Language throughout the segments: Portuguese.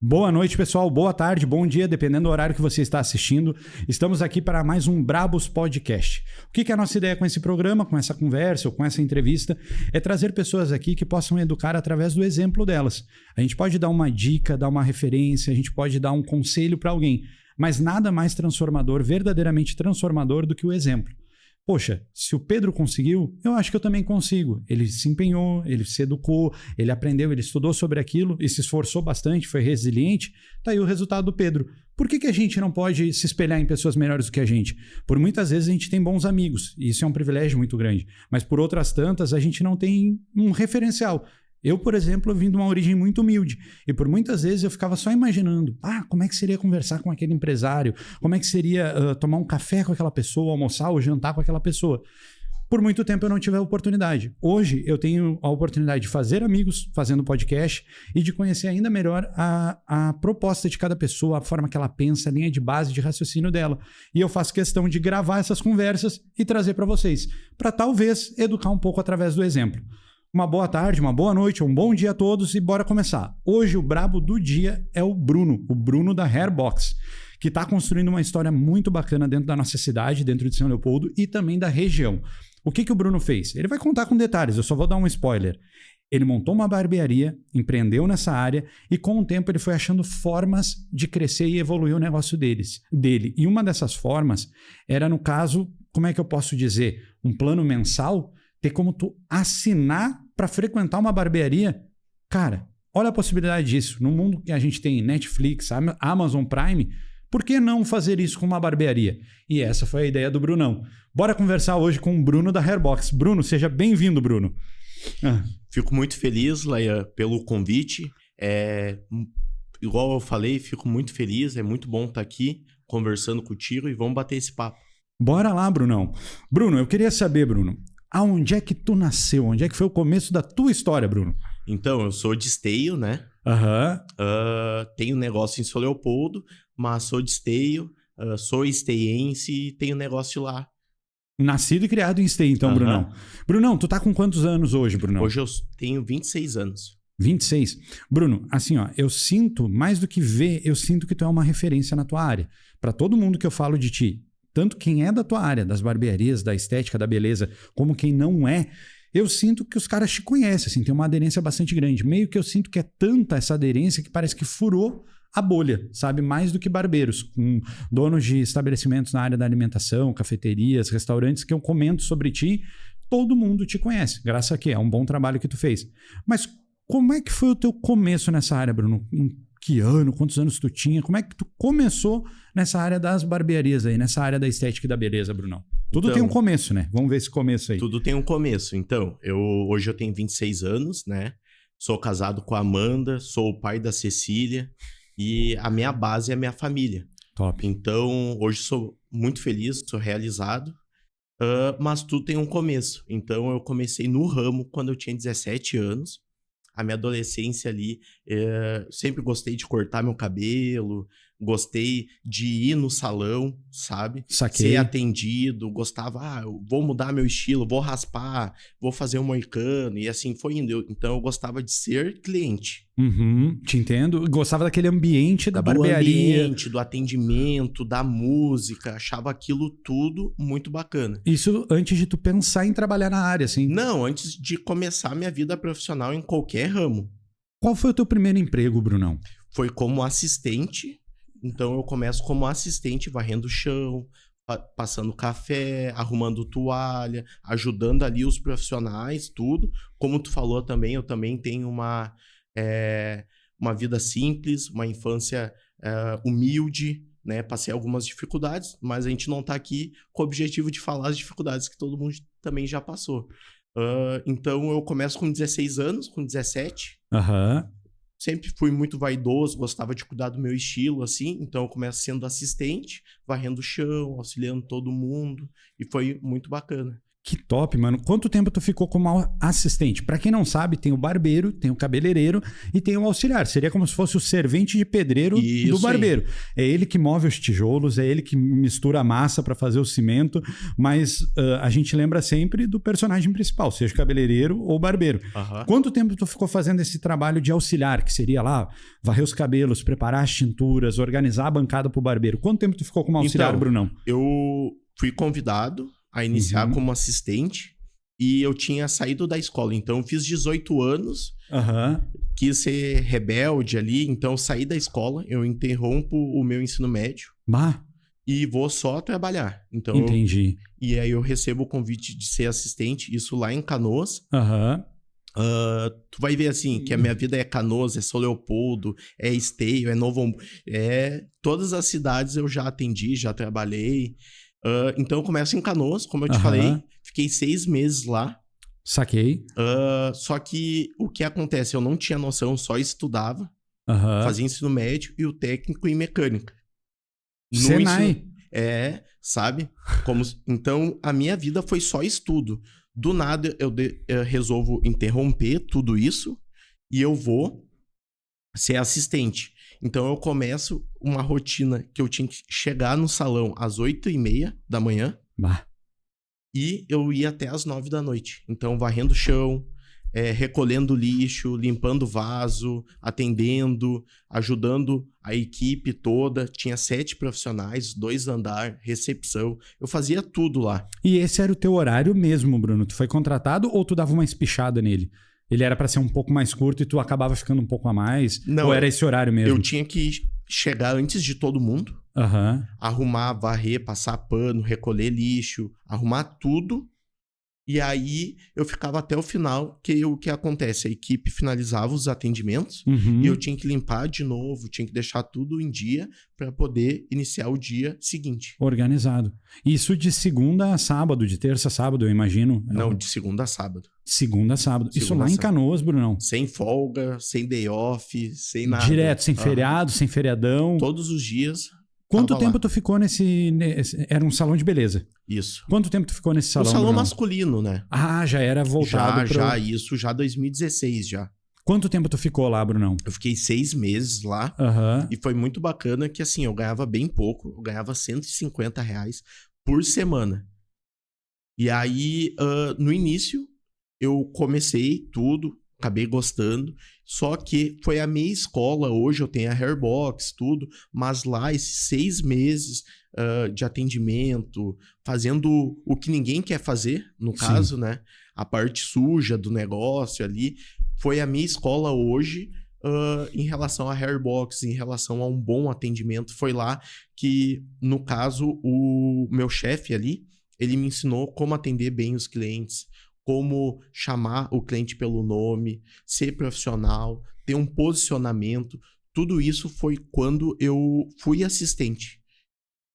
Boa noite, pessoal. Boa tarde, bom dia, dependendo do horário que você está assistindo. Estamos aqui para mais um Brabos Podcast. O que é a nossa ideia com esse programa, com essa conversa ou com essa entrevista? É trazer pessoas aqui que possam educar através do exemplo delas. A gente pode dar uma dica, dar uma referência, a gente pode dar um conselho para alguém, mas nada mais transformador, verdadeiramente transformador do que o exemplo. Poxa, se o Pedro conseguiu, eu acho que eu também consigo. Ele se empenhou, ele se educou, ele aprendeu, ele estudou sobre aquilo e se esforçou bastante, foi resiliente. Tá aí o resultado do Pedro. Por que a gente não pode se espelhar em pessoas melhores do que a gente? Por muitas vezes a gente tem bons amigos, e isso é um privilégio muito grande. Mas por outras tantas, a gente não tem um referencial. Eu, por exemplo, vim de uma origem muito humilde e por muitas vezes eu ficava só imaginando, como é que seria conversar com aquele empresário, como é que seria tomar um café com aquela pessoa, almoçar ou jantar com aquela pessoa. Por muito tempo eu não tive a oportunidade. Hoje eu tenho a oportunidade de fazer amigos fazendo podcast e de conhecer ainda melhor a proposta de cada pessoa, a forma que ela pensa, a linha de base de raciocínio dela. E eu faço questão de gravar essas conversas e trazer para vocês, para talvez educar um pouco através do exemplo. Uma boa tarde, uma boa noite, um bom dia a todos e bora começar. Hoje o brabo do dia é o Bruno da Hairbox, que está construindo uma história muito bacana dentro da nossa cidade, dentro de São Leopoldo e também da região. O que o Bruno fez? Ele vai contar com detalhes, eu só vou dar um spoiler. Ele montou uma barbearia, empreendeu nessa área e com o tempo ele foi achando formas de crescer e evoluir o negócio dele. E uma dessas formas era, no caso, como é que eu posso dizer, um plano mensal, ter como tu assinar para frequentar uma barbearia. Cara, olha a possibilidade disso. No mundo que a gente tem Netflix, Amazon Prime, por que não fazer isso com uma barbearia? E essa foi a ideia do Brunão. Bora conversar hoje com o Bruno da Hairbox. Bruno, seja bem-vindo, Bruno. Fico muito feliz, Laia, pelo convite. Igual eu falei, fico muito feliz. É muito bom estar aqui conversando contigo e vamos bater esse papo. Bora lá, Brunão. Bruno, eu queria saber, Bruno, aonde é que tu nasceu? Onde é que foi o começo da tua história, Bruno? Então, eu sou de Esteio, né? Tenho negócio em São Leopoldo, mas sou de Esteio, sou esteiense e tenho negócio lá. Nascido e criado em Esteio, então, Brunão. Brunão, tu tá com quantos anos hoje, Brunão? Hoje eu tenho 26 anos. 26. Bruno, assim, eu sinto, mais do que ver, eu sinto que tu é uma referência na tua área. Para todo mundo que eu falo de ti, tanto quem é da tua área, das barbearias, da estética, da beleza, como quem não é, eu sinto que os caras te conhecem, assim, tem uma aderência bastante grande. Meio que eu sinto que é tanta essa aderência que parece que furou a bolha, sabe? Mais do que barbeiros, com donos de estabelecimentos na área da alimentação, cafeterias, restaurantes, que eu comento sobre ti, todo mundo te conhece, graças a quê? É um bom trabalho que tu fez. Mas como é que foi o teu começo nessa área, Bruno? Em que ano? Quantos anos tu tinha? Como é que tu começou nessa área das barbearias aí, nessa área da estética e da beleza, Brunão? Tudo tem um começo, né? Vamos ver esse começo aí. Tudo tem um começo. Então, hoje eu tenho 26 anos, né? Sou casado com a Amanda, sou o pai da Cecília e a minha base é a minha família. Top. Então, hoje sou muito feliz, sou realizado, mas tudo tem um começo. Então, eu comecei no ramo quando eu tinha 17 anos. A minha adolescência ali, sempre gostei de cortar meu cabelo, gostei de ir no salão, sabe? Saquei. Ser atendido, gostava, eu vou mudar meu estilo, vou raspar, vou fazer um moicano, e assim foi indo. Então eu gostava de ser cliente. Te entendo. Gostava daquele ambiente da barbearia. Do ambiente, do atendimento, da música, achava aquilo tudo muito bacana. Isso antes de tu pensar em trabalhar na área, assim? Não, antes de começar minha vida profissional em qualquer ramo. Qual foi o teu primeiro emprego, Brunão? Foi como assistente. Então eu começo como assistente, varrendo o chão, passando café, arrumando toalha, ajudando ali os profissionais, tudo. Como tu falou também, eu também tenho uma vida simples, uma infância humilde, né? Passei algumas dificuldades, mas a gente não tá aqui com o objetivo de falar as dificuldades que todo mundo também já passou. Então eu começo com 16 anos, com 17. Sempre fui muito vaidoso, gostava de cuidar do meu estilo, assim. Então eu começo sendo assistente, varrendo o chão, auxiliando todo mundo. E foi muito bacana. Que top, mano. Quanto tempo tu ficou como assistente? Pra quem não sabe, tem o barbeiro, tem o cabeleireiro e tem o auxiliar. Seria como se fosse o servente de pedreiro Isso do barbeiro. aí. É ele que move os tijolos, é ele que mistura a massa pra fazer o cimento, mas a gente lembra sempre do personagem principal, seja cabeleireiro ou barbeiro. Aham. Quanto tempo tu ficou fazendo esse trabalho de auxiliar, que seria lá, varrer os cabelos, preparar as tinturas, organizar a bancada pro barbeiro? Quanto tempo tu ficou como auxiliar, Então, Brunão? Eu fui convidado a iniciar como assistente e eu tinha saído da escola. Então, eu fiz 18 anos, Aham. quis ser rebelde ali. Então, eu saí da escola, eu interrompo o meu ensino médio Bah, e vou só trabalhar. Então, entendi. e aí eu recebo o convite de ser assistente, isso lá em Canoas. Aham. Tu vai ver assim, que a minha vida é Canoas, é São Leopoldo, é Esteio, é Novo Hamburgo. Todas as cidades eu já atendi, já trabalhei. Então eu começo em Canoas, como eu te Aham. falei. Fiquei 6 meses lá. Saquei. Só que o que acontece? Eu não tinha noção, só estudava, Aham. fazia ensino médio e o técnico em mecânica. No Senai. sabe? Então a minha vida foi só estudo. Do nada eu resolvo interromper tudo isso e eu vou ser assistente. Então eu começo uma rotina que eu tinha que chegar no salão às 8h30 da manhã Bah. e eu ia até às 9 da noite. Então varrendo o chão, recolhendo lixo, limpando vaso, atendendo, ajudando a equipe toda. Tinha 7 profissionais, 2 andar, recepção. Eu fazia tudo lá. E esse era o teu horário mesmo, Bruno? Tu foi contratado ou tu dava uma espichada nele? Ele era pra ser um pouco mais curto e tu acabava ficando um pouco a mais? Não, ou era esse horário mesmo? Eu tinha que chegar antes de todo mundo, Aham. arrumar, varrer, passar pano, recolher lixo, arrumar tudo. E aí eu ficava até o final, que o que acontece? A equipe finalizava os atendimentos Uhum. e eu tinha que limpar de novo, tinha que deixar tudo em dia para poder iniciar o dia seguinte. Organizado. Isso de segunda a sábado, de terça a sábado, eu imagino. Não, de segunda a sábado. Segunda a sábado. Isso Segunda lá a em sábado. Canoas, Brunão. Sem folga, sem day off, sem nada. Direto, sem Aham. feriado, sem feriadão. Todos os dias. Quanto tava tempo lá. tu ficou nesse... Era um salão de beleza. Isso. Quanto tempo tu ficou nesse O salão, salão Brunão? masculino, né? Ah, já era voltado Já 2016 já. Quanto tempo tu ficou lá, Brunão? Eu fiquei 6 meses lá. Aham. E foi muito bacana que, assim, eu ganhava bem pouco. Eu ganhava R$150 por semana. E aí, no início, eu comecei tudo, acabei gostando. Só que foi a minha escola. Hoje eu tenho a Hairbox, tudo. Mas lá, esses 6 meses de atendimento, fazendo o que ninguém quer fazer, no Sim. caso, né? A parte suja do negócio ali. Foi a minha escola hoje em relação à Hairbox, em relação a um bom atendimento. Foi lá que, no caso, o meu chefe ali, ele me ensinou como atender bem os clientes, como chamar o cliente pelo nome, ser profissional, ter um posicionamento. Tudo isso foi quando eu fui assistente.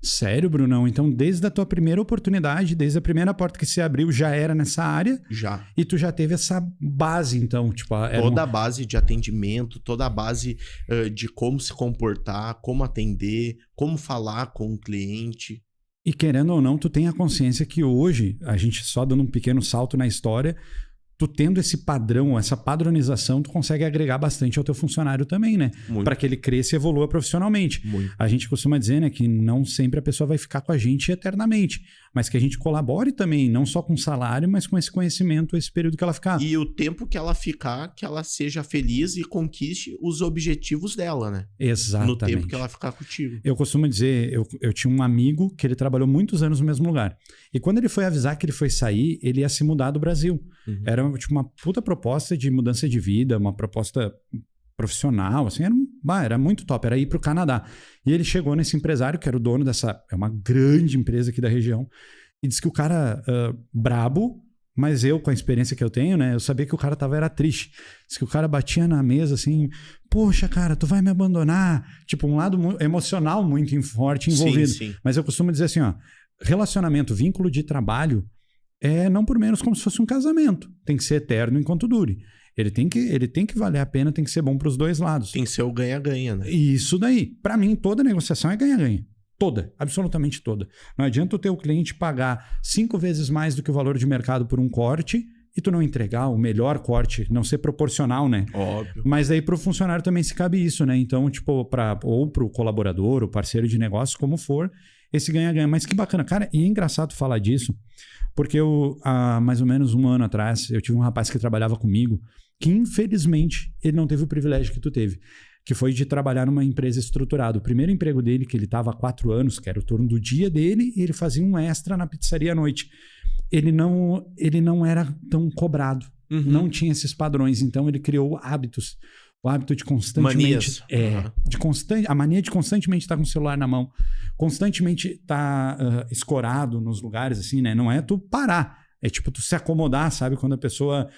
Sério, Brunão? Então, desde a tua primeira oportunidade, desde a primeira porta que se abriu, já era nessa área? Já. E tu já teve essa base, então? Tipo, era Toda a base de atendimento, toda a base de como se comportar, como atender, como falar com o cliente. E querendo ou não, tu tem a consciência que hoje, a gente só dando um pequeno salto na história, tu tendo esse padrão, essa padronização, tu consegue agregar bastante ao teu funcionário também, né? Muito. Para que ele cresça e evolua profissionalmente. Muito. A gente costuma dizer, né, que não sempre a pessoa vai ficar com a gente eternamente, mas que a gente colabore também, não só com salário, mas com esse conhecimento, esse período que ela ficar. E o tempo que ela ficar, que ela seja feliz e conquiste os objetivos dela, né? Exatamente. No tempo que ela ficar contigo. Eu costumo dizer, eu tinha um amigo que ele trabalhou muitos anos no mesmo lugar. E quando ele foi avisar que ele foi sair, ele ia se mudar do Brasil. Uhum. Era tipo, uma puta proposta de mudança de vida, uma proposta profissional, assim, era muito top, era ir pro Canadá. E ele chegou nesse empresário, que era o dono é uma grande empresa aqui da região, e disse que o cara, brabo, mas eu, com a experiência que eu tenho, né, eu sabia que o cara era triste. Disse que o cara batia na mesa assim, poxa, cara, tu vai me abandonar? Tipo, um lado emocional muito forte envolvido. Sim, sim. Mas eu costumo dizer assim, ó, relacionamento, vínculo de trabalho é não por menos como se fosse um casamento. Tem que ser eterno enquanto dure. Ele tem que valer a pena, tem que ser bom para os dois lados. Tem que ser o ganha-ganha, né? Isso daí. Para mim, toda negociação é ganha-ganha. Toda, absolutamente toda. Não adianta o teu cliente pagar 5 vezes mais do que o valor de mercado por um corte e tu não entregar o melhor corte, não ser proporcional, né? Óbvio. Mas aí pro funcionário também se cabe isso, né? Então, tipo, ou pro colaborador, o parceiro de negócio, como for, esse ganha-ganha. Mas que bacana. Cara, e é engraçado falar disso, porque há mais ou menos um ano atrás, eu tive um rapaz que trabalhava comigo, que infelizmente ele não teve o privilégio que tu teve, que foi de trabalhar numa empresa estruturada. O primeiro emprego dele, que ele estava há 4 anos, que era o turno do dia dele, e ele fazia um extra na pizzaria à noite. Ele não era tão cobrado, não tinha esses padrões, então ele criou hábitos. O hábito de constantemente... Manias. A mania de constantemente estar com o celular na mão, constantemente estar escorado nos lugares, assim, né? Não é tu parar, é tipo tu se acomodar, sabe? Quando a pessoa...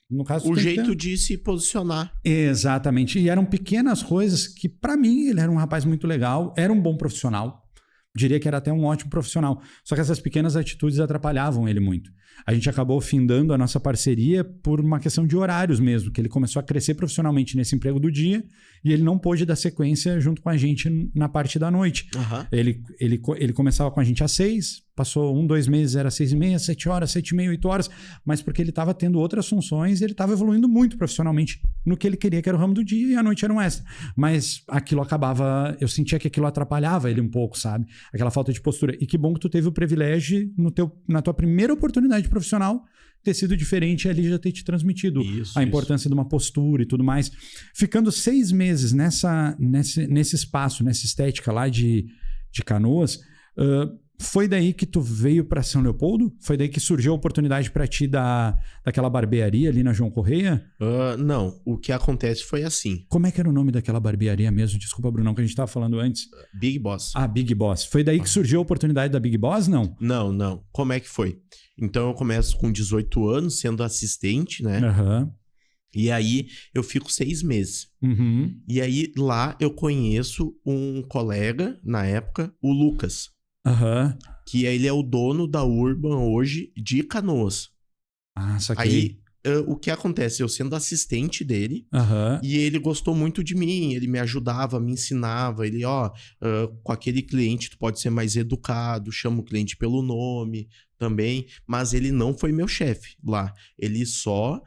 No caso, o jeito de se posicionar. Exatamente. E eram pequenas coisas que, para mim, ele era um rapaz muito legal, era um bom profissional. Diria que era até um ótimo profissional. Só que essas pequenas atitudes atrapalhavam ele muito. A gente acabou findando a nossa parceria por uma questão de horários mesmo, que ele começou a crescer profissionalmente nesse emprego do dia e ele não pôde dar sequência junto com a gente na parte da noite. Ele começava com a gente às 6, passou 1, 2 meses, era 6h30, 7 horas, 7h30, 8 horas, mas porque ele estava tendo outras funções e ele estava evoluindo muito profissionalmente no que ele queria, que era o ramo do dia, e a noite era um extra. Mas aquilo acabava, eu sentia que aquilo atrapalhava ele um pouco, sabe? Aquela falta de postura. E que bom que tu teve o privilégio na tua primeira oportunidade profissional ter sido diferente e ali já ter te transmitido a importância de uma postura e tudo mais. Ficando 6 meses nesse espaço, nessa estética lá de Canoas, foi daí que tu veio para São Leopoldo? Foi daí que surgiu a oportunidade para ti daquela barbearia ali na João Correia? Não, o que acontece foi assim. Como é que era o nome daquela barbearia mesmo? Desculpa, Brunão, que a gente estava falando antes. Big Boss. Ah, Big Boss. Foi daí que surgiu a oportunidade da Big Boss, não? Não. Como é que foi? Então eu começo com 18 anos, sendo assistente, né? E aí eu fico 6 meses. E aí lá eu conheço um colega, na época, o Lucas. Que ele é o dono da Urban hoje de Canoas. Saquei. Aí o que acontece? Eu sendo assistente dele, e ele gostou muito de mim, ele me ajudava, me ensinava, ele, com aquele cliente tu pode ser mais educado, chama o cliente pelo nome também, mas ele não foi meu chefe lá. Ele só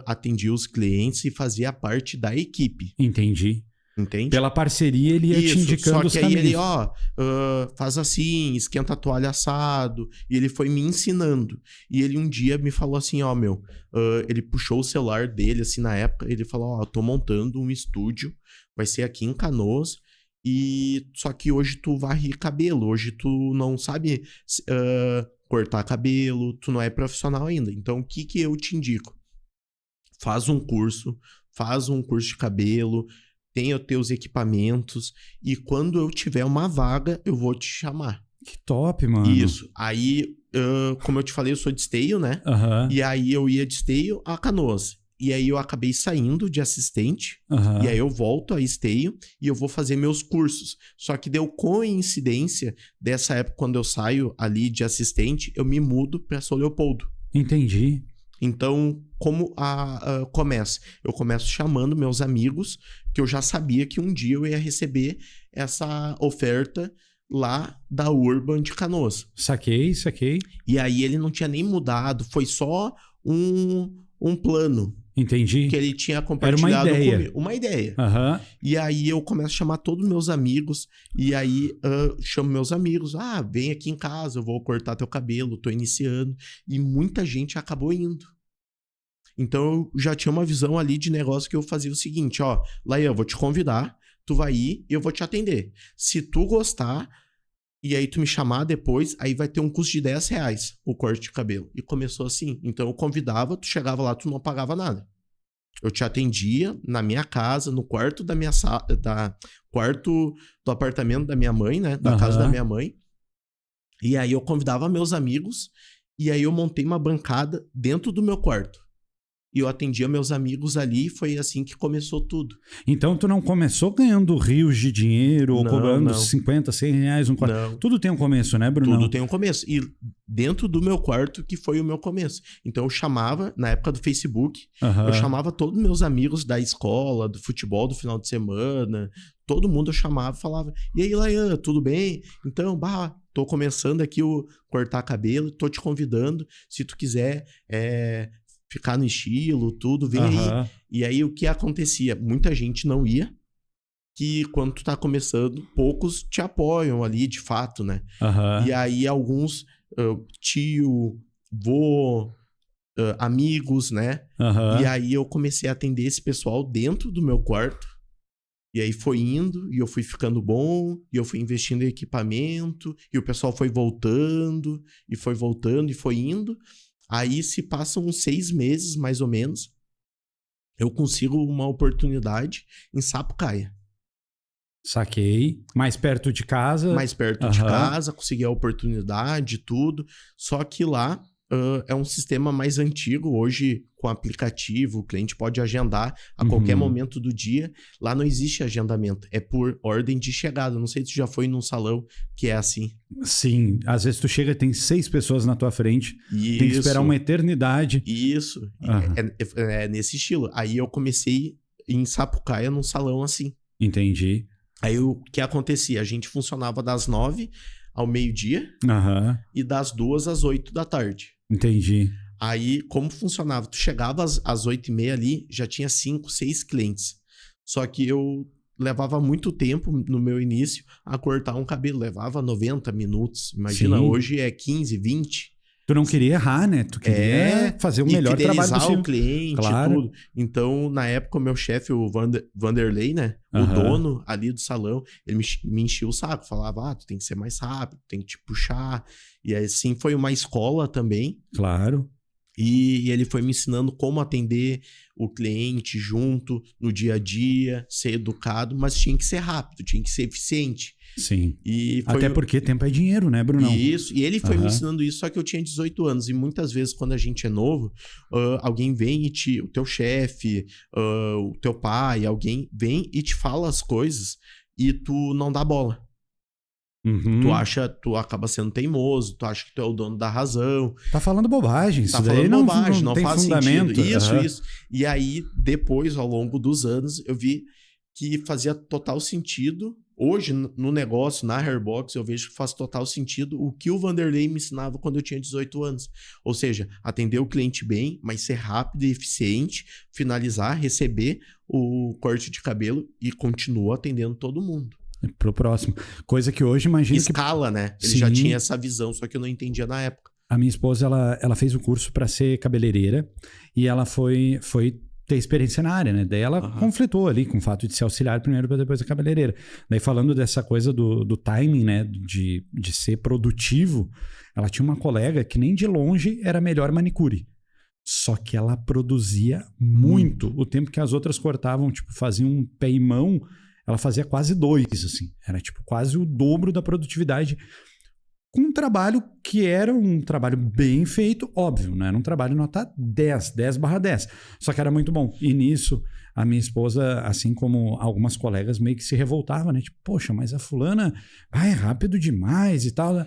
atendia os clientes e fazia parte da equipe. Entendi. Entende? Pela parceria ele ia te indicando os caminhos. Só que aí ele, faz assim, esquenta a toalha assado. E ele foi me ensinando. E ele um dia me falou assim, ele puxou o celular dele, assim, na época. Ele falou, tô montando um estúdio. Vai ser aqui em Canoas. Só que hoje tu varre cabelo. Hoje tu não sabe cortar cabelo. Tu não é profissional ainda. Então, o que eu te indico? Faz um curso de cabelo. Tenha os teus equipamentos e quando eu tiver uma vaga, eu vou te chamar. Que top, mano. Isso. Aí, como eu te falei, eu sou de Esteio, né? E aí eu ia de Esteio a Canoas. E aí eu acabei saindo de assistente. E aí eu volto a Esteio e eu vou fazer meus cursos. Só que deu coincidência dessa época, quando eu saio ali de assistente, eu me mudo para São Leopoldo. Entendi. Então, como começa? Eu começo chamando meus amigos, que eu já sabia que um dia eu ia receber essa oferta lá da Urban de Canoas. Saquei. E aí ele não tinha nem mudado, foi só um plano. Entendi. Que ele tinha compartilhado comigo. Uma ideia. E aí eu começo a chamar todos os meus amigos. E aí chamo meus amigos. Vem aqui em casa, eu vou cortar teu cabelo, tô iniciando. E muita gente acabou indo. Então eu já tinha uma visão ali de negócio que eu fazia o seguinte, Laia, eu vou te convidar, tu vai ir e eu vou te atender. Se tu gostar, e aí tu me chamar depois, aí vai ter um custo de R$10 o corte de cabelo. E começou assim. Então eu convidava, tu chegava lá, tu não pagava nada. Eu te atendia na minha casa, no quarto da minha quarto do apartamento da minha mãe, né? Da casa da minha mãe. E aí eu convidava meus amigos, e aí eu montei uma bancada dentro do meu quarto. e eu atendia meus amigos ali, e foi assim que começou tudo. Então tu não começou ganhando rios de dinheiro ou Não, cobrando não. 50, 100 reais um quarto. Não. Tudo tem um começo, né, Bruno? Tudo tem um começo. E dentro do meu quarto que foi o meu começo. Então eu chamava, na época do Facebook, eu chamava todos meus amigos da escola, do futebol do final de semana, todo mundo eu chamava e falava, e aí, Laian, tudo bem? Então, tô começando aqui o cortar cabelo, tô te convidando, se tu quiser ficar no estilo, tudo, vem aí. E aí o que acontecia? Muita gente não ia, que quando tu tá começando, poucos te apoiam ali, de fato, né? E aí alguns, tio, vô, amigos, né? E aí eu comecei a atender esse pessoal dentro do meu quarto. E aí foi indo, e eu fui ficando bom, e eu fui investindo em equipamento, e o pessoal foi voltando, e foi indo. Aí se passam uns 6 meses, mais ou menos, eu consigo uma oportunidade em Sapucaia. Saquei. Mais perto de casa. Mais perto de casa, consegui a oportunidade, tudo. Só que lá é um sistema mais antigo. Hoje, com aplicativo, o cliente pode agendar a qualquer momento do dia. Lá não existe agendamento. É por ordem de chegada. Não sei se tu já foi num salão que é assim. Sim. Às vezes tu chega e tem 6 pessoas na tua frente. Isso. Tem que esperar uma eternidade. Isso. É nesse estilo. Aí eu comecei em Sapucaia num salão assim. Entendi. Aí o que acontecia? A gente funcionava das 9 ao meio-dia e das 2 às 8 da tarde. Entendi. Aí, como funcionava? Tu chegava às 8h30 ali, já tinha 5, 6 clientes. Só que eu levava muito tempo no meu início a cortar um cabelo. Levava 90 minutos. Imagina, hoje é 15, 20. Tu não queria errar, né? Tu queria fazer o melhor trabalho possível. O cliente, claro. Tudo. Então, na época, o meu chefe, o Vanderlei, né? O dono ali do salão, ele me enchia o saco. Falava, tu tem que ser mais rápido, tem que te puxar. E assim, foi uma escola também. Claro. E ele foi me ensinando como atender o cliente junto, no dia a dia, ser educado. Mas tinha que ser rápido, tinha que ser eficiente. Sim. E até porque tempo é dinheiro, né, Bruno? Isso. E ele foi me ensinando isso, só que eu tinha 18 anos. E muitas vezes, quando a gente é novo, alguém vem e o teu chefe, o teu pai, alguém vem e te fala as coisas e tu não dá bola. Tu acaba sendo teimoso, tu acha que tu é o dono da razão. Tá falando bobagem. Isso tá daí falando bobagem, não tem faz fundamento. Sentido. Isso. E aí, depois, ao longo dos anos, eu vi que fazia total sentido. Hoje, no negócio, na Hairbox, eu vejo que faz total sentido o que o Vanderlei me ensinava quando eu tinha 18 anos. Ou seja, atender o cliente bem, mas ser rápido e eficiente, finalizar, receber o corte de cabelo e continuar atendendo todo mundo. Pro próximo. Coisa que hoje, imagina escala, né? Ele já tinha essa visão, só que eu não entendia na época. A minha esposa, ela fez o curso para ser cabeleireira e ela foi ter experiência na área, né? Daí ela conflitou ali com o fato de ser auxiliar primeiro para depois a cabeleireira. Daí falando dessa coisa do timing, né? De ser produtivo, ela tinha uma colega que nem de longe era a melhor manicure. Só que ela produzia muito. O tempo que as outras cortavam, tipo, faziam um pé e mão, ela fazia quase 2, assim. Era tipo quase o dobro da produtividade. Com um trabalho que era um trabalho bem feito, óbvio, não era um trabalho nota 10/10. Só que era muito bom. E nisso, a minha esposa, assim como algumas colegas, meio que se revoltava, né? Tipo, poxa, mas a fulana vai rápido demais e tal.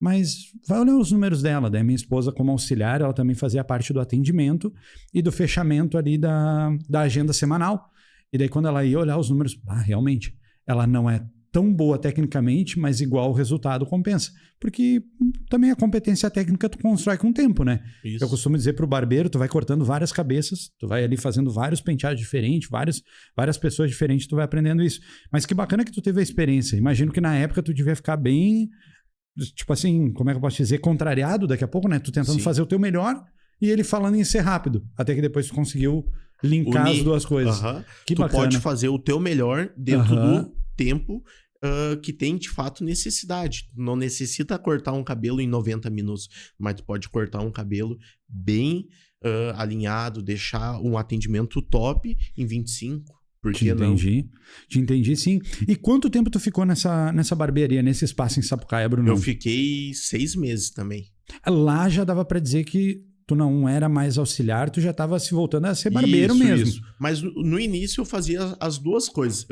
Mas vai olhar os números dela. Daí minha esposa, como auxiliar, ela também fazia parte do atendimento e do fechamento ali da agenda semanal. E daí quando ela ia olhar os números, realmente, ela não é tão boa tecnicamente, mas igual o resultado compensa. Porque também a competência técnica tu constrói com o tempo, né? Isso. Eu costumo dizer pro barbeiro, tu vai cortando várias cabeças, tu vai ali fazendo vários penteados diferentes, várias pessoas diferentes, tu vai aprendendo isso. Mas que bacana que tu teve a experiência. Imagino que na época tu devia ficar bem, tipo assim, como é que eu posso dizer, contrariado daqui a pouco, né? Tu tentando fazer o teu melhor e ele falando em ser rápido. Até que depois tu conseguiu linkar as duas coisas. Que tu bacana. Pode fazer o teu melhor dentro do tempo que tem de fato necessidade. Não necessita cortar um cabelo em 90 minutos, mas tu pode cortar um cabelo bem alinhado, deixar um atendimento top em 25. Por que não? Te entendi, sim. E quanto tempo tu ficou nessa barbearia, nesse espaço em Sapucaia, Bruno? Eu fiquei 6 meses também. Lá já dava pra dizer que tu não era mais auxiliar, tu já estava se voltando a ser barbeiro mesmo. Isso. Mas no início eu fazia as duas coisas.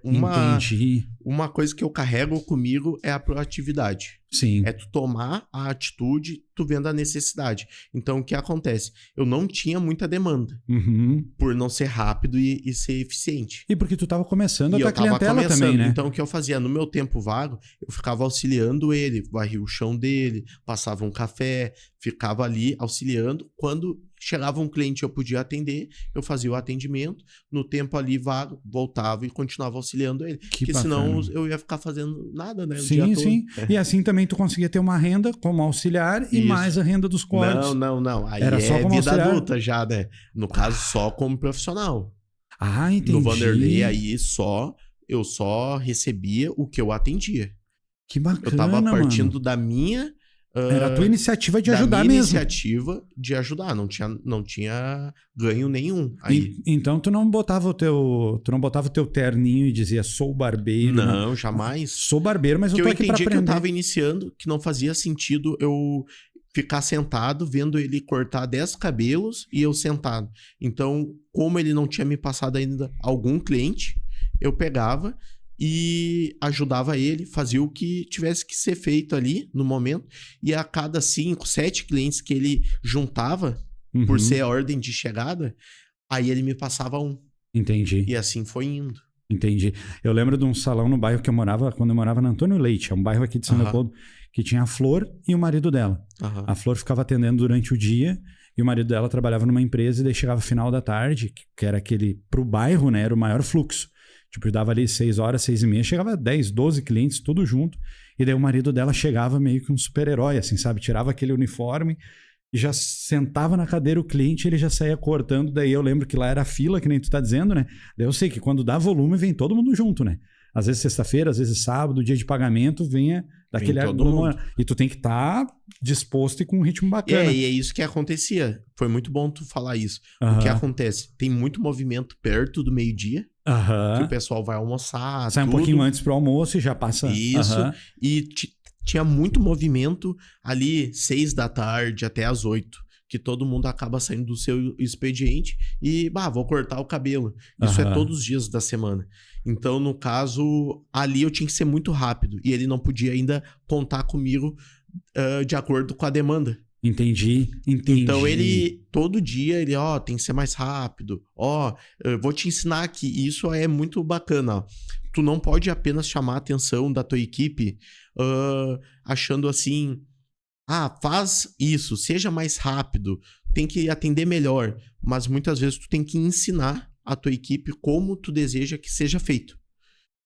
Entendi. Uma coisa que eu carrego comigo é a proatividade. Sim. É tu tomar a atitude, tu vendo a necessidade. Então, o que acontece? Eu não tinha muita demanda, por não ser rápido e ser eficiente. E porque tu estava começando E a eu tua tava clientela começando. também, né? Então, o que eu fazia? No meu tempo vago, eu ficava auxiliando ele, varria o chão dele, passava um café, ficava ali auxiliando. Quando chegava um cliente eu podia atender, eu fazia o atendimento, no tempo ali vago, voltava e continuava auxiliando ele. Porque senão eu ia ficar fazendo nada, né? Sim. E assim também tu conseguia ter uma renda como auxiliar e mais a renda dos cortes. Não. Aí era só como vida auxiliar. adulta já, né? No caso, só como profissional. Ah, entendi. No Vanderlei, aí eu só recebia o que eu atendia. Que bacana, eu tava partindo mano. da minha... Era a tua iniciativa de ajudar mesmo. Iniciativa de ajudar, não tinha ganho nenhum. Aí. Então tu não botava o teu terninho e dizia sou barbeiro. Não, jamais. Sou barbeiro, mas eu tô aqui pra aprender. Que eu tava iniciando, que não fazia sentido eu ficar sentado vendo ele cortar 10 cabelos e eu sentado. Então, como ele não tinha me passado ainda algum cliente, eu pegava e ajudava ele, fazia o que tivesse que ser feito ali no momento. E a cada 5, 7 clientes que ele juntava, por ser a ordem de chegada, aí ele me passava um. Entendi. E assim foi indo. Entendi. Eu lembro de um salão no bairro que eu morava, quando eu morava na Antônio Leite, é um bairro aqui de São Leopoldo, que tinha a Flor e o marido dela. A Flor ficava atendendo durante o dia e o marido dela trabalhava numa empresa e daí chegava final da tarde, que era aquele, pro bairro, né, era o maior fluxo. Tipo, dava ali 6 horas, 6:30, chegava 10, 12 clientes, tudo junto. E daí o marido dela chegava meio que um super-herói, assim, sabe? Tirava aquele uniforme e já sentava na cadeira o cliente, ele já saía cortando. Daí eu lembro que lá era fila, que nem tu tá dizendo, né? Daí eu sei que quando dá volume, vem todo mundo junto, né? Às vezes sexta-feira, às vezes sábado, dia de pagamento, vinha daquele... E tu tem que estar disposto e com um ritmo bacana. E é isso que acontecia. Foi muito bom tu falar isso. O que acontece? Tem muito movimento perto do meio-dia, que o pessoal vai almoçar, sai um pouquinho antes pro almoço e já passa... Isso. E tinha muito movimento ali 6 da tarde até as 8. Que todo mundo acaba saindo do seu expediente e, vou cortar o cabelo. Isso é todos os dias da semana. Então, no caso, ali eu tinha que ser muito rápido. E ele não podia ainda contar comigo de acordo com a demanda. Entendi. Então, ele, todo dia, ele, tem que ser mais rápido. Eu vou te ensinar aqui. E isso é muito bacana, Tu não pode apenas chamar a atenção da tua equipe achando assim... faz isso, seja mais rápido, tem que atender melhor. Mas muitas vezes tu tem que ensinar a tua equipe como tu deseja que seja feito.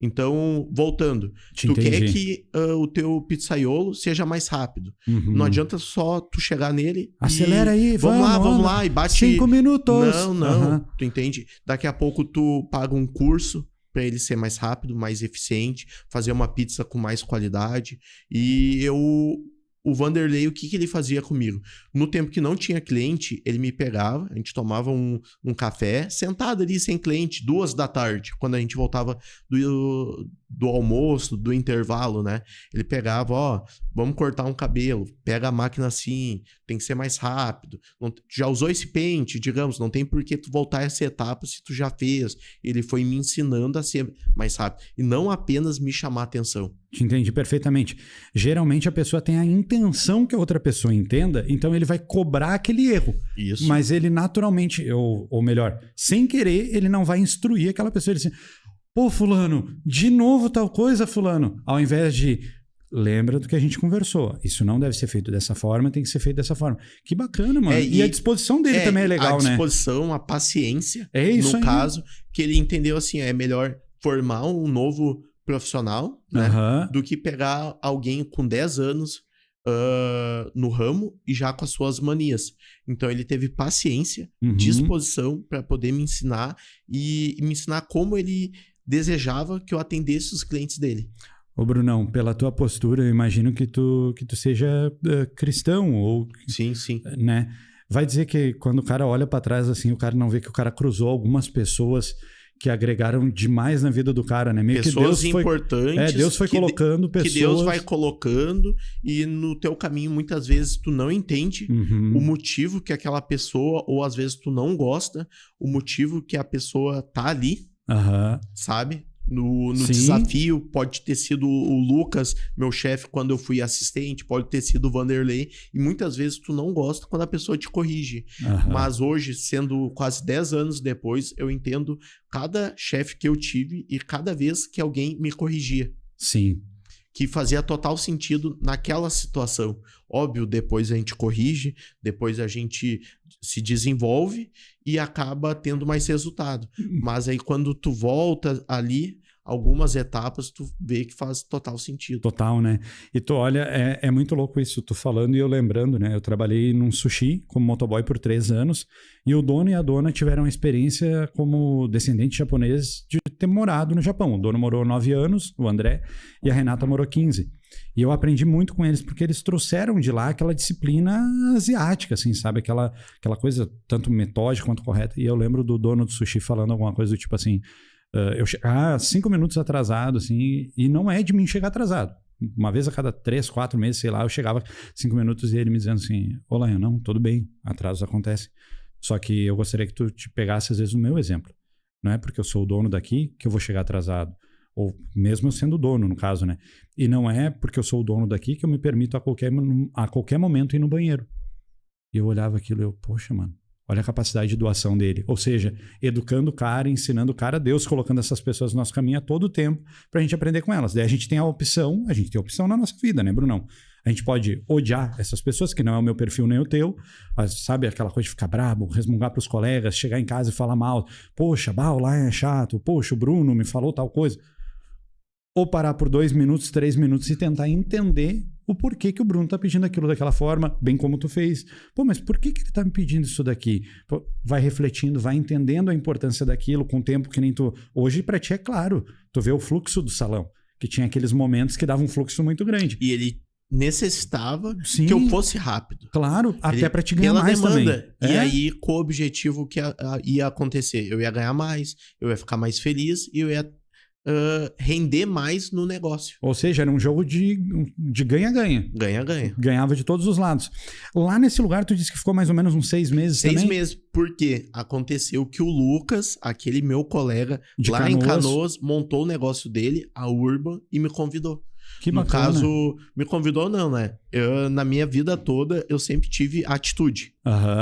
Então, voltando, tu quer que o teu pizzaiolo seja mais rápido. Não adianta só tu chegar nele acelera aí, vamos lá, e bate... 5 minutos. Não, tu entende? Daqui a pouco tu paga um curso para ele ser mais rápido, mais eficiente, fazer uma pizza com mais qualidade. E o Vanderlei, o que ele fazia comigo? No tempo que não tinha cliente, ele me pegava, a gente tomava um café, sentado ali sem cliente, 2 da tarde, quando a gente voltava do almoço, do intervalo, né? Ele pegava, vamos cortar um cabelo, pega a máquina assim, tem que ser mais rápido. Já usou esse pente, digamos, não tem por que tu voltar essa etapa se tu já fez. Ele foi me ensinando a ser mais rápido e não apenas me chamar a atenção. Te entendi perfeitamente. Geralmente a pessoa tem a intenção que a outra pessoa entenda, então ele vai cobrar aquele erro. Isso. Mas ele naturalmente, ou melhor, sem querer, ele não vai instruir aquela pessoa. Ele diz assim, pô, fulano, de novo tal coisa, fulano. Ao invés de, lembra do que a gente conversou. Isso não deve ser feito dessa forma, tem que ser feito dessa forma. Que bacana, mano. E a disposição dele também é legal, né? A disposição, a paciência, é isso no caso, que ele entendeu assim, é melhor formar um novo profissional, né? Do que pegar alguém com 10 anos no ramo e já com as suas manias. Então ele teve paciência, disposição para poder me ensinar e me ensinar como ele desejava que eu atendesse os clientes dele. Ô Brunão, pela tua postura, eu imagino que tu seja cristão ou... Sim. Né? Vai dizer que quando o cara olha para trás assim, o cara não vê que o cara cruzou algumas pessoas que agregaram demais na vida do cara, né? Meio pessoas que Deus importantes. Deus foi colocando pessoas... Que Deus vai colocando e no teu caminho muitas vezes tu não entende o motivo que aquela pessoa, ou às vezes tu não gosta, o motivo que a pessoa tá ali, sabe? No desafio, pode ter sido o Lucas, meu chefe, quando eu fui assistente, pode ter sido o Vanderlei, e muitas vezes tu não gosta quando a pessoa te corrige. Mas hoje, sendo quase 10 anos depois, eu entendo cada chefe que eu tive e cada vez que alguém me corrigia. Sim. Que fazia total sentido naquela situação. Óbvio, depois a gente corrige, depois a gente se desenvolve e acaba tendo mais resultado. Mas aí quando tu volta ali, algumas etapas, tu vê que faz total sentido. Total, né? E tu olha, é muito louco isso, tu falando e eu lembrando, né? Eu trabalhei num sushi como motoboy por 3 anos e o dono e a dona tiveram uma experiência como descendente japonês de ter morado no Japão. O dono morou 9 anos, o André, e a Renata morou 15. E eu aprendi muito com eles, porque eles trouxeram de lá aquela disciplina asiática, assim, sabe? Aquela coisa tanto metódica quanto correta. E eu lembro do dono do sushi falando alguma coisa do tipo assim... eu chegar 5 minutos atrasado, assim, e não é de mim chegar atrasado. Uma vez a cada 3, 4 meses, sei lá, eu chegava 5 minutos e ele me dizendo assim, olá, não, tudo bem, atrasos acontecem. Só que eu gostaria que tu te pegasse, às vezes, o meu exemplo. Não é porque eu sou o dono daqui que eu vou chegar atrasado. Ou mesmo eu sendo o dono, no caso, né? E não é porque eu sou o dono daqui que eu me permito a qualquer momento ir no banheiro. E eu olhava aquilo e eu, poxa, mano, olha a capacidade de doação dele. Ou seja, educando o cara, ensinando o cara, Deus colocando essas pessoas no nosso caminho a todo tempo pra gente aprender com elas. Daí a gente tem a opção na nossa vida, né, Brunão? A gente pode odiar essas pessoas, que não é o meu perfil nem o teu, mas, sabe, aquela coisa de ficar brabo, resmungar pros colegas, chegar em casa e falar mal. Poxa, o lá é chato. Poxa, o Bruno me falou tal coisa. Ou parar por 2 minutos, 3 minutos e tentar entender o porquê que o Bruno tá pedindo aquilo daquela forma, bem como tu fez. Pô, mas por que ele tá me pedindo isso daqui? Pô, vai refletindo, vai entendendo a importância daquilo com o tempo que nem tu... Hoje pra ti é claro, tu vê o fluxo do salão, que tinha aqueles momentos que davam um fluxo muito grande. E ele necessitava que eu fosse rápido. Claro, até pra te ganhar mais demanda. também. E aí, com o objetivo que ia acontecer, eu ia ganhar mais, eu ia ficar mais feliz e eu ia render mais no negócio. Ou seja, era um jogo de ganha-ganha. Ganha-ganha. Ganhava de todos os lados. Lá nesse lugar, tu disse que ficou mais ou menos uns 6 meses também? 6 meses, porque aconteceu que o Lucas, aquele meu colega, de lá Canoas, em Canoas, montou o negócio dele, a Urban, e me convidou. Que no bacana. caso, me convidou não, né? Na minha vida toda, eu sempre tive atitude.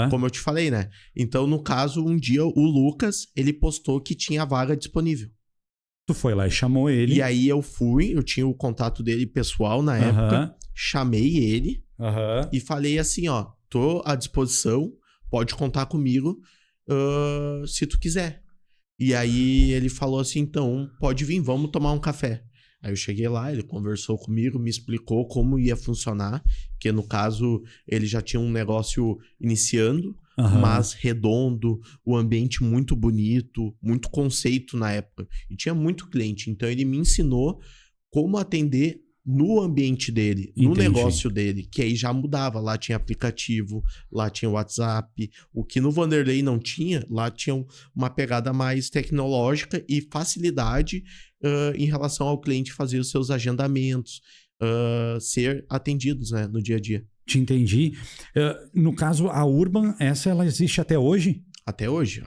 Como eu te falei, né? Então, no caso, um dia, o Lucas, ele postou que tinha vaga disponível. Tu foi lá e chamou ele. E aí eu tinha o contato dele pessoal na época, chamei ele e falei assim, ó, tô à disposição, pode contar comigo se tu quiser. E aí ele falou assim, então, pode vir, vamos tomar um café. Aí eu cheguei lá, ele conversou comigo, me explicou como ia funcionar, que no caso ele já tinha um negócio iniciando, mas redondo, o ambiente muito bonito, muito conceito na época. E tinha muito cliente, então ele me ensinou como atender no ambiente dele, no negócio dele, que aí já mudava. Lá tinha aplicativo, lá tinha WhatsApp, o que no Vanderlei não tinha, lá tinha uma pegada mais tecnológica e facilidade em relação ao cliente fazer os seus agendamentos, ser atendidos, né, no dia a dia. Te entendi. No caso, a Urban, ela existe até hoje? Até hoje,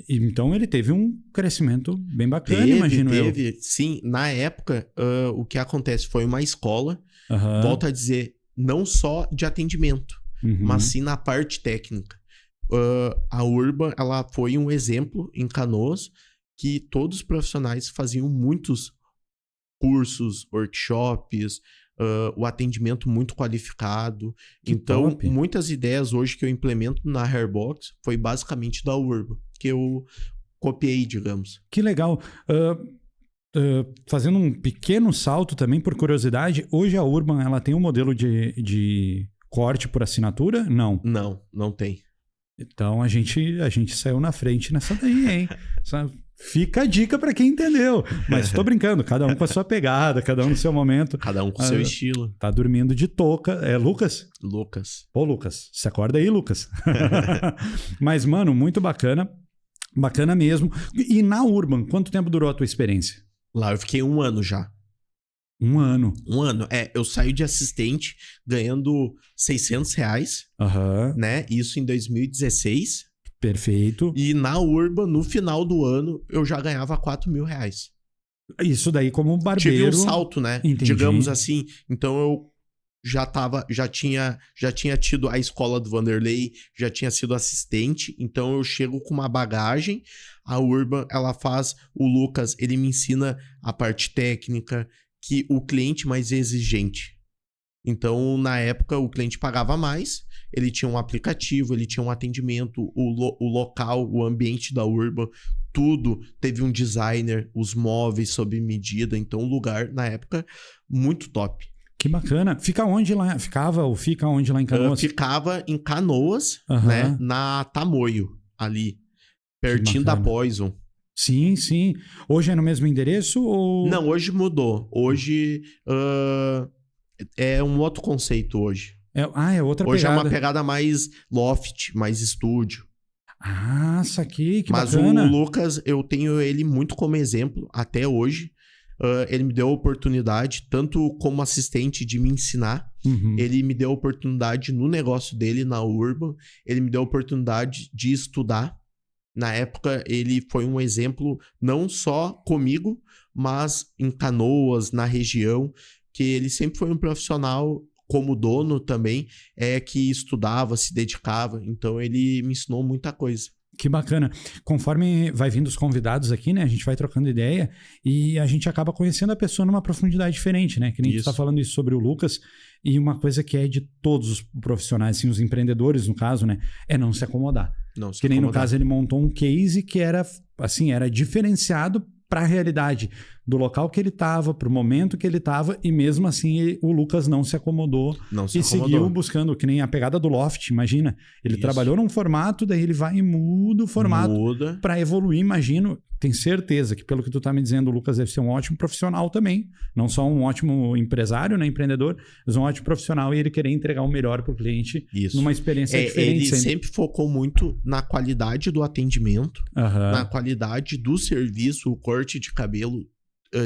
Então ele teve um crescimento bem bacana, imagino eu. Sim, na época, o que acontece foi uma escola, volto a dizer, não só de atendimento, mas sim na parte técnica. A Urban, ela foi um exemplo em Canoas que todos os profissionais faziam muitos cursos, workshops, o atendimento muito qualificado. Então, top. muitas ideias hoje que eu implemento na Hairbox foi basicamente da Urban, que eu copiei, digamos. Que legal. Fazendo um pequeno salto também, por curiosidade, hoje a Urban ela tem um modelo de corte por assinatura? Não. Não tem. Então a gente saiu na frente nessa daí, hein? Fica a dica pra quem entendeu. Mas tô brincando, cada um com a sua pegada, cada um no seu momento. Cada um com o seu estilo. Tá dormindo de touca. É Lucas? Lucas. Pô, Lucas, se acorda aí, Lucas. Mas, mano, muito bacana. Bacana mesmo. E na Urban, quanto tempo durou a tua experiência? Lá eu fiquei 1 ano já. 1 ano. 1 ano. Eu saí de assistente ganhando R$600, Aham. né? Isso em 2016. Perfeito. E na Urban, no final do ano, eu já ganhava R$4.000. Isso daí como barbeiro. Tive um salto, né? Entendi. Digamos assim. Então eu já tinha tido a escola do Vanderlei, já tinha sido assistente, então eu chego com uma bagagem. A Urban, ela faz, o Lucas, ele me ensina a parte técnica, que o cliente mais exigente. Então, na época, o cliente pagava mais, ele tinha um aplicativo, ele tinha um atendimento, o local, o ambiente da Urban, tudo teve um designer, os móveis sob medida, então o lugar, na época, muito top. Que bacana. Fica onde lá? Ficava ou fica onde lá em Canoas? Ficava em Canoas, Aham. né? Na Tamoio, ali. Pertinho da bacana. Poison. Sim, sim. Hoje é no mesmo endereço ou... Não, hoje mudou. Hoje é um outro conceito hoje. É outra Hoje pegada. é uma pegada mais loft, mais estúdio. Ah, saquei, que Mas bacana. o Lucas, eu tenho ele muito como exemplo até hoje. Ele me deu a oportunidade, tanto como assistente, de me ensinar. Uhum. Ele me deu a oportunidade no negócio dele, na Urban. Ele me deu a oportunidade de estudar. Na época, ele foi um exemplo não só comigo, mas em Canoas, na região, que ele sempre foi um profissional, como dono também, que estudava, se dedicava. Então, ele me ensinou muita coisa. Que bacana. Conforme vai vindo os convidados aqui, né? A gente vai trocando ideia e a gente acaba conhecendo a pessoa numa profundidade diferente, né? Que nem tu tá falando isso sobre o Lucas. E uma coisa que é de todos os profissionais, assim, os empreendedores, no caso, né? É não se acomodar. Não se que nem acomodar. no caso ele montou um case que era, assim, era diferenciado para a realidade do local que ele estava, para o momento que ele estava, e mesmo assim o Lucas não se acomodou e seguiu buscando, que nem a pegada do Loft, imagina. Ele trabalhou num formato, daí ele vai e muda o formato para evoluir, imagino. Tenho certeza que, pelo que tu tá me dizendo, o Lucas deve ser um ótimo profissional também. Não só um ótimo empresário, né, empreendedor, mas um ótimo profissional e ele querer entregar o melhor para o cliente numa experiência diferente. Ele sempre focou muito na qualidade do atendimento, na qualidade do serviço, o corte de cabelo.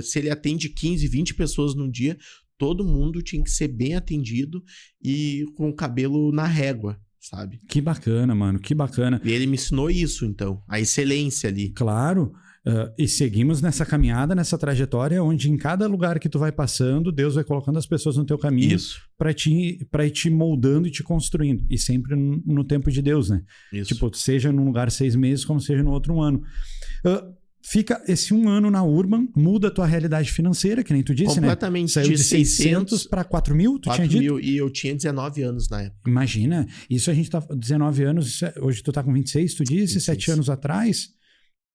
Se ele atende 15, 20 pessoas no dia, todo mundo tinha que ser bem atendido e com o cabelo na régua, sabe? Que bacana, mano, que bacana. E ele me ensinou isso, então, a excelência ali. Claro, e seguimos nessa caminhada, nessa trajetória, onde em cada lugar que tu vai passando, Deus vai colocando as pessoas no teu caminho para ir te moldando e te construindo. E sempre no tempo de Deus, né? Isso. Tipo, seja num lugar 6 meses, como seja no outro 1 ano. Fica esse 1 ano na Urban, muda a tua realidade financeira, que nem tu disse, completamente, né? Saiu de 600 para 4.000, tu tinha dito? 4.000, e eu tinha 19 anos na época. Imagina, isso a gente tá 19 anos, hoje tu tá com 26, tu disse, 26. 7 anos atrás,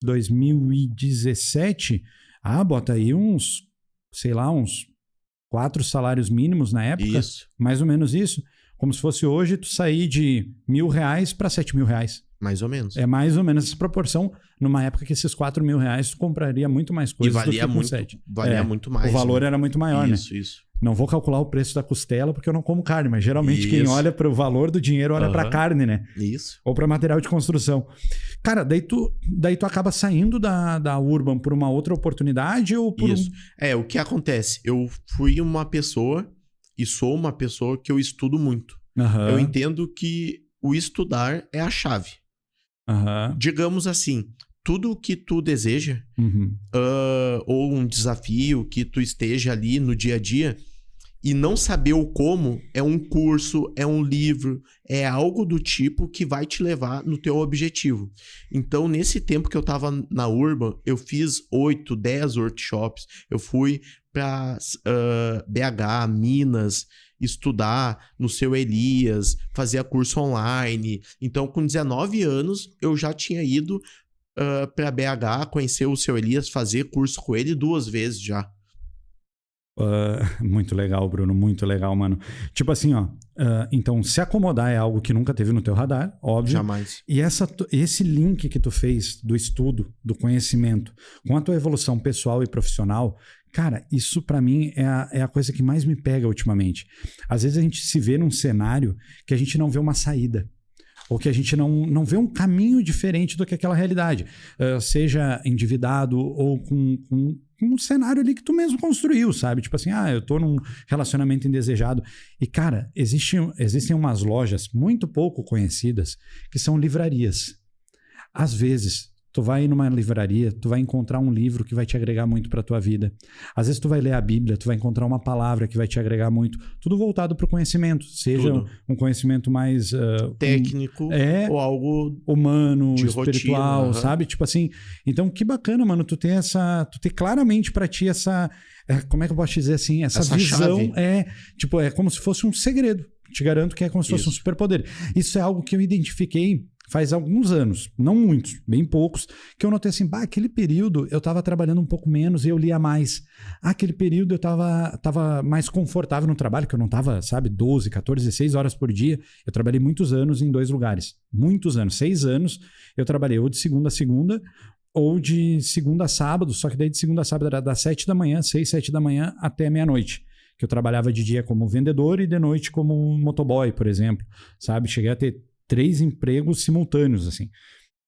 2017, bota aí uns 4 salários mínimos na época. Isso. Mais ou menos isso. Como se fosse hoje tu sair de R$1.000 para R$7.000. Mais ou menos. É mais ou menos essa proporção, numa época que esses R$4.000 tu compraria muito mais coisas do que com 7. Valia muito mais. O valor era muito maior, né? Isso. Não vou calcular o preço da costela porque eu não como carne, mas geralmente quem olha para o valor do dinheiro olha para carne, né? Isso. Ou para material de construção. Cara, daí tu acaba saindo da Urban por uma outra oportunidade ou por Isso. O que acontece? Eu fui uma pessoa e sou uma pessoa que eu estudo muito. Eu entendo que o estudar é a chave. Digamos assim, tudo o que tu deseja, ou um desafio que tu esteja ali no dia a dia e não saber o como, é um curso, é um livro, é algo do tipo que vai te levar no teu objetivo. Então, nesse tempo que eu tava na Urban, eu fiz 8, 10 workshops, eu fui para BH, Minas, estudar no Seu Elias, fazer curso online. Então, com 19 anos, eu já tinha ido para BH, conhecer o Seu Elias, fazer curso com ele 2 vezes já. Muito legal, Bruno, muito legal, mano. Tipo assim, então se acomodar é algo que nunca teve no teu radar, óbvio. Jamais. E esse link que tu fez do estudo, do conhecimento, com a tua evolução pessoal e profissional, cara, isso pra mim é a coisa que mais me pega ultimamente. Às vezes a gente se vê num cenário que a gente não vê uma saída. ou que a gente não vê um caminho diferente do que aquela realidade. Seja endividado ou com um cenário ali que tu mesmo construiu, sabe? Tipo assim, eu tô num relacionamento indesejado. E, cara, existem umas lojas muito pouco conhecidas que são livrarias. Às vezes, tu vai numa livraria, tu vai encontrar um livro que vai te agregar muito para a tua vida. Às vezes tu vai ler a Bíblia, tu vai encontrar uma palavra que vai te agregar muito. Tudo voltado para o conhecimento. Seja um conhecimento mais... técnico ou algo... humano, de espiritual, rotina, sabe? Tipo assim... Então, que bacana, mano, tu ter claramente para ti essa... como é que eu posso dizer assim? Essa visão chave. é como se fosse um segredo. Te garanto que é como se fosse um superpoder. Isso é algo que eu identifiquei faz alguns anos, não muitos, bem poucos, que eu notei assim, aquele período eu estava trabalhando um pouco menos e eu lia mais. Aquele período eu estava mais confortável no trabalho, que eu não estava, 12, 14, 16 horas por dia. Eu trabalhei muitos anos em 2 lugares. Muitos anos. 6 anos eu trabalhei ou de segunda a segunda ou de segunda a sábado, só que daí de segunda a sábado era das 7 da manhã, 6, 7 da manhã até meia-noite. Que eu trabalhava de dia como vendedor e de noite como motoboy, por exemplo, sabe? Cheguei a ter 3 empregos simultâneos, assim.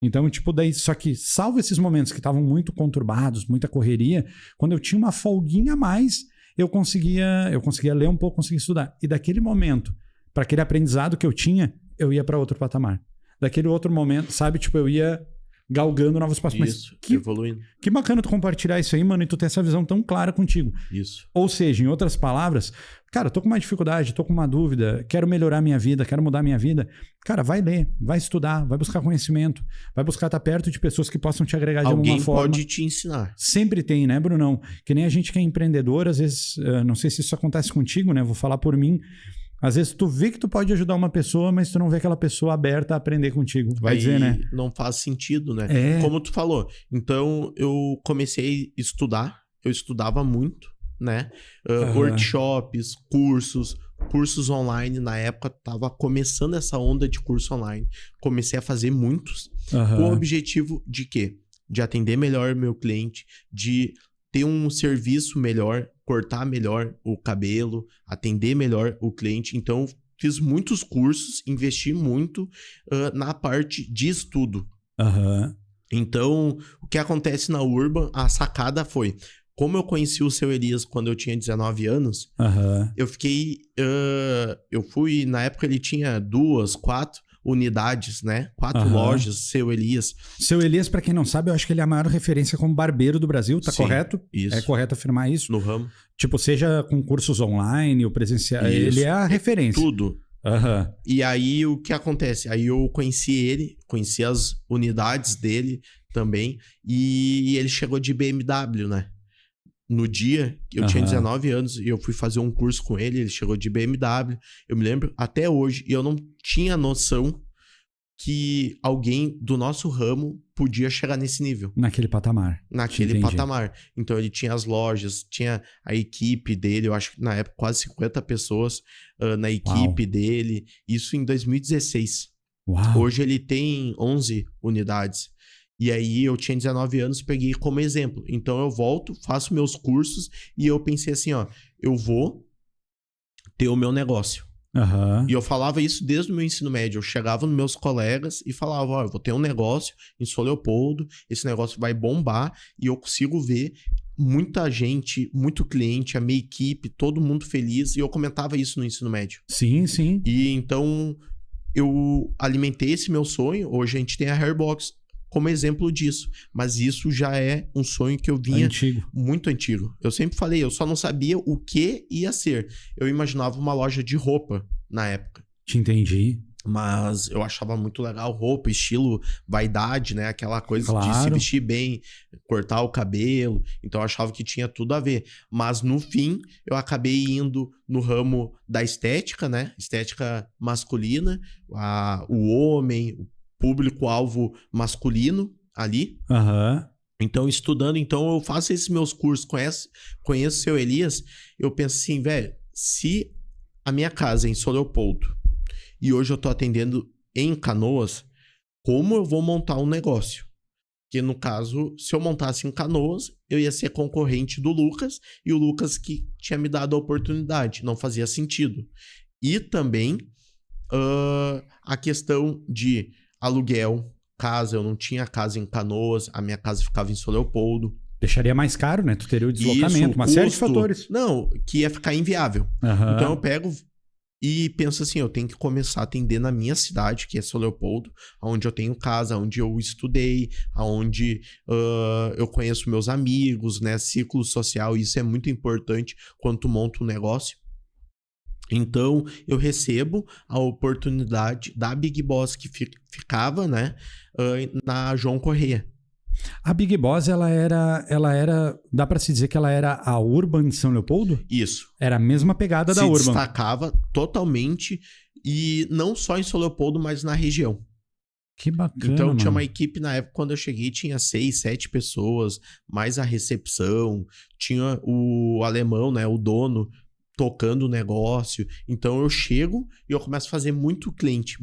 Então, daí, só que salvo esses momentos que estavam muito conturbados, muita correria, quando eu tinha uma folguinha a mais, eu conseguia ler um pouco, conseguia estudar. E daquele momento, para aquele aprendizado que eu tinha, eu ia para outro patamar. Daquele outro momento, sabe? Eu ia galgando novos passos. Isso, evoluindo. Que bacana tu compartilhar isso aí, mano, e tu ter essa visão tão clara contigo. Isso. Ou seja, em outras palavras, cara, tô com uma dificuldade, tô com uma dúvida, quero melhorar minha vida, quero mudar minha vida. Cara, vai ler, vai estudar, vai buscar conhecimento, vai buscar estar perto de pessoas que possam te agregar de alguma forma. Alguém pode te ensinar. Sempre tem, né, Brunão? Que nem a gente que é empreendedor, às vezes, não sei se isso acontece contigo, né? Vou falar por mim. Às vezes tu vê que tu pode ajudar uma pessoa, mas tu não vê aquela pessoa aberta a aprender contigo. Vai aí dizer, né? Não faz sentido, né? Como tu falou. Então, eu comecei a estudar. Eu estudava muito, né? Workshops, cursos online. Na época, tava começando essa onda de curso online. Comecei a fazer muitos. Com o objetivo de quê? De atender melhor meu cliente, de ter um serviço melhor, cortar melhor o cabelo, atender melhor o cliente. Então, fiz muitos cursos, investi muito na parte de estudo. Então, o que acontece na Urban, a sacada foi... Como eu conheci o seu Elias quando eu tinha 19 anos, eu fiquei... eu fui... Na época, ele tinha 2, 4... unidades, né? 4 lojas, seu Elias. Seu Elias, pra quem não sabe, eu acho que ele é a maior referência como barbeiro do Brasil, tá? Sim, correto? Isso. É correto afirmar isso? No ramo. Seja com cursos online ou presencial, ele é a referência. Tudo. E aí, o que acontece? Aí eu conheci ele, conheci as unidades dele também, e ele chegou de BMW, né? No dia, eu tinha 19 anos e eu fui fazer um curso com ele, ele chegou de BMW, eu me lembro até hoje, e eu não tinha noção que alguém do nosso ramo podia chegar nesse nível. Naquele patamar. Naquele patamar. Então ele tinha as lojas, tinha a equipe dele, eu acho que na época quase 50 pessoas na equipe dele, isso em 2016. Hoje ele tem 11 unidades. E aí eu tinha 19 anos, peguei como exemplo. Então eu volto, faço meus cursos e eu pensei assim, eu vou ter o meu negócio. E eu falava isso desde o meu ensino médio. Eu chegava nos meus colegas e falava, eu vou ter um negócio em São Leopoldo, esse negócio vai bombar e eu consigo ver muita gente, muito cliente, a minha equipe, todo mundo feliz, e eu comentava isso no ensino médio. Sim, sim. E então eu alimentei esse meu sonho. Hoje a gente tem a Hairbox como exemplo disso, mas isso já é um sonho que eu vinha muito antigo. Eu sempre falei, eu só não sabia o que ia ser. Eu imaginava uma loja de roupa na época. Te entendi. Mas eu achava muito legal roupa, estilo vaidade, né? Aquela coisa de se vestir bem, cortar o cabelo. Então eu achava que tinha tudo a ver. Mas no fim, eu acabei indo no ramo da estética, né? Estética masculina, o homem, o público-alvo masculino ali. Então, estudando, eu faço esses meus cursos, conheço o seu Elias, eu penso assim, velho, se a minha casa é em São Leopoldo e hoje eu tô atendendo em Canoas, como eu vou montar um negócio? Porque, no caso, se eu montasse em Canoas, eu ia ser concorrente do Lucas, e o Lucas que tinha me dado a oportunidade, não fazia sentido. E também A questão de aluguel, casa, eu não tinha casa em Canoas, a minha casa ficava em São Leopoldo. Deixaria mais caro, né? Tu teria o deslocamento, uma série de fatores. Não, que ia ficar inviável. Então eu pego e penso assim, eu tenho que começar a atender na minha cidade, que é São Leopoldo, onde eu tenho casa, onde eu estudei, onde eu conheço meus amigos, né? Ciclo social, isso é muito importante quando tu monta um negócio. Então, eu recebo a oportunidade da Big Boss, que ficava, né, na João Correia. A Big Boss, ela era, dá pra se dizer que ela era a Urban de São Leopoldo? Isso. Era a mesma pegada da Urban. Se destacava totalmente, e não só em São Leopoldo, mas na região. Que bacana, Então, tinha uma equipe, na época, quando eu cheguei, tinha 6, 7 pessoas, mais a recepção, tinha o alemão, né, o dono, tocando o negócio. Então eu chego e eu começo a fazer muito cliente,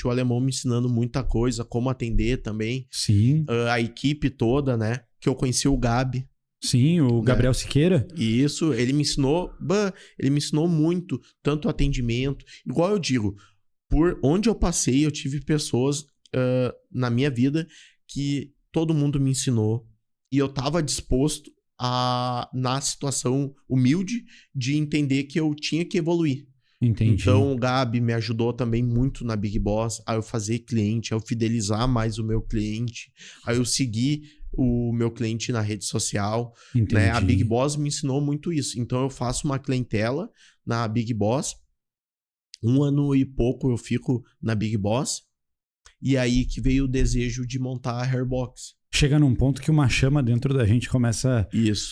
o alemão me ensinando muita coisa, como atender também. Sim. A equipe toda, né? Que eu conheci o Gabi. Sim, o Gabriel Siqueira. Isso, ele me ensinou muito, tanto atendimento. Igual eu digo, por onde eu passei, eu tive pessoas na minha vida que todo mundo me ensinou e eu tava disposto na situação humilde de entender que eu tinha que evoluir. Entendi. Então o Gabi me ajudou também muito na Big Boss, a eu fazer cliente, a eu fidelizar mais o meu cliente, a eu seguir o meu cliente na rede social. Né? A Big Boss me ensinou muito isso. Então eu faço uma clientela na Big Boss, 1 ano e pouco eu fico na Big Boss, e aí que veio o desejo de montar a Hairbox. Chega num ponto que uma chama dentro da gente começa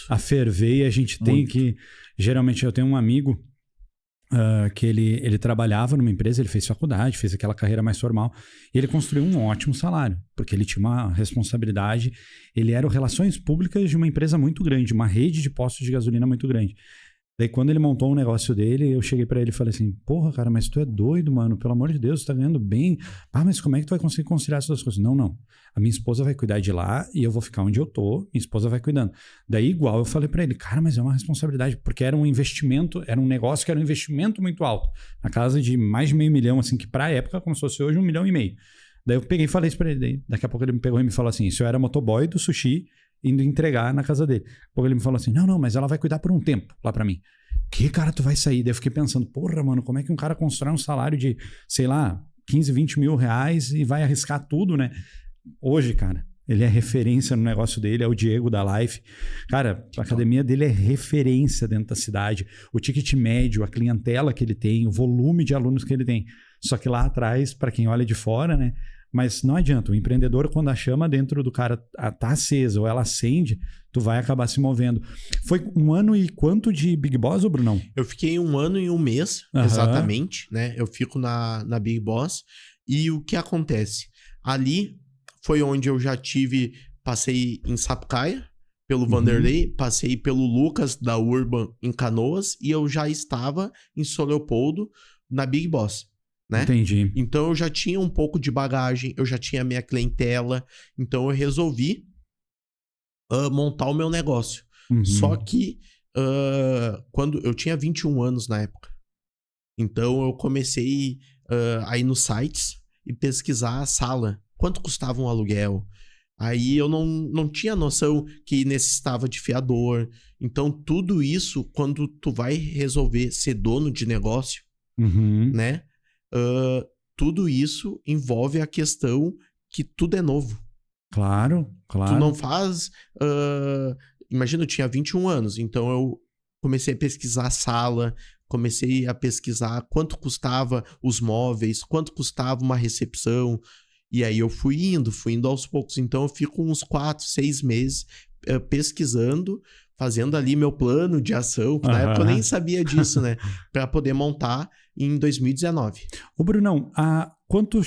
a ferver e a gente tem que... Geralmente eu tenho um amigo que ele trabalhava numa empresa, ele fez faculdade, fez aquela carreira mais formal e ele construiu um ótimo salário, porque ele tinha uma responsabilidade, ele era o relações públicas de uma empresa muito grande, uma rede de postos de gasolina muito grande. Daí quando ele montou um negócio dele, eu cheguei pra ele e falei assim, porra, cara, mas tu é doido, mano, pelo amor de Deus, tu tá ganhando bem. Mas como é que tu vai conseguir conciliar essas duas coisas? Não. A minha esposa vai cuidar de lá e eu vou ficar onde eu tô, minha esposa vai cuidando. Daí igual eu falei pra ele, cara, mas é uma responsabilidade, porque era um investimento, era um negócio que era um investimento muito alto, na casa de mais de $500 mil, assim, que pra época, como se fosse hoje, $1,5 milhão. Daí eu peguei e falei isso pra ele, daí, daqui a pouco ele me pegou e me falou assim, isso eu era motoboy do sushi, indo entregar na casa dele. Daqui a pouco ele me falou assim, não, mas ela vai cuidar por um tempo lá pra mim. Que cara, tu vai sair? Daí eu fiquei pensando, porra, mano, como é que um cara constrói um salário de, sei lá, 15, 20 mil reais e vai arriscar tudo, né? Hoje, cara, ele é referência no negócio dele, é o Diego da Life. Cara, a academia dele é referência dentro da cidade. O ticket médio, a clientela que ele tem, o volume de alunos que ele tem. Só que lá atrás, para quem olha de fora, né? Mas não adianta, o empreendedor, quando a chama dentro do cara tá acesa ou ela acende, tu vai acabar se movendo. Foi 1 ano e quanto de Big Boss, ou Brunão? Eu fiquei 1 ano e 1 mês, exatamente, né? Eu fico na Big Boss. E o que acontece? Ali foi onde eu já passei em Sapucaia, pelo Vanderlei, passei pelo Lucas da Urban em Canoas e eu já estava em São Leopoldo na Big Boss. Né? Entendi. Então eu já tinha um pouco de bagagem, eu já tinha a minha clientela, então eu resolvi montar o meu negócio. Só que quando eu tinha 21 anos na época, então eu comecei a ir nos sites e pesquisar a sala, quanto custava um aluguel. Aí eu não tinha noção que necessitava de fiador. Então tudo isso, quando tu vai resolver ser dono de negócio, né? Tudo isso envolve a questão que tudo é novo. Claro. Tu não faz... imagina, eu tinha 21 anos, então eu comecei a pesquisar a sala, comecei a pesquisar quanto custava os móveis, quanto custava uma recepção, e aí eu fui indo aos poucos. Então eu fico uns 4, 6 meses pesquisando, fazendo ali meu plano de ação, que na época eu nem sabia disso, né? Para poder montar em 2019. Ô, Brunão, quanto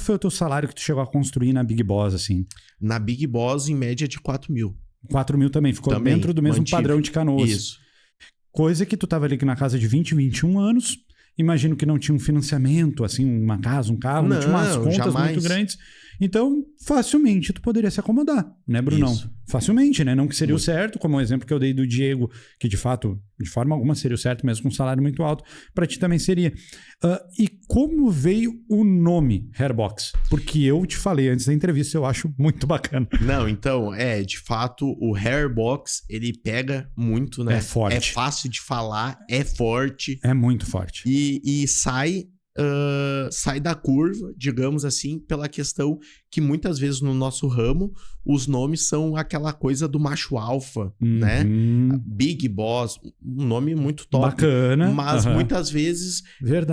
foi o teu salário que tu chegou a construir na Big Boss, assim? Na Big Boss, em média de 4 mil. 4 mil também? Ficou dentro do mesmo padrão de Canoas. Isso. Coisa que tu tava ali na casa de 20, 21 anos, imagino que não tinha um financiamento, assim, uma casa, um carro, não tinha umas contas muito grandes. Então, facilmente tu poderia se acomodar, né, Brunão? Isso. Facilmente, né? Não que seria o certo, como o exemplo que eu dei do Diego, que de fato, de forma alguma seria o certo, mesmo com um salário muito alto, para ti também seria. E como veio o nome Hairbox? Porque eu te falei antes da entrevista, eu acho muito bacana. Não, então, de fato, o Hairbox, ele pega muito, né? É forte. É fácil de falar, é forte. É muito forte. E sai da curva, digamos assim, pela questão que muitas vezes no nosso ramo os nomes são aquela coisa do macho alfa, né? Big Boss, um nome muito top. Bacana. Mas muitas vezes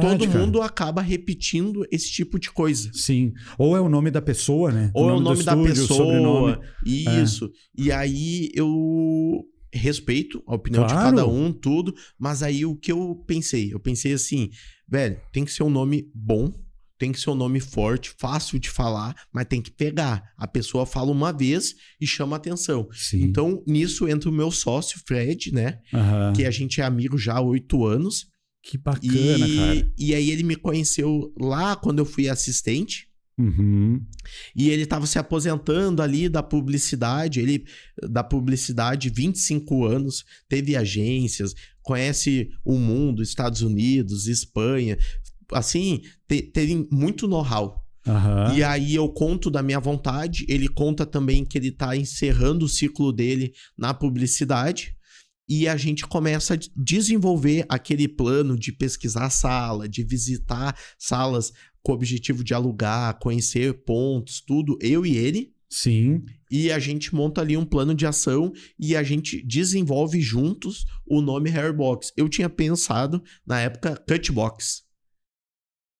todo mundo acaba repetindo esse tipo de coisa. Sim. Ou é o nome da pessoa, né? Ou é o nome da pessoa. Isso. É. E aí eu respeito a opinião de cada um, tudo. Mas aí o que eu pensei? Eu pensei assim, velho, tem que ser um nome bom, tem que ser um nome forte, fácil de falar, mas tem que pegar. A pessoa fala uma vez e chama atenção. Sim. Então, nisso entra o meu sócio, Fred, né? Que a gente é amigo já há 8 anos. Que bacana, cara. E aí ele me conheceu lá quando eu fui assistente. E ele estava se aposentando ali da publicidade, 25 anos, teve agências, conhece o mundo, Estados Unidos, Espanha, assim, teve muito know-how. E aí eu conto da minha vontade, ele conta também que ele está encerrando o ciclo dele na publicidade. E a gente começa a desenvolver aquele plano de pesquisar sala, de visitar salas com o objetivo de alugar, conhecer pontos, tudo, eu e ele. Sim. E a gente monta ali um plano de ação e a gente desenvolve juntos o nome Hairbox. Eu tinha pensado, na época, Cutbox.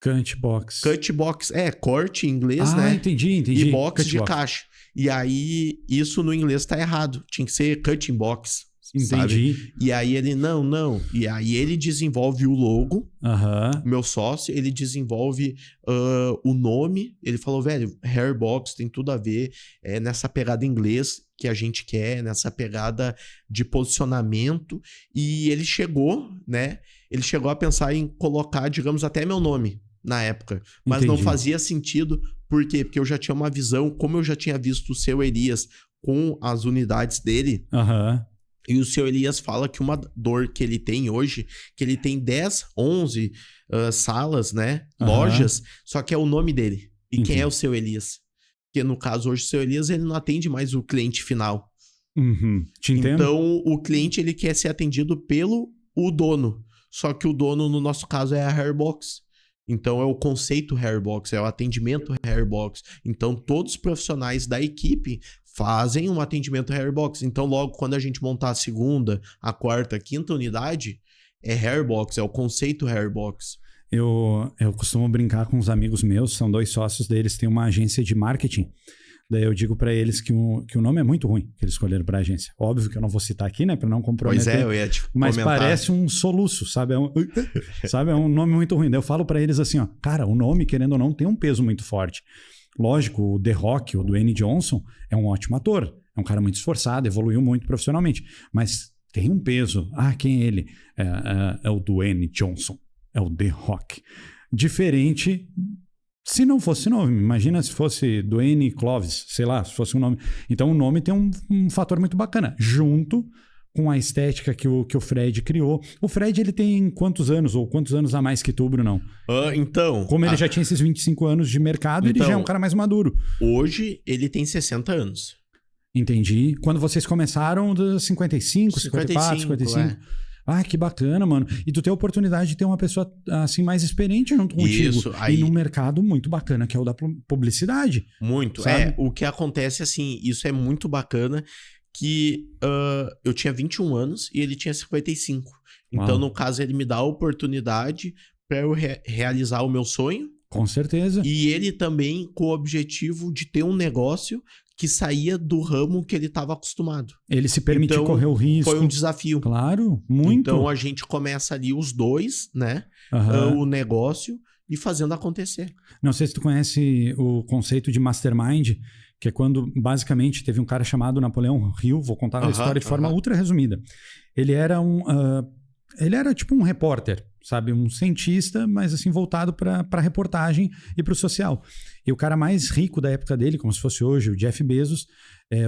Cutbox. Cutbox, corte em inglês, né? Entendi. E box de caixa. E aí, isso no inglês tá errado. Tinha que ser cutting box. Entendi. Sabe? E aí ele, não. E aí ele desenvolve o logo, meu sócio, ele desenvolve o nome. Ele falou, velho, Hairbox tem tudo a ver nessa pegada em inglês que a gente quer, nessa pegada de posicionamento. E ele chegou, né? Ele chegou a pensar em colocar, digamos, até meu nome na época. Mas não fazia sentido. Por quê? Porque eu já tinha uma visão, como eu já tinha visto o seu Elias com as unidades dele. E o seu Elias fala que uma dor que ele tem hoje, que ele tem 10, 11 salas, né? Lojas, só que é o nome dele. E quem é o seu Elias? Porque no caso hoje o seu Elias, ele não atende mais o cliente final. Te entendo. Então o cliente, ele quer ser atendido pelo dono. Só que o dono, no nosso caso, é a Hairbox. Então é o conceito Hairbox, é o atendimento Hairbox. Então todos os profissionais da equipe fazem um atendimento Hairbox. Então logo quando a gente montar a segunda, a quarta, a quinta unidade, é Hairbox, é o conceito Hairbox. Eu costumo brincar com uns amigos meus, são 2 sócios deles, tem uma agência de marketing. Daí eu digo pra eles que o nome é muito ruim que eles escolheram pra agência. Óbvio que eu não vou citar aqui, né? Pra não comprometer. Pois eu ia te Mas comentar. parece um soluço, sabe? Sabe? É um nome muito ruim. Daí eu falo pra eles assim, ó. Cara, o nome, querendo ou não, tem um peso muito forte. Lógico, o The Rock, o Dwayne Johnson, é um ótimo ator. É um cara muito esforçado, evoluiu muito profissionalmente. Mas tem um peso. Quem é ele? É o Dwayne Johnson. É o The Rock. Diferente... Se não fosse nome, imagina se fosse Dwayne Clovis, sei lá, se fosse um nome. Então o nome tem um fator muito bacana, junto com a estética que o Fred criou. O Fred, ele tem quantos anos, ou quantos anos a mais que tu, Brunão? Então... Como ele já tinha esses 25 anos de mercado, ele já é um cara mais maduro. Hoje, ele tem 60 anos. Entendi. Quando vocês começaram, 55, 54, 55... que bacana, mano. E tu tem a oportunidade de ter uma pessoa assim mais experiente junto contigo. Isso, aí... E num mercado muito bacana, que é o da publicidade. Muito. Sabe? O que acontece, assim, isso é muito bacana, que eu tinha 21 anos e ele tinha 55. Então, no caso, ele me dá a oportunidade para eu realizar o meu sonho. Com certeza. E ele também com o objetivo de ter um negócio que saía do ramo que ele estava acostumado. Ele se permitiu correr o risco. Foi um desafio. Claro, muito. Então a gente começa ali os dois, né? O negócio e fazendo acontecer. Não sei se tu conhece o conceito de mastermind, que é quando basicamente teve um cara chamado Napoleão Hill, vou contar a história de forma ultra resumida. Ele era Ele era tipo um repórter, sabe? Um cientista, mas assim, voltado para reportagem e para o social. E o cara mais rico da época dele, como se fosse hoje, o Jeff Bezos,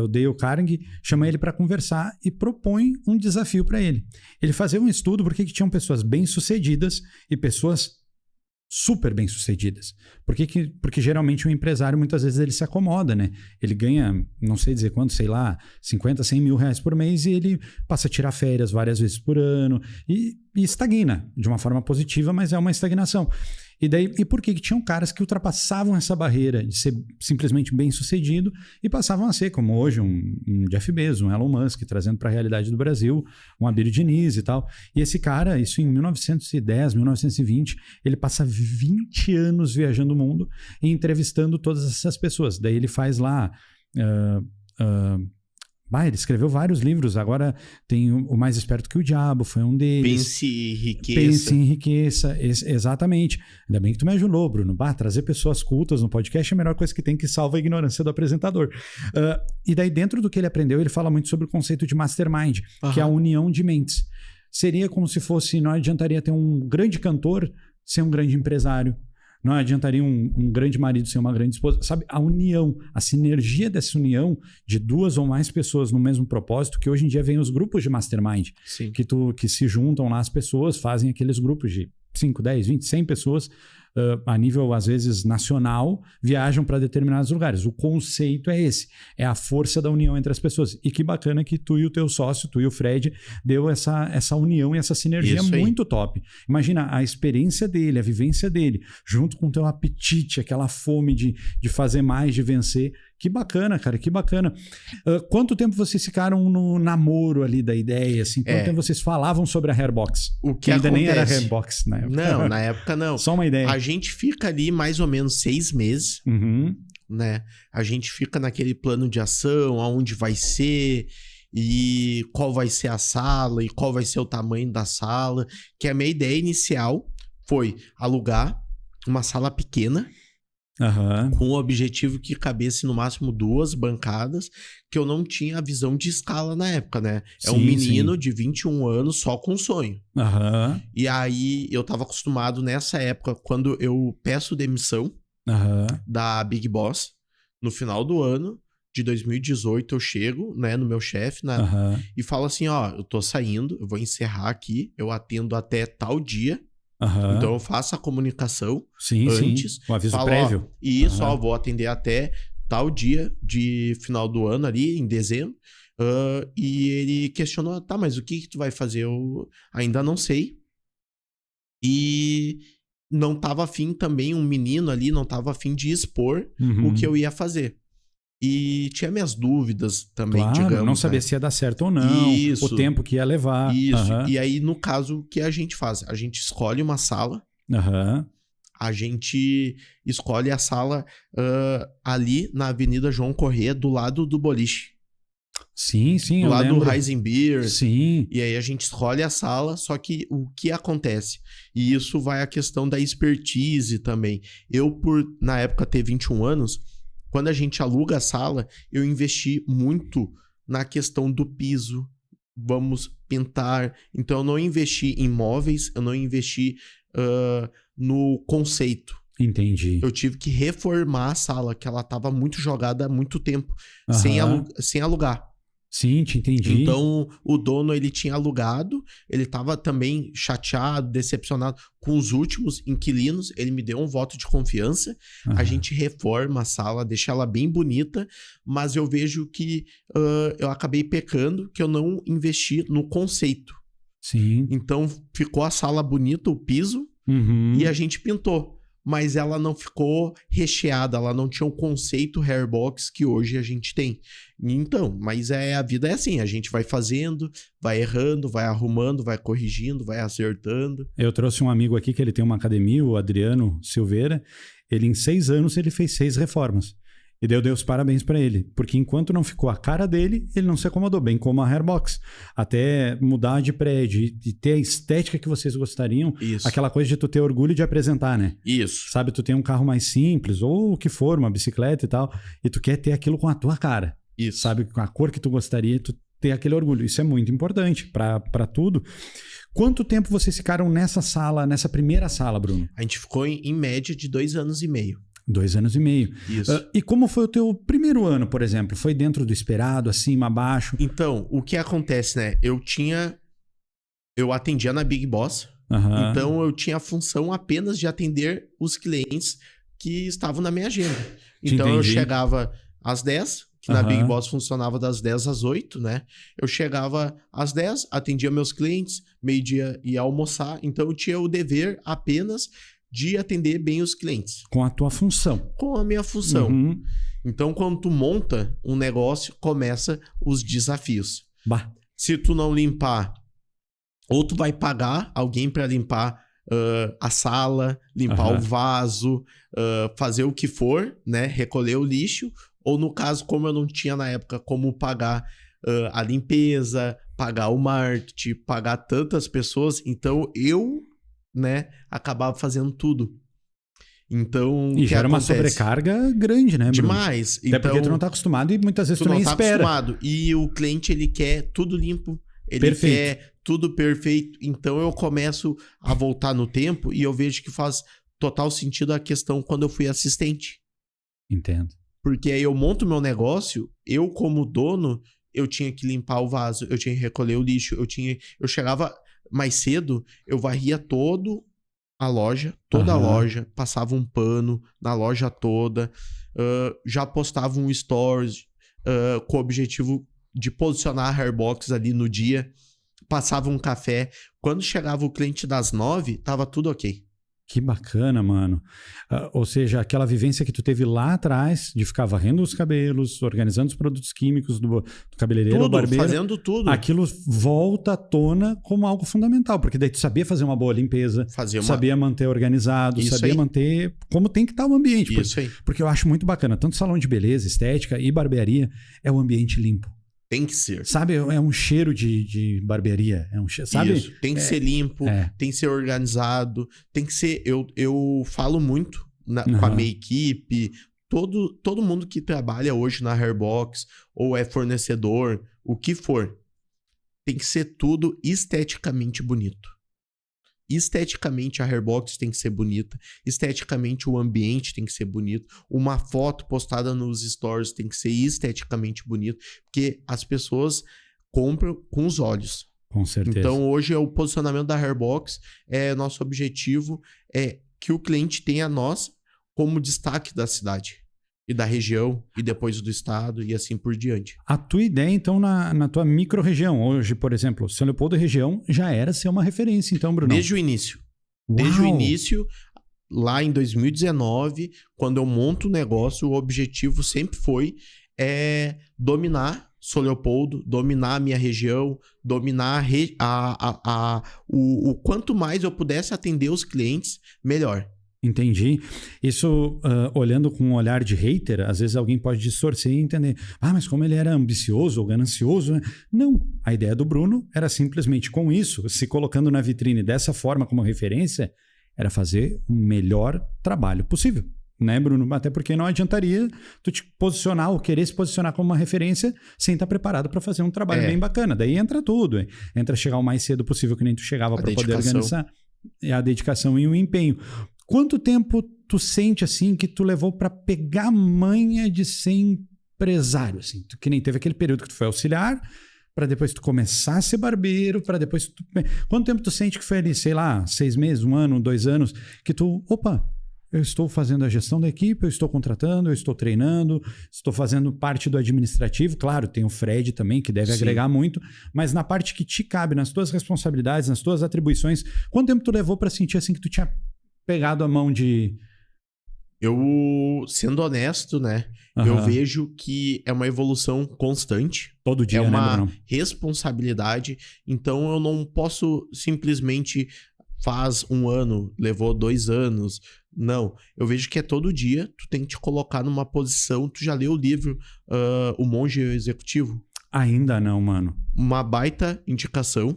o Dale Carnegie, chama ele para conversar e propõe um desafio para ele. Ele fazia um estudo porque que tinham pessoas bem-sucedidas e pessoas super bem-sucedidas. Porque geralmente o empresário, muitas vezes, ele se acomoda, né? Ele ganha, não sei dizer quanto, sei lá, 50, 100 mil reais por mês e ele passa a tirar férias várias vezes por ano e estagna de uma forma positiva, mas é uma estagnação. E por que tinham caras que ultrapassavam essa barreira de ser simplesmente bem-sucedido e passavam a ser, como hoje, um Jeff Bezos, um Elon Musk, trazendo para a realidade do Brasil, um Abílio Diniz e tal. E esse cara, isso em 1910, 1920, ele passa 20 anos viajando o mundo e entrevistando todas essas pessoas. Daí ele faz lá... ele escreveu vários livros, agora tem o Mais Esperto que o Diabo, foi um deles. Pense em Riqueza. Pense em Riqueza, exatamente. Ainda bem que tu me ajudou, Bruno. Trazer pessoas cultas no podcast é a melhor coisa que tem, que salva a ignorância do apresentador. E daí dentro do que ele aprendeu, ele fala muito sobre o conceito de mastermind, que é a união de mentes. Seria como se fosse, não adiantaria ter um grande cantor sem um grande empresário. Não adiantaria um grande marido ser uma grande esposa. Sabe, a união, a sinergia dessa união de 2 ou mais pessoas no mesmo propósito, que hoje em dia vem os grupos de mastermind, que se juntam lá as pessoas, fazem aqueles grupos de 5, 10, 20, 100 pessoas, a nível, às vezes, nacional, viajam para determinados lugares. O conceito é esse, é a força da união entre as pessoas. E que bacana que tu e o teu sócio, tu e o Fred, deu essa união e essa sinergia muito top. Imagina a experiência dele, a vivência dele, junto com o teu apetite, aquela fome de fazer mais, de vencer. Que bacana, cara, que bacana. Quanto tempo vocês ficaram no namoro ali da ideia? Assim? Quanto tempo vocês falavam sobre a Hairbox? O que ainda acontece? Nem era Hairbox na época. Não, na época não. Só uma ideia. A gente fica ali mais ou menos 6 meses, né? A gente fica naquele plano de ação, aonde vai ser e qual vai ser a sala e qual vai ser o tamanho da sala. Que a minha ideia inicial foi alugar uma sala pequena, com o objetivo que cabesse no máximo 2 bancadas, que eu não tinha a visão de escala na época, né? É um menino de 21 anos só com sonho. E aí eu tava acostumado nessa época, quando eu peço demissão da Big Boss, no final do ano de 2018 eu chego, né, no meu chefe, e falo assim, eu tô saindo, eu vou encerrar aqui, eu atendo até tal dia. Então eu faço a comunicação antes. O aviso prévio. Vou atender até tal dia de final do ano ali, em dezembro. E ele questionou, tá, mas o que tu vai fazer? Eu ainda não sei. E não tava afim também, um menino ali, não tava afim de expor o que eu ia fazer. E tinha minhas dúvidas também, digamos. Não sabia se ia dar certo ou não, o tempo que ia levar. E aí, no caso, o que a gente faz? A gente escolhe uma sala, a gente escolhe a sala ali na Avenida João Corrêa, do lado do boliche. Sim, do lado do Heisenbeer. Sim. E aí a gente escolhe a sala, só que o que acontece? E isso vai à questão da expertise também. Eu, por na época ter 21 anos... Quando a gente aluga a sala, eu investi muito na questão do piso. Vamos pintar. Então, eu não investi em móveis, eu não investi no conceito. Entendi. Eu tive que reformar a sala, que ela estava muito jogada há muito tempo, sem alugar. Sim, te entendi. Então, o dono, ele tinha alugado, ele estava também chateado, decepcionado com os últimos inquilinos, ele me deu um voto de confiança, a gente reforma a sala, deixa ela bem bonita, mas eu vejo que eu acabei pecando, que eu não investi no conceito. Sim. Então, ficou a sala bonita, o piso, e a gente pintou. Mas ela não ficou recheada, ela não tinha o conceito Hairbox que hoje a gente tem. Então, mas a vida é assim, a gente vai fazendo, vai errando, vai arrumando, vai corrigindo, vai acertando. Eu trouxe um amigo aqui que ele tem uma academia, o Adriano Silveira, ele em 6 anos ele fez 6 reformas. E dei os parabéns para ele, porque enquanto não ficou a cara dele, ele não se acomodou, bem como a Hairbox. Até mudar de prédio e ter a estética que vocês gostariam, aquela coisa de tu ter orgulho de apresentar, né? Isso. Sabe, tu tem um carro mais simples, ou o que for, uma bicicleta e tal, e tu quer ter aquilo com a tua cara. Isso. Sabe, com a cor que tu gostaria, tu ter aquele orgulho. Isso é muito importante para tudo. Quanto tempo vocês ficaram nessa primeira sala, Bruno? A gente ficou em média de 2 anos e meio. 2 anos e meio. Isso. E como foi o teu primeiro ano, por exemplo? Foi dentro do esperado, acima, abaixo? Então, o que acontece, né? Eu atendia na Big Boss, Aham. então eu tinha a função apenas de atender os clientes que estavam na minha agenda. Então eu Entendi. chegava às 10, que na Aham. Big Boss funcionava das 10 às 8, né? Eu chegava às 10, atendia meus clientes, meio-dia ia almoçar, então eu tinha o dever apenas de atender bem os clientes, Com a tua função. com a minha função. Uhum. Então, quando tu monta um negócio, começa os desafios. Bah. Se tu não limpar, ou tu vai pagar alguém para limpar a sala, limpar o vaso, fazer o que for, né? Recolher o lixo. Ou no caso, como eu não tinha na época como pagar a limpeza, pagar o marketing, pagar tantas pessoas, então eu, né, acabava fazendo tudo. Então, E o que já era uma acontece? sobrecarga grande, né, Bruno? Demais. Até Então, porque tu não tá acostumado e muitas vezes tu não nem tá espera. acostumado. E o cliente, ele quer tudo limpo. Ele Perfeito. quer tudo perfeito. Então, eu começo a voltar no tempo e eu vejo que faz total sentido a questão quando eu fui assistente. Entendo. Porque aí eu monto meu negócio, eu como dono, eu tinha que limpar o vaso, eu tinha que recolher o lixo, eu chegava mais cedo, eu varria toda a loja, passava um pano na loja toda, já postava um stories com o objetivo de posicionar a Hairbox ali no dia, passava um café. Quando chegava o cliente das 9, tava tudo ok. Que bacana, mano. Ou seja, aquela vivência que tu teve lá atrás de ficar varrendo os cabelos, organizando os produtos químicos do cabeleireiro ou Tudo, barbeiro. fazendo tudo. Aquilo volta à tona como algo fundamental, porque daí tu sabia fazer uma boa limpeza, sabia manter organizado, Isso sabia aí. manter como tem que estar o ambiente. Isso aí. Porque eu acho muito bacana, tanto salão de beleza, estética e barbearia, é o ambiente limpo. Tem que ser. Sabe, é um cheiro de barbearia. É um cheiro, sabe? Isso. Tem que ser limpo, tem que ser organizado, tem que ser... Eu falo muito com a minha equipe, todo mundo que trabalha hoje na Hairbox, ou é fornecedor, o que for, tem que ser tudo esteticamente bonito. Esteticamente a Hairbox tem que ser bonita, esteticamente o ambiente tem que ser bonito, uma foto postada nos stories tem que ser esteticamente bonito, porque as pessoas compram com os olhos. Com certeza. Então hoje o posicionamento da Hairbox, nosso objetivo é que o cliente tenha nós como destaque da cidade e da região e depois do estado e assim por diante. A tua ideia, então, na tua micro-região, hoje, por exemplo, São Leopoldo região já era ser uma referência, então, Bruno? Desde o início. Uau. Desde o início, lá em 2019, quando eu monto o negócio, o objetivo sempre foi dominar São Leopoldo, dominar a minha região, dominar o quanto mais eu pudesse atender os clientes, melhor. Entendi. Isso, olhando com um olhar de hater, às vezes alguém pode distorcer e entender. Ah, mas como ele era ambicioso ou ganancioso, né? Não. A ideia do Bruno era simplesmente com isso, se colocando na vitrine dessa forma como referência, era fazer o melhor trabalho possível. Né, Bruno? Até porque não adiantaria tu te posicionar ou querer se posicionar como uma referência sem estar preparado para fazer um trabalho bem bacana. Daí entra tudo. Entra chegar o mais cedo possível que nem tu chegava para poder organizar. A dedicação e o empenho. Quanto tempo tu sente assim que tu levou para pegar a manha de ser empresário? Assim? Que nem teve aquele período que tu foi auxiliar, para depois tu começar a ser barbeiro, para depois tu... Quanto tempo tu sente que foi ali, sei lá, 6 meses, 1 ano, 2 anos, que tu... Opa, eu estou fazendo a gestão da equipe, eu estou contratando, eu estou treinando, estou fazendo parte do administrativo. Claro, tem o Fred também, que deve agregar muito, mas na parte que te cabe, nas tuas responsabilidades, nas tuas atribuições, quanto tempo tu levou para sentir assim que tu tinha pegado a mão de... Eu, sendo honesto, né? Eu vejo que é uma evolução constante. Todo dia, é uma né, Bruno? responsabilidade. Então, eu não posso simplesmente faz 1 ano, levou 2 anos. Não. Eu vejo que é todo dia. Tu tem que te colocar numa posição... Tu já leu o livro O Monge Executivo? Ainda não, mano. Uma baita indicação.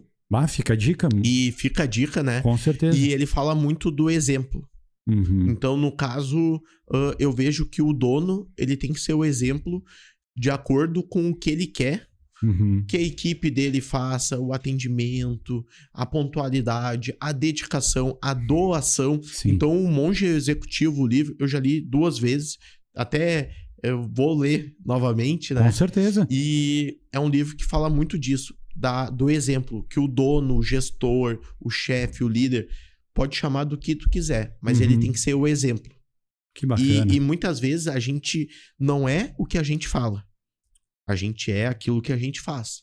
Fica a dica. E fica a dica, né? Com certeza. E ele fala muito do exemplo. Então, no caso, eu vejo que o dono ele tem que ser o exemplo de acordo com o que ele quer Uhum. que a equipe dele faça o atendimento, a pontualidade, a dedicação, a doação. Sim. Então, o Monge Executivo, o livro, eu já li 2 vezes, até eu vou ler novamente, né? Com certeza. E é um livro que fala muito disso, do exemplo, que o dono, o gestor, o chefe, o líder, pode chamar do que tu quiser, mas ele tem que ser o exemplo. Que bacana. E muitas vezes a gente não é o que a gente fala. A gente é aquilo que a gente faz.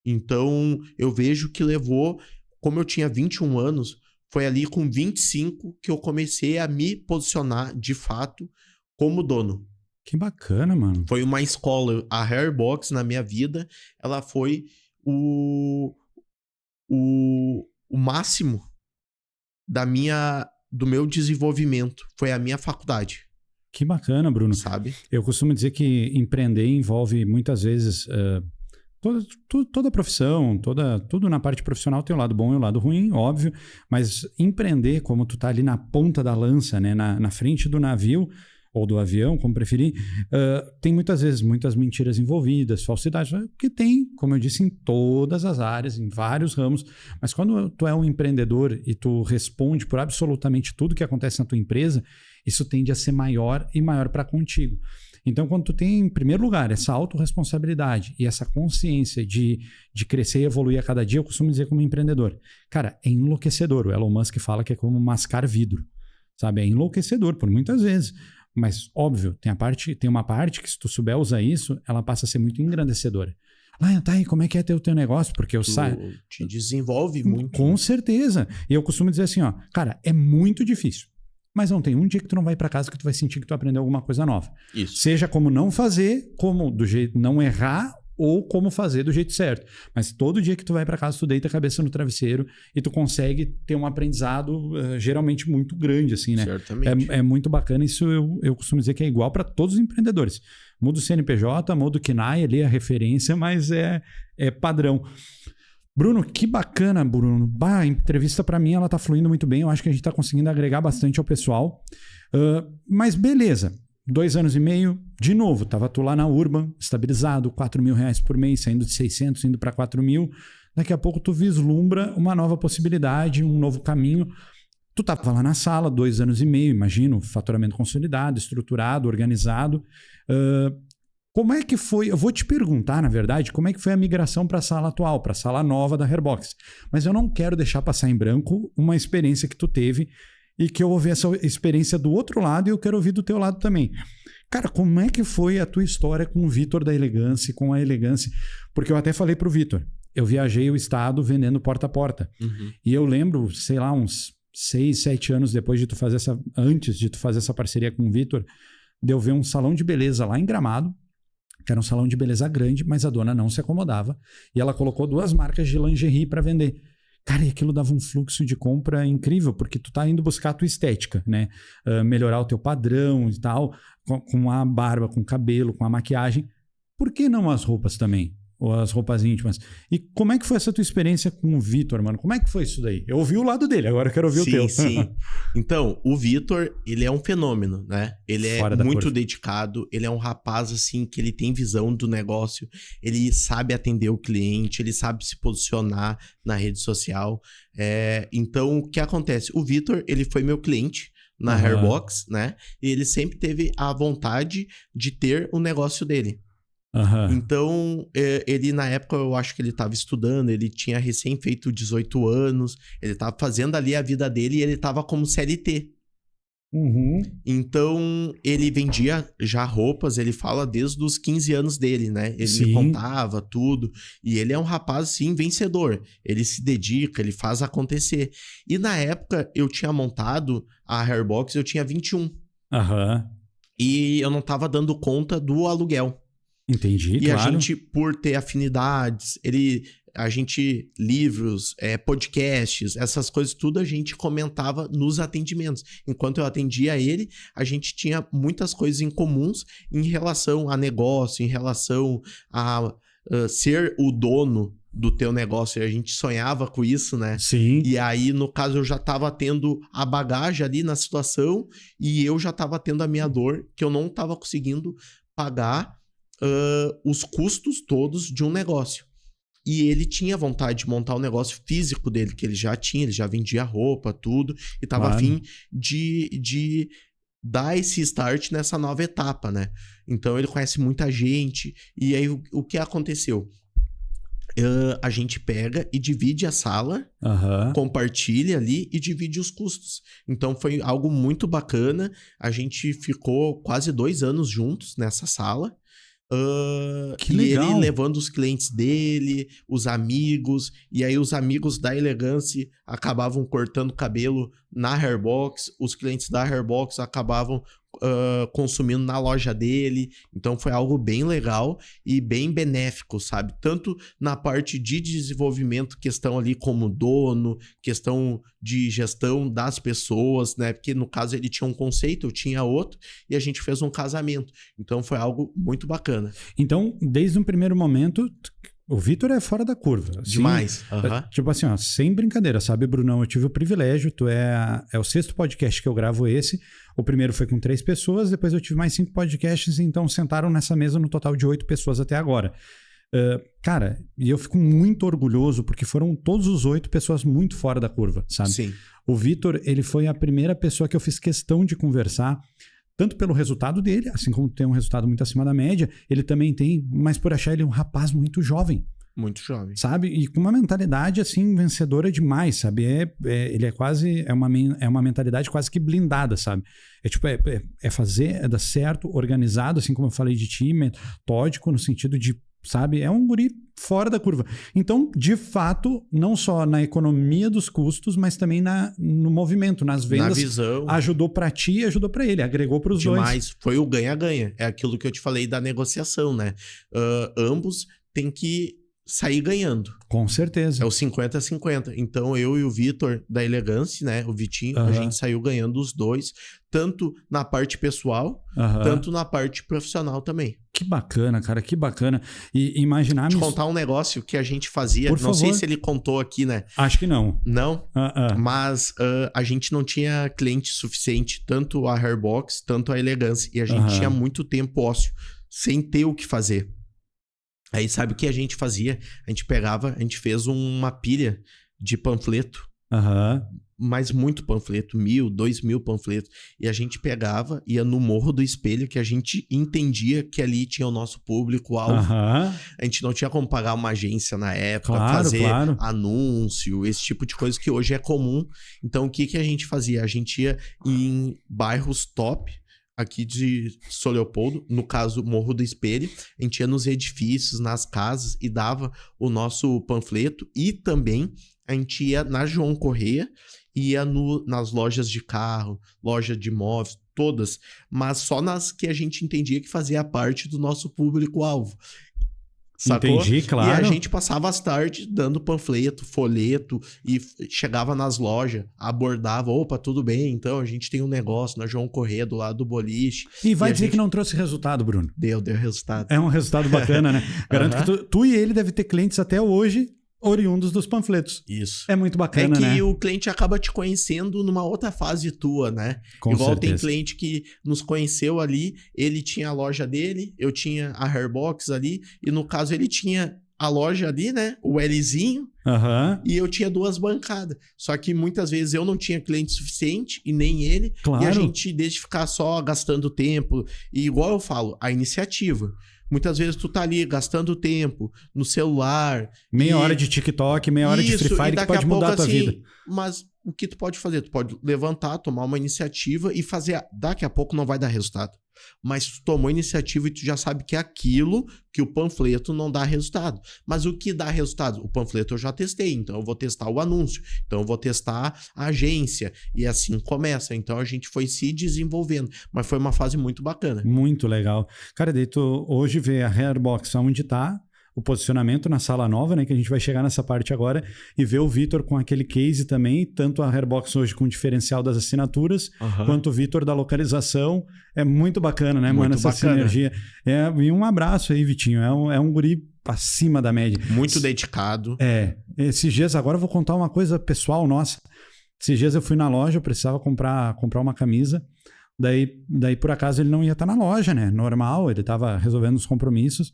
Então, eu vejo que levou, como eu tinha 21 anos, foi ali com 25 que eu comecei a me posicionar, de fato, como dono. Que bacana, mano. Foi uma escola. A Hairbox, na minha vida, ela foi o máximo do meu desenvolvimento. Foi a minha faculdade. Que bacana, Bruno. Sabe? Eu costumo dizer que empreender envolve muitas vezes toda a profissão, tudo na parte profissional tem o lado bom e o lado ruim, óbvio, mas empreender, como tu tá ali na ponta da lança, né, na frente do navio ou do avião, como preferir, tem muitas vezes muitas mentiras envolvidas, falsidades, que tem, como eu disse, em todas as áreas, em vários ramos, mas quando tu é um empreendedor e tu responde por absolutamente tudo que acontece na tua empresa, isso tende a ser maior e maior para contigo. Então, quando tu tem, em primeiro lugar, essa autorresponsabilidade e essa consciência de crescer e evoluir a cada dia, eu costumo dizer como empreendedor, cara, é enlouquecedor. O Elon Musk fala que é como mascar vidro, sabe? É enlouquecedor por muitas vezes. Mas, óbvio, tem uma parte que se tu souber usar isso, ela passa a ser muito engrandecedora. Tá aí, como é que é ter o teu negócio? Porque eu saio... Te desenvolve muito. Com certeza. E eu costumo dizer assim, cara, é muito difícil. Mas não tem um dia que tu não vai para casa que tu vai sentir que tu aprendeu alguma coisa nova. Isso. Seja como não fazer, como do jeito não errar ou como fazer do jeito certo. Mas todo dia que tu vai para casa, tu deita a cabeça no travesseiro e tu consegue ter um aprendizado geralmente muito grande, assim, né? Certamente. É muito bacana. Isso eu costumo dizer que é igual para todos os empreendedores. Muda o CNPJ, muda o KNAI ali, a referência, mas é padrão. Bruno, que bacana, Bruno. A entrevista para mim, ela tá fluindo muito bem. Eu acho que a gente tá conseguindo agregar bastante ao pessoal. Mas beleza. 2 anos e meio, de novo, tava tu lá na Urban, estabilizado, R$4.000 por mês, saindo de 600, indo para 4.000. Daqui a pouco tu vislumbra uma nova possibilidade, um novo caminho. Tu tava lá na sala, 2 anos e meio, imagino, faturamento consolidado, estruturado, organizado. Como é que foi? Eu vou te perguntar, na verdade, como é que foi a migração para a sala atual, para a sala nova da Hairbox. Mas eu não quero deixar passar em branco uma experiência que tu teve e que eu ouvi essa experiência do outro lado e eu quero ouvir do teu lado também. Cara, como é que foi a tua história com o Vitor da Elegance, com a Elegance? Porque eu até falei pro Vitor, eu viajei o estado vendendo porta a porta. Uhum. E eu lembro, sei lá, uns 6, 7 anos depois de tu fazer antes de tu fazer essa parceria com o Vitor, de eu ver um salão de beleza lá em Gramado, que era um salão de beleza grande, mas a dona não se acomodava. E ela colocou 2 marcas de lingerie para vender. Cara, e aquilo dava um fluxo de compra incrível, porque tu tá indo buscar a tua estética, né? Melhorar o teu padrão e tal, com a barba, com o cabelo, com a maquiagem. Por que não as roupas também? Ou as roupas íntimas? E como é que foi essa tua experiência com o Vitor, mano? Como é que foi isso daí? Eu ouvi o lado dele, agora eu quero ouvir o teu. Sim. Então, o Vitor, ele é um fenômeno, né? Ele é muito dedicado, ele é um rapaz, assim, que ele tem visão do negócio, ele sabe atender o cliente, ele sabe se posicionar na rede social. Então, o que acontece? O Vitor, ele foi meu cliente na Hairbox, né? E ele sempre teve a vontade de ter o negócio dele. Então, ele na época, eu acho que ele estava estudando, ele tinha recém feito 18 anos, ele estava fazendo ali a vida dele e ele estava como CLT. Então, ele vendia já roupas, ele fala desde os 15 anos dele, né? Ele me contava tudo. E ele é um rapaz, sim, vencedor. Ele se dedica, ele faz acontecer. E na época, eu tinha montado a Hairbox, eu tinha 21. E eu não estava dando conta do aluguel. Entendi, e claro. A gente, por ter afinidades, livros, podcasts, essas coisas tudo a gente comentava nos atendimentos. Enquanto eu atendia ele, a gente tinha muitas coisas em comuns em relação a negócio, em relação a ser o dono do teu negócio. A gente sonhava com isso, né? Sim. E aí, no caso, eu já estava tendo a bagagem ali na situação e eu já estava tendo a minha dor, que eu não estava conseguindo pagar os custos todos de um negócio. E ele tinha vontade de montar o negócio físico dele, que ele já vendia roupa, tudo, e estava afim de dar esse start nessa nova etapa, né? Então ele conhece muita gente, e aí o que aconteceu? A gente pega e divide a sala, compartilha ali e divide os custos. Então foi algo muito bacana, a gente ficou quase 2 anos juntos nessa sala. Que legal. Ele levando os clientes dele, os amigos, e aí os amigos da Elegance acabavam cortando cabelo na Hairbox, os clientes da Hairbox acabavam consumindo na loja dele. Então foi algo bem legal e bem benéfico, sabe? Tanto na parte de desenvolvimento, questão ali como dono, questão de gestão das pessoas, né? Porque no caso ele tinha um conceito, eu tinha outro, e a gente fez um casamento. Então foi algo muito bacana. Então, desde um primeiro momento, o Vitor é fora da curva. Assim, demais. Tipo assim, ó, sem brincadeira, sabe, Brunão? Eu tive o privilégio, é o 6º podcast que eu gravo esse. O primeiro foi com 3 pessoas, depois eu tive mais 5 podcasts, então sentaram nessa mesa no total de 8 pessoas até agora. Cara, e eu fico muito orgulhoso porque foram todos os 8 pessoas muito fora da curva, sabe? Sim. O Vitor, ele foi a primeira pessoa que eu fiz questão de conversar, tanto pelo resultado dele, assim como tem um resultado muito acima da média, ele também tem, mas por achar ele um rapaz muito jovem. Muito jovem. Sabe? E com uma mentalidade, assim, vencedora demais, sabe? Ele é quase... É uma mentalidade quase que blindada, sabe? É tipo, é fazer, é dar certo, organizado, assim como eu falei de ti, metódico, no sentido de, sabe? É um guri fora da curva. Então, de fato, não só na economia dos custos, mas também no movimento, nas vendas. Na visão. Ajudou para ti e ajudou para ele. Agregou para os dois. Demais. Foi o ganha-ganha. É aquilo que eu te falei da negociação, né? Ambos têm que sair ganhando. Com certeza. É o 50-50. Então, eu e o Vitor da Elegance, né? O Vitinho, a gente saiu ganhando os dois, tanto na parte pessoal, tanto na parte profissional também. Que bacana, cara, que bacana. E imaginar... Te contar um negócio que a gente fazia, Por não favor. sei se ele contou aqui, né? Acho que não. Não? Mas a gente não tinha cliente suficiente, tanto a Hairbox, tanto a Elegance, e a gente tinha muito tempo ósseo, sem ter o que fazer. Aí sabe o que a gente fazia? A gente fez uma pilha de panfleto, mas muito panfleto, 1.000, 2.000 panfletos, e a gente pegava, ia no Morro do Espelho, que a gente entendia que ali tinha o nosso público-alvo. A gente não tinha como pagar uma agência na época, fazer anúncio, esse tipo de coisa que hoje é comum. Então o que a gente fazia? A gente ia em bairros top, aqui de São Leopoldo, no caso Morro do Espelho, a gente ia nos edifícios, nas casas e dava o nosso panfleto, e também a gente ia na João Correia, ia nas lojas de carro, loja de imóveis, todas, mas só nas que a gente entendia que fazia parte do nosso público-alvo. Sacou? Entendi, claro. E a gente passava as tardes dando panfleto, folheto, e chegava nas lojas, abordava, opa, tudo bem, então a gente tem um negócio na João Corrêa, do lado do boliche. E vai dizer que não trouxe resultado, Bruno. Deu resultado. É um resultado bacana, né? Garanto que tu e ele devem ter clientes até hoje oriundos dos panfletos. Isso. É muito bacana, né? É que o cliente acaba te conhecendo numa outra fase tua, né? Com Igual certeza. Tem cliente que nos conheceu ali, ele tinha a loja dele, eu tinha a Hairbox ali, e no caso ele tinha a loja ali, né? O Lzinho, e eu tinha 2 bancadas. Só que muitas vezes eu não tinha cliente suficiente e nem ele, Claro. e a gente deixa de ficar só gastando tempo. E igual eu falo, a iniciativa. Muitas vezes tu tá ali gastando tempo no celular. Meia hora de TikTok, meia hora de Free Fire que pode mudar a tua vida. Mas o que tu pode fazer? Tu pode levantar, tomar uma iniciativa e fazer. Daqui a pouco não vai dar resultado. Mas tu tomou iniciativa e tu já sabe que é aquilo que o panfleto não dá resultado. Mas o que dá resultado? O panfleto eu já testei, então eu vou testar o anúncio, então eu vou testar a agência, e assim começa. Então a gente foi se desenvolvendo, mas foi uma fase muito bacana. Muito legal. Cara, daí tu hoje vê a Hairbox onde tá, o posicionamento na sala nova, né? Que a gente vai chegar nessa parte agora, e ver o Vitor com aquele case também, tanto a Hairbox hoje com o diferencial das assinaturas, quanto o Vitor da localização. É muito bacana, né, mano? Essa sinergia. E um abraço aí, Vitinho. É um guri acima da média. Muito dedicado. Esses dias, agora eu vou contar uma coisa pessoal nossa. Esses dias eu fui na loja, eu precisava comprar uma camisa. Daí, por acaso, ele não ia estar na loja, né? Normal, ele estava resolvendo os compromissos.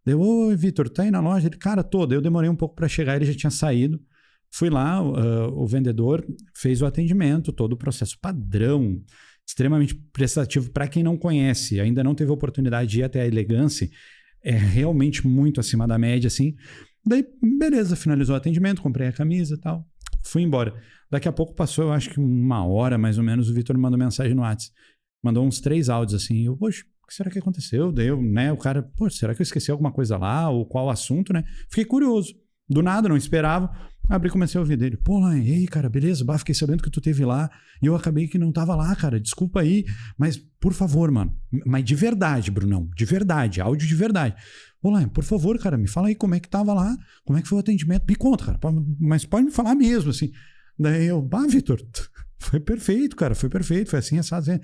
Daí, oi, Vitor, tá aí na loja? Ele, cara, tô. Eu demorei um pouco para chegar, ele já tinha saído. Fui lá, o vendedor fez o atendimento, todo o processo padrão, extremamente prestativo. Para quem não conhece, ainda não teve oportunidade de ir até a Elegance, é realmente muito acima da média, assim. Daí, beleza, finalizou o atendimento, comprei a camisa e tal, fui embora. Daqui a pouco passou, eu acho que 1 hora mais ou menos, o Vitor me mandou mensagem no WhatsApp. Mandou uns 3 áudios assim. Eu, poxa, o que será que aconteceu? Daí eu, né, o cara, poxa, será que eu esqueci alguma coisa lá? Ou qual assunto, né? Fiquei curioso. Do nada, não esperava. Abri e comecei a ouvir dele. Pô, lá, ei, cara, beleza? Bah, fiquei sabendo que tu teve lá e eu acabei que não tava lá, cara. Desculpa aí, mas por favor, mano. Mas de verdade, Brunão. De verdade, áudio de verdade. Pô, lá, por favor, cara, me fala aí como é que tava lá, como é que foi o atendimento. Me conta, cara. Mas pode me falar mesmo, assim. Daí eu, Vitor, foi perfeito, cara, foi perfeito, foi assim, assado. Ele,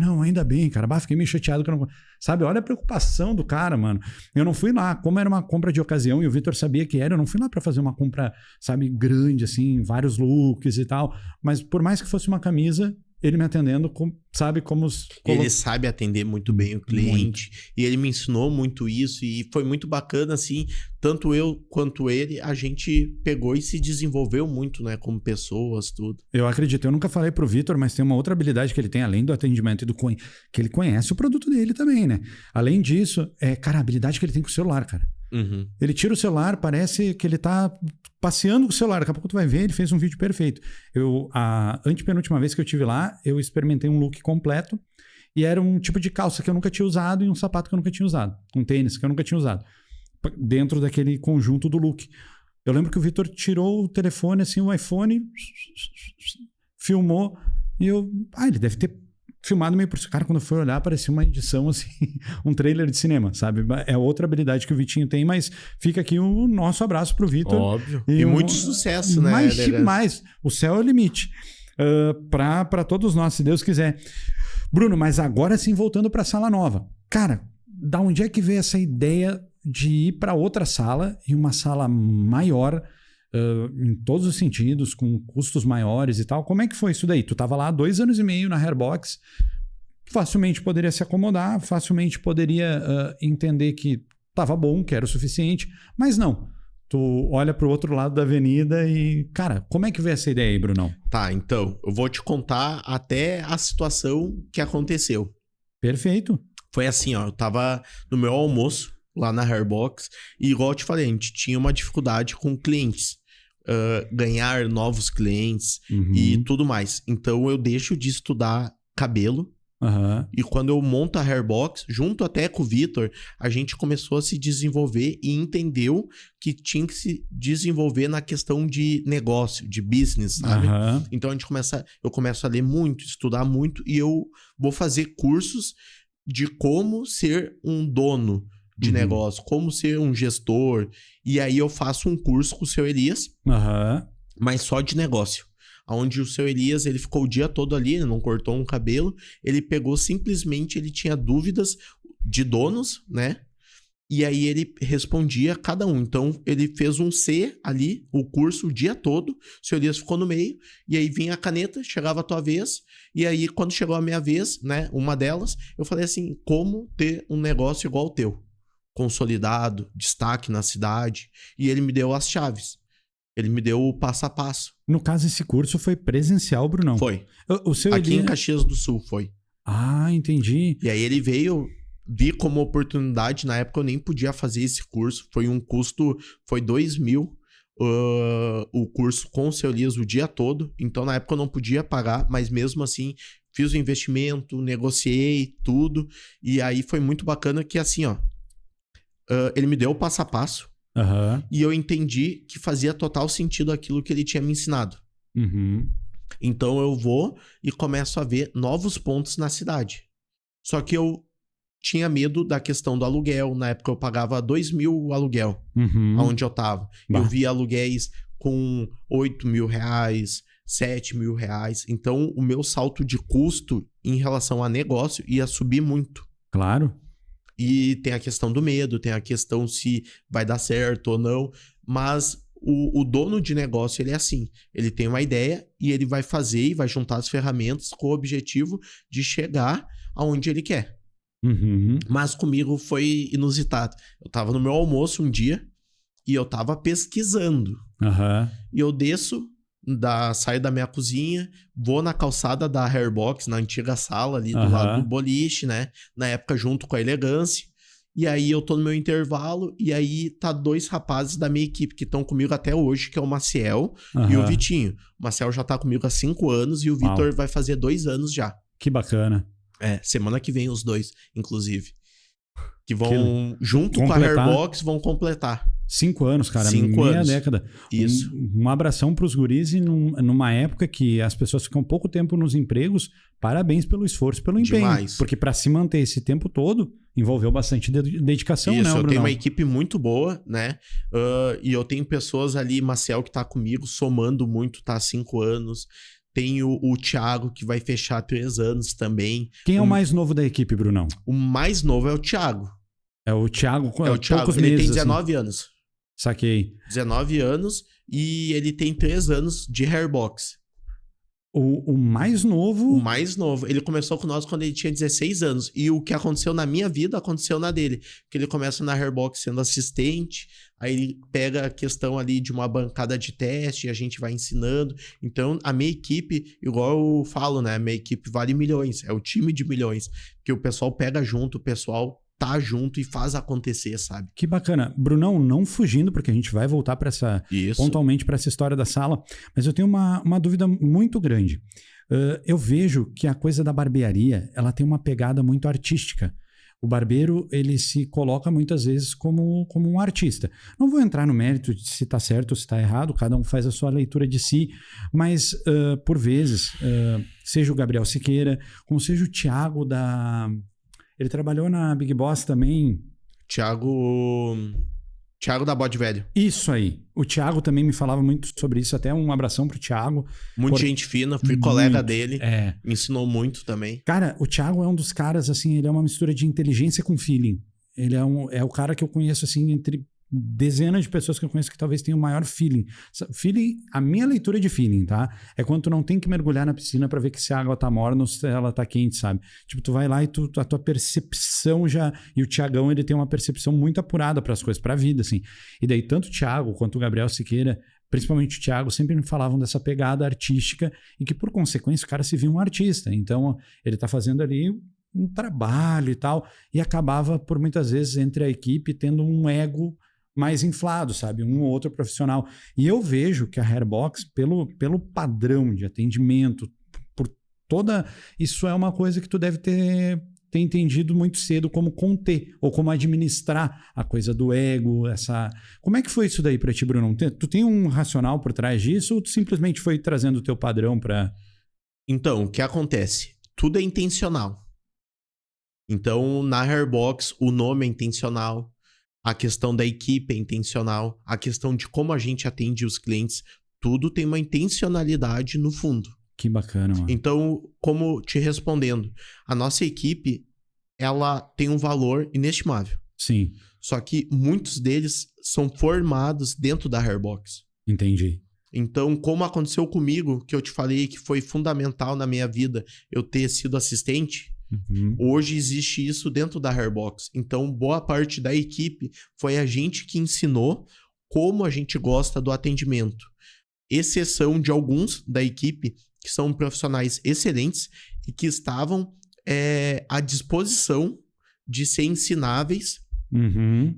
não, ainda bem, cara, fiquei meio chateado que eu não... Sabe, olha a preocupação do cara, mano. Eu não fui lá, como era uma compra de ocasião e o Vitor sabia que era, eu não fui lá pra fazer uma compra, sabe, grande, assim, vários looks e tal, mas por mais que fosse uma camisa, ele me atendendo, sabe, como... Ele sabe atender muito bem o cliente. Muito. E ele me ensinou muito isso. E foi muito bacana, assim. Tanto eu quanto ele, a gente pegou e se desenvolveu muito, né? Como pessoas, tudo. Eu acredito. Eu nunca falei pro Vitor, mas tem uma outra habilidade que ele tem, além do atendimento e que ele conhece o produto dele também, né? Além disso, cara, a habilidade que ele tem com o celular, cara. Uhum. Ele tira o celular, parece que ele tá passeando com o celular. Daqui a pouco tu vai ver, ele fez um vídeo perfeito. A antepenúltima vez que eu estive lá, eu experimentei um look completo e era um tipo de calça que eu nunca tinha usado e um sapato que eu nunca tinha usado. Um tênis que eu nunca tinha usado. Dentro daquele conjunto do look. Eu lembro que o Vitor tirou o telefone, assim, o iPhone, filmou e eu... ele deve ter filmado meio por cima. Cara, quando eu fui olhar, parecia uma edição, assim, um trailer de cinema, sabe? É outra habilidade que o Vitinho tem, mas fica aqui o nosso abraço pro Vitor. Óbvio. E muito sucesso, né? Mais demais. O céu é o limite. Para todos nós, se Deus quiser. Bruno, mas agora sim, voltando para a sala nova. Cara, da onde é que veio essa ideia de ir para outra sala e uma sala maior, em todos os sentidos, com custos maiores e tal? Como é que foi isso daí? Tu estava lá há 2 anos e meio na Hairbox, facilmente poderia se acomodar, facilmente poderia entender que estava bom, que era o suficiente, mas não. Tu olha para o outro lado da avenida e... Cara, como é que veio essa ideia aí, Brunão? Tá, então, eu vou te contar até a situação que aconteceu. Perfeito. Foi assim, ó, eu tava no meu almoço lá na Hairbox e, igual eu te falei, a gente tinha uma dificuldade com clientes. Ganhar novos clientes e tudo mais. Então eu deixo de estudar cabelo. E quando eu monto a Hairbox, junto até com o Vitor, a gente começou a se desenvolver e entendeu que tinha que se desenvolver na questão de negócio, de business, sabe? Então eu começo a ler muito, estudar muito e eu vou fazer cursos de como ser um dono de negócio, como ser um gestor. E aí eu faço um curso com o seu Elias, mas só de negócio. Onde o seu Elias, ele ficou o dia todo ali, ele não cortou um cabelo, ele pegou simplesmente, ele tinha dúvidas de donos, né? E aí ele respondia cada um. Então ele fez um C ali, o curso o dia todo, o seu Elias ficou no meio, e aí vinha a caneta, chegava a tua vez, e aí quando chegou a minha vez, né, uma delas, eu falei assim, como ter um negócio igual o teu? Consolidado, destaque na cidade, e ele me deu as chaves. Ele me deu o passo a passo. No caso, esse curso foi presencial, Brunão? Foi. O seu Aqui em Caxias do Sul, foi. Ah, entendi. E aí ele veio, vi como oportunidade, na época eu nem podia fazer esse curso, foi um custo, foi 2.000 o curso com o seu Elias o dia todo, então na época eu não podia pagar, mas mesmo assim fiz o investimento, negociei tudo, e aí foi muito bacana que assim, ó, ele me deu o passo a passo, e eu entendi que fazia total sentido aquilo que ele tinha me ensinado. Então eu vou e começo a ver novos pontos na cidade. Só que eu tinha medo da questão do aluguel. Na época eu pagava 2.000 o aluguel, onde eu tava. Eu via aluguéis com 8.000 reais, 7.000 reais. Então o meu salto de custo em relação a negócio ia subir muito. Claro. E tem a questão do medo, tem a questão se vai dar certo ou não. Mas o dono de negócio, ele é assim. Ele tem uma ideia e ele vai fazer e vai juntar as ferramentas com o objetivo de chegar aonde ele quer. Uhum. Mas comigo foi inusitado. Eu tava no meu almoço um dia e eu tava pesquisando. Aham. E eu saio da minha cozinha, vou na calçada da Hairbox, na antiga sala ali do lado do boliche, né? Na época junto com a Elegância. E aí eu tô no meu intervalo e aí tá 2 rapazes da minha equipe que estão comigo até hoje, que é o Maciel e o Vitinho. O Maciel já tá comigo há 5 anos e o Vitor vai fazer 2 anos já. Que bacana. Semana que vem os 2, inclusive. Que vão, junto com a Hairbox, vão completar. 5 anos, cara. 5 meia anos. década. Isso. Um abração pros guris e numa época que as pessoas ficam pouco tempo nos empregos, parabéns pelo esforço, pelo empenho. Demais. Porque para se manter esse tempo todo, envolveu bastante dedicação, né, Isso, eu Brunão? tenho uma equipe muito boa, né? E eu tenho pessoas ali, Maciel que tá comigo, somando muito, tá há 5 anos. Tenho o Thiago, que vai fechar 3 anos também. Quem é o mais novo da equipe, Brunão? O mais novo é o Thiago. É o Thiago com poucos ele meses, tem 19 assim. anos. Saquei. 19 anos e ele tem 3 anos de Hairbox. O mais novo... O mais novo. Ele começou com nós quando ele tinha 16 anos. E o que aconteceu na minha vida, aconteceu na dele. Porque ele começa na Hairbox sendo assistente, aí ele pega a questão ali de uma bancada de teste, e a gente vai ensinando. Então, a minha equipe, igual eu falo, né? A minha equipe vale milhões. É o time de milhões. Que o pessoal pega junto, o pessoal tá junto e faz acontecer, sabe? Que bacana. Brunão, não fugindo, porque a gente vai voltar para pontualmente para essa história da sala, mas eu tenho uma dúvida muito grande. Eu vejo que a coisa da barbearia, ela tem uma pegada muito artística. O barbeiro, ele se coloca muitas vezes como um artista. Não vou entrar no mérito de se está certo ou se está errado, cada um faz a sua leitura de si, mas por vezes, seja o Gabriel Siqueira, como seja o Thiago Ele trabalhou na Big Boss também. Thiago da Bode Velho. Isso aí. O Thiago também me falava muito sobre isso. Até um abração pro Thiago. Muita gente fina. Fui colega dele. Me ensinou muito também. Cara, o Thiago é um dos caras, assim, ele é uma mistura de inteligência com feeling. Ele é o cara que eu conheço, assim, entre dezenas de pessoas que eu conheço que talvez tenham o maior feeling. Feeling, a minha leitura de feeling, tá? É quando tu não tem que mergulhar na piscina pra ver que se a água tá morna ou se ela tá quente, sabe? Tipo, tu vai lá e a tua percepção já... E o Thiagão, ele tem uma percepção muito apurada pras coisas, pra vida, assim. E daí, tanto o Thiago quanto o Gabriel Siqueira, principalmente o Thiago, sempre me falavam dessa pegada artística e que, por consequência, o cara se via um artista. Então, ele tá fazendo ali um trabalho e tal, e acabava, por muitas vezes, entre a equipe, tendo um ego mais inflado, sabe? Um ou outro profissional. E eu vejo que a Hairbox, pelo padrão de atendimento, por toda... Isso é uma coisa que tu deve ter entendido muito cedo como conter, ou como administrar a coisa do ego, essa... Como é que foi isso daí pra ti, Bruno? Tu tem um racional por trás disso, ou tu simplesmente foi trazendo o teu padrão pra... Então, o que acontece? Tudo é intencional. Então, na Hairbox, o nome é intencional. A questão da equipe é intencional, a questão de como a gente atende os clientes, tudo tem uma intencionalidade no fundo. Que bacana, mano. Então, como te respondendo, a nossa equipe, ela tem um valor inestimável. Sim. Só que muitos deles são formados dentro da Hairbox. Entendi. Então, como aconteceu comigo, que eu te falei que foi fundamental na minha vida eu ter sido assistente... Hoje existe isso dentro da Hairbox. Então, boa parte da equipe foi a gente que ensinou como a gente gosta do atendimento. Exceção de alguns da equipe que são profissionais excelentes e que estavam à disposição de ser ensináveis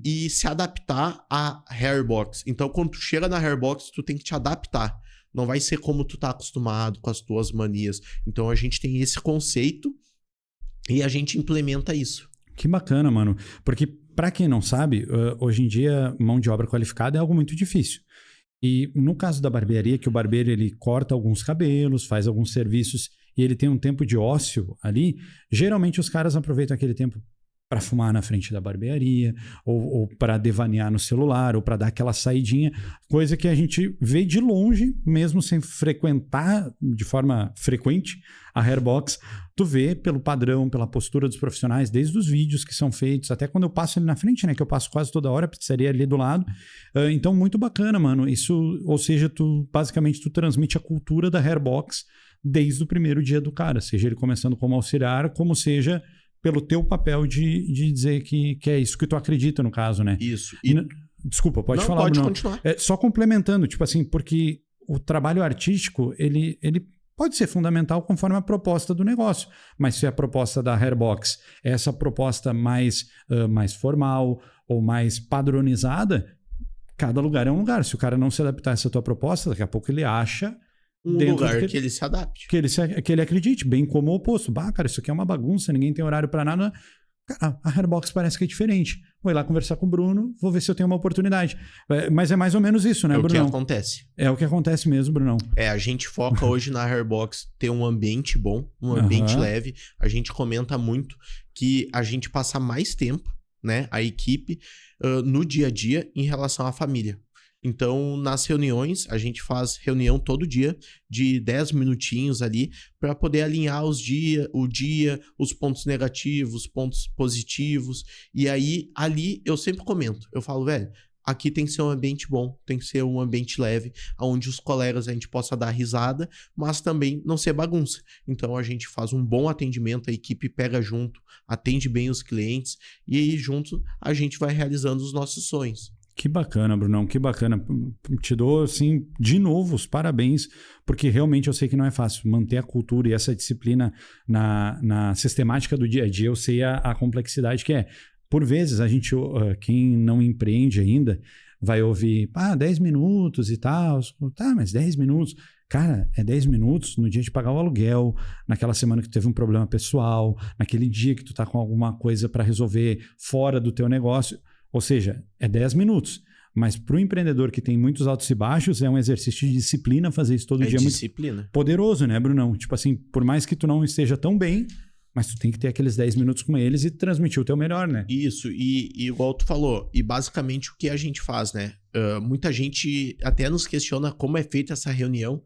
e se adaptar à Hairbox. Então, quando tu chega na Hairbox, tu tem que te adaptar. Não vai ser como tu tá acostumado com as tuas manias. Então, a gente tem esse conceito e a gente implementa isso. Que bacana, mano. Porque, pra quem não sabe, hoje em dia, mão de obra qualificada é algo muito difícil. E no caso da barbearia, que o barbeiro ele corta alguns cabelos, faz alguns serviços e ele tem um tempo de ócio ali, geralmente os caras aproveitam aquele tempo para fumar na frente da barbearia, ou para devanear no celular, ou para dar aquela saidinha, coisa que a gente vê de longe, mesmo sem frequentar de forma frequente a Hairbox, tu vê pelo padrão, pela postura dos profissionais, desde os vídeos que são feitos, até quando eu passo ali na frente, né, que eu passo quase toda hora, a pizzaria ali do lado. Então, muito bacana, mano. Isso, ou seja, basicamente tu transmite a cultura da Hairbox desde o primeiro dia do cara, seja ele começando como auxiliar, como seja pelo teu papel de dizer que é isso que tu acredita, no caso, né? Isso. Desculpa, pode falar, pode Bruno. continuar. Só complementando, tipo assim, porque o trabalho artístico, ele pode ser fundamental conforme a proposta do negócio, mas se a proposta da Hairbox é essa proposta mais formal ou mais padronizada, cada lugar é um lugar. Se o cara não se adaptar a essa tua proposta, daqui a pouco ele acha um lugar que ele se adapte. Que ele acredite, bem como o oposto. Bah, cara, isso aqui é uma bagunça, ninguém tem horário pra nada. Cara, a Hairbox parece que é diferente. Vou ir lá conversar com o Bruno, vou ver se eu tenho uma oportunidade. Mas é mais ou menos isso, né, Brunão? É o que acontece. É o que acontece mesmo, Brunão. A gente foca hoje na Hairbox ter um ambiente bom, um ambiente leve. A gente comenta muito que a gente passa mais tempo, né, a equipe, no dia a dia em relação à família. Então, nas reuniões, a gente faz reunião todo dia, de 10 minutinhos ali, para poder alinhar o dia, os pontos negativos, os pontos positivos. E aí, ali, eu sempre comento. Eu falo, velho, aqui tem que ser um ambiente bom, tem que ser um ambiente leve, onde os colegas a gente possa dar risada, mas também não ser bagunça. Então, a gente faz um bom atendimento, a equipe pega junto, atende bem os clientes, e aí, junto, a gente vai realizando os nossos sonhos. Que bacana, Brunão, que bacana. Te dou, assim, de novo os parabéns, porque realmente eu sei que não é fácil manter a cultura e essa disciplina na sistemática do dia a dia. Eu sei a complexidade que é. Por vezes, a gente, quem não empreende ainda, vai ouvir, 10 minutos e tal. Tá, mas 10 minutos... Cara, é 10 minutos no dia de pagar o aluguel, naquela semana que tu teve um problema pessoal, naquele dia que tu tá com alguma coisa para resolver fora do teu negócio. Ou seja, é 10 minutos. Mas para o empreendedor que tem muitos altos e baixos, é um exercício de disciplina fazer isso todo dia. Disciplina. Muito poderoso, né, Brunão? Tipo assim, por mais que tu não esteja tão bem, mas tu tem que ter aqueles 10 minutos com eles e transmitir o teu melhor, né? Isso, e igual tu falou, e basicamente o que a gente faz, né? Muita gente até nos questiona como é feita essa reunião.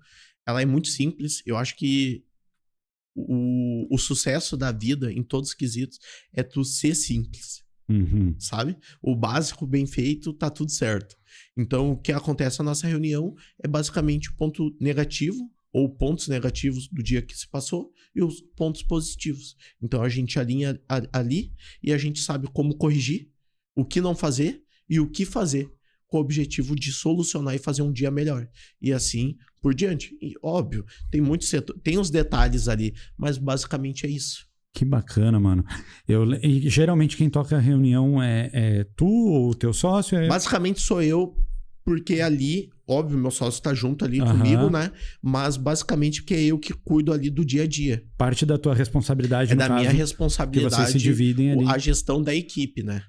Ela é muito simples. Eu acho que o sucesso da vida, em todos os quesitos, é tu ser simples. Sabe? O básico bem feito, tá tudo certo. Então, o que acontece na nossa reunião é basicamente o ponto negativo ou pontos negativos do dia que se passou e os pontos positivos. Então, a gente alinha ali e a gente sabe como corrigir, o que não fazer e o que fazer, com o objetivo de solucionar e fazer um dia melhor. E assim por diante. E, óbvio, tem muitos setores, tem os detalhes ali, mas basicamente é isso. Que bacana, mano. E geralmente quem toca a reunião é tu ou o teu sócio? Basicamente sou eu, porque ali, óbvio, meu sócio tá junto ali comigo, né? Mas basicamente porque é eu que cuido ali do dia a dia. Parte da tua responsabilidade, no caso. É da minha responsabilidade. Que vocês se dividem ali. A gestão da equipe, né?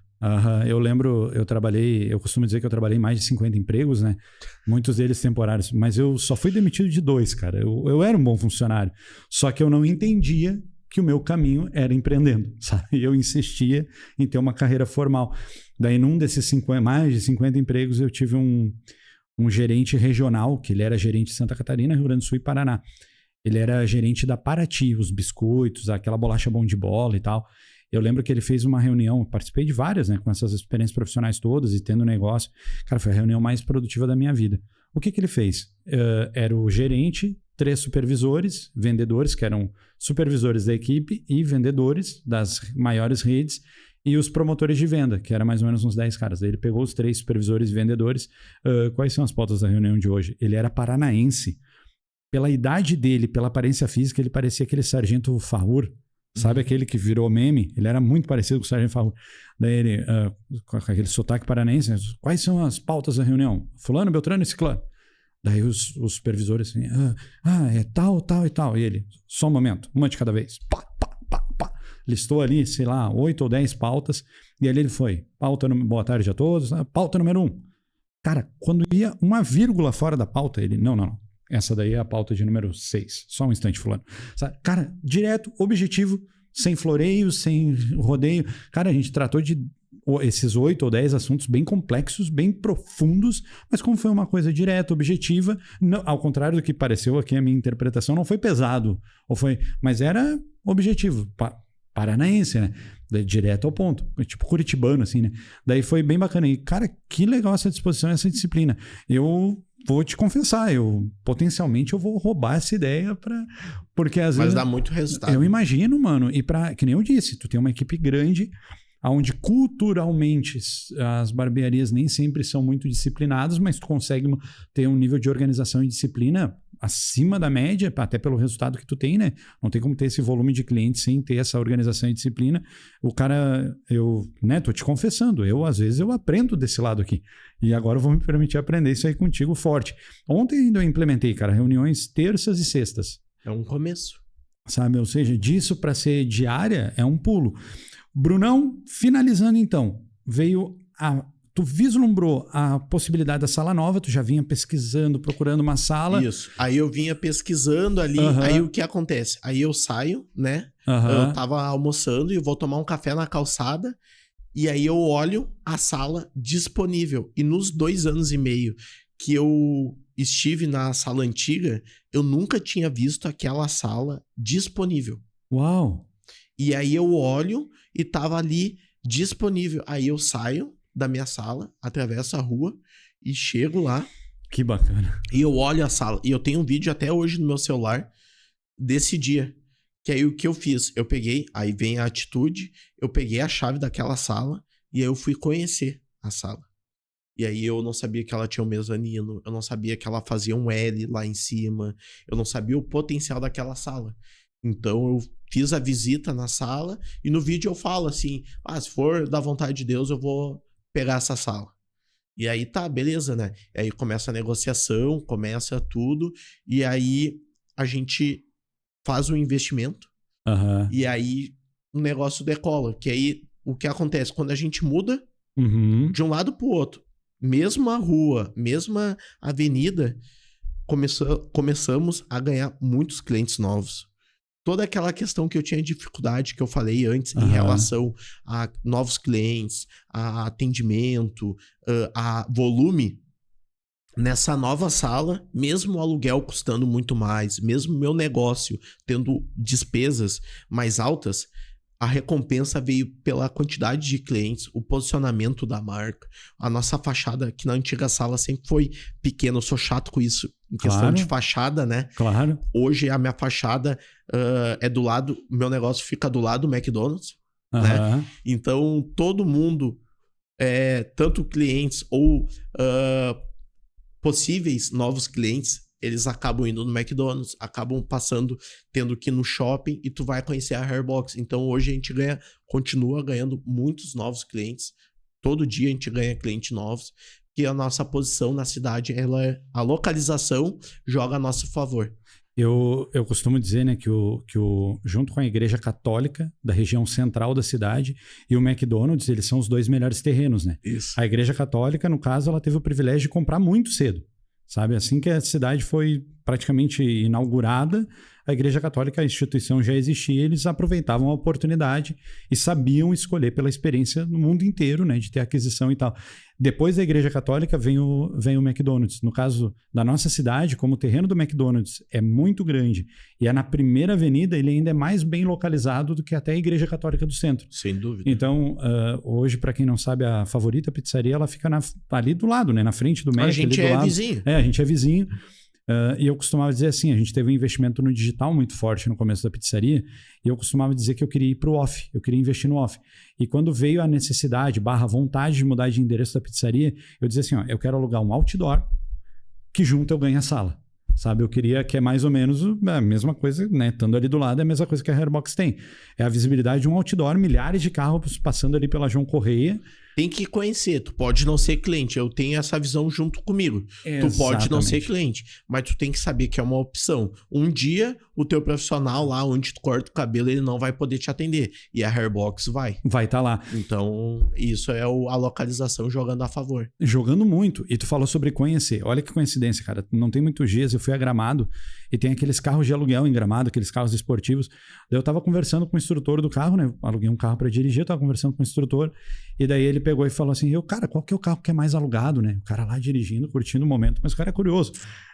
Eu lembro, eu costumo dizer que eu trabalhei em mais de 50 empregos, né? Muitos deles temporários, mas eu só fui demitido de 2, cara. Eu era um bom funcionário, só que eu não entendia que o meu caminho era empreendendo, sabe? E eu insistia em ter uma carreira formal. Daí, num desses mais de 50 empregos, eu tive um gerente regional, que ele era gerente de Santa Catarina, Rio Grande do Sul e Paraná. Ele era gerente da Paraty, os biscoitos, aquela bolacha bom de bola e tal. Eu lembro que ele fez uma reunião, participei de várias, né? Com essas experiências profissionais todas e tendo negócio. Cara, foi a reunião mais produtiva da minha vida. O que ele fez? Era o gerente, 3 supervisores, vendedores, que eram supervisores da equipe e vendedores das maiores redes, e os promotores de venda, que era mais ou menos uns 10 caras. Daí ele pegou os 3 supervisores e vendedores. Quais são as pautas da reunião de hoje? Ele era paranaense. Pela idade dele, pela aparência física, ele parecia aquele sargento Farrur. Sabe aquele que virou meme? Ele era muito parecido com o sargento Farrur. Daí ele, com aquele sotaque paranaense, quais são as pautas da reunião? Fulano, Beltrano e Ciclano. Daí os supervisores assim, é tal, tal e tal. E ele, só um momento, uma de cada vez. Pá, pá, pá, pá. Listou ali, sei lá, 8 ou 10 pautas. E ali ele foi, boa tarde a todos, pauta número 1. Cara, quando ia uma vírgula fora da pauta, ele, não. Essa daí é a pauta de número 6. Só um instante, fulano. Sabe? Cara, direto, objetivo, sem floreio, sem rodeio. Cara, a gente tratou de esses 8 ou 10 assuntos bem complexos, bem profundos, mas como foi uma coisa direta, objetiva, não, ao contrário do que pareceu aqui a minha interpretação, não foi pesado, mas era objetivo, paranaense, né? Direto ao ponto, tipo curitibano, assim, né? Daí foi bem bacana. E, cara, que legal essa disposição, essa disciplina. Eu vou te confessar, potencialmente eu vou roubar essa ideia porque às vezes... Mas dá muito resultado. Eu imagino, mano, que nem eu disse, tu tem uma equipe grande, onde culturalmente as barbearias nem sempre são muito disciplinadas, mas tu consegue ter um nível de organização e disciplina acima da média, até pelo resultado que tu tem, né? Não tem como ter esse volume de clientes sem ter essa organização e disciplina. O cara, tô te confessando, às vezes eu aprendo desse lado aqui. E agora eu vou me permitir aprender isso aí contigo forte. Ontem ainda eu implementei, cara, reuniões terças e sextas. É um começo. Sabe? Ou seja, disso para ser diária é um pulo. Brunão, finalizando então, tu vislumbrou a possibilidade da sala nova, tu já vinha pesquisando, procurando uma sala. Isso. Aí eu vinha pesquisando ali, aí o que acontece? Aí eu saio, né? Eu tava almoçando e eu vou tomar um café na calçada, e aí eu olho a sala disponível. E nos 2 anos e meio que eu estive na sala antiga, eu nunca tinha visto aquela sala disponível. Uau! E aí eu olho e tava ali disponível. Aí eu saio da minha sala, atravesso a rua e chego lá. Que bacana. E eu olho a sala. E eu tenho um vídeo até hoje no meu celular desse dia. Que aí o que eu fiz? Eu peguei, aí vem a atitude, eu peguei a chave daquela sala e aí eu fui conhecer a sala. E aí eu não sabia que ela tinha um mezanino, eu não sabia que ela fazia um L lá em cima, eu não sabia o potencial daquela sala. Então eu fiz a visita na sala e no vídeo eu falo assim, se for da vontade de Deus eu vou pegar essa sala. E aí tá, beleza, né? E aí começa a negociação, começa tudo, e aí a gente faz um investimento, e aí o negócio decola. Que aí o que acontece? Quando a gente muda de um lado pro outro, mesma rua, mesma avenida, começamos a ganhar muitos clientes novos. Toda aquela questão que eu tinha dificuldade, que eu falei antes, em relação a novos clientes, a atendimento, a volume, nessa nova sala, mesmo o aluguel custando muito mais, mesmo meu negócio tendo despesas mais altas, a recompensa veio pela quantidade de clientes, o posicionamento da marca. A nossa fachada, que na antiga sala sempre foi pequena, eu sou chato com isso, em questão de fachada, né? Claro. Hoje a minha fachada é do lado, o meu negócio fica do lado do McDonald's, né? Então todo mundo, tanto clientes ou possíveis novos clientes, eles acabam indo no McDonald's, acabam tendo que ir no shopping e tu vai conhecer a Hairbox. Então hoje a gente continua ganhando muitos novos clientes. Todo dia a gente ganha clientes novos, que a nossa posição na cidade, a localização joga a nosso favor. Eu costumo dizer, né, que junto com a Igreja Católica da região central da cidade e o McDonald's, eles são os 2 melhores terrenos, né? Isso. A Igreja Católica, no caso, ela teve o privilégio de comprar muito cedo. Sabe, assim que a cidade foi praticamente inaugurada, a Igreja Católica, a instituição já existia, eles aproveitavam a oportunidade e sabiam escolher pela experiência no mundo inteiro, né, de ter aquisição e tal. Depois da Igreja Católica vem o McDonald's. No caso da nossa cidade, como o terreno do McDonald's é muito grande e é na primeira avenida, ele ainda é mais bem localizado do que até a Igreja Católica do centro. Sem dúvida. Então, hoje, para quem não sabe, a Favorita Pizzaria, ela fica ali do lado, né, na frente do Mac. A gente é vizinho. A gente é vizinho. E eu costumava dizer assim, a gente teve um investimento no digital muito forte no começo da pizzaria, e eu costumava dizer que eu queria ir para o off, eu queria investir no off. E quando veio a necessidade, vontade de mudar de endereço da pizzaria, eu dizia assim, eu quero alugar um outdoor, que junto eu ganho a sala. Sabe, eu queria que é mais ou menos a mesma coisa, né? Estando ali do lado, é a mesma coisa que a Hairbox tem. É a visibilidade de um outdoor, milhares de carros passando ali pela João Correia, tem que conhecer. Tu pode não ser cliente. Eu tenho essa visão junto comigo. Tu pode não ser cliente, mas tu tem que saber que é uma opção. Um dia, o teu profissional lá onde tu corta o cabelo, ele não vai poder te atender. E a Hairbox vai. Vai estar lá. Então, isso é a localização jogando a favor. Jogando muito. E tu falou sobre conhecer. Olha que coincidência, cara. Não tem muitos dias, eu fui a Gramado e tem aqueles carros de aluguel em Gramado, aqueles carros esportivos. Daí eu tava conversando com o instrutor do carro, né? Eu aluguei um carro para dirigir, eu tava conversando com o instrutor e daí ele pegou e falou assim, cara, qual que é o carro que é mais alugado, né? O cara lá dirigindo, curtindo o momento, mas o cara é curioso.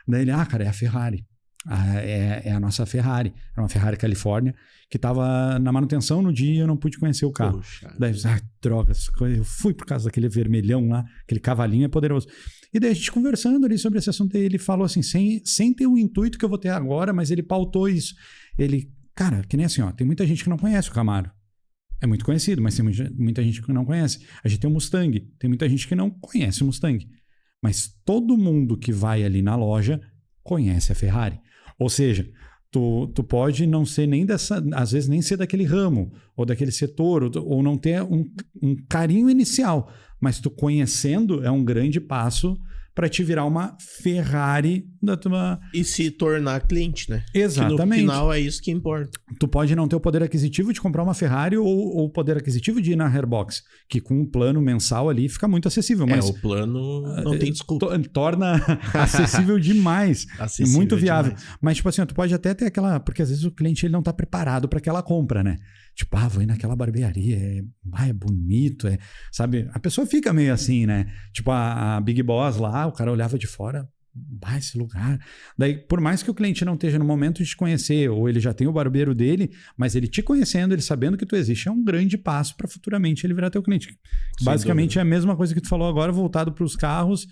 Daí ele, cara, é a Ferrari. É a nossa Ferrari. Era uma Ferrari Califórnia que tava na manutenção no dia e eu não pude conhecer o carro. Poxa. Daí, droga, eu fui por causa daquele vermelhão lá, aquele cavalinho é poderoso. E daí a gente conversando ali sobre esse assunto, ele falou assim, sem ter o intuito que eu vou ter agora, mas ele pautou isso. Ele, cara, que nem assim, ó, tem muita gente que não conhece o Camaro. É muito conhecido, mas tem muita gente que não conhece. A gente tem o Mustang, tem muita gente que não conhece o Mustang. Mas todo mundo que vai ali na loja conhece a Ferrari. Ou seja, tu pode não ser nem dessa, às vezes nem ser daquele ramo, ou daquele setor, ou não ter um carinho inicial. Mas tu conhecendo é um grande passo para te virar uma Ferrari da tua... E se tornar cliente, né? Exatamente. Que no final é isso que importa. Tu pode não ter o poder aquisitivo de comprar uma Ferrari ou o poder aquisitivo de ir na Hairbox, que com um plano mensal ali fica muito acessível. Mas o plano não tem desculpa. Torna acessível demais. Acessível muito viável. demais. Mas, tipo assim, tu pode até ter aquela... Porque às vezes o cliente ele não tá preparado para aquela compra, né? Tipo, vou ir naquela barbearia, é bonito, sabe? A pessoa fica meio assim, né? Tipo, a Big Boss lá, o cara olhava de fora, esse lugar. Daí, por mais que o cliente não esteja no momento de te conhecer, ou ele já tem o barbeiro dele, mas ele te conhecendo, ele sabendo que tu existe, é um grande passo para futuramente ele virar teu cliente. Sem Basicamente dúvida. é a mesma coisa que tu falou agora, voltado para os carros.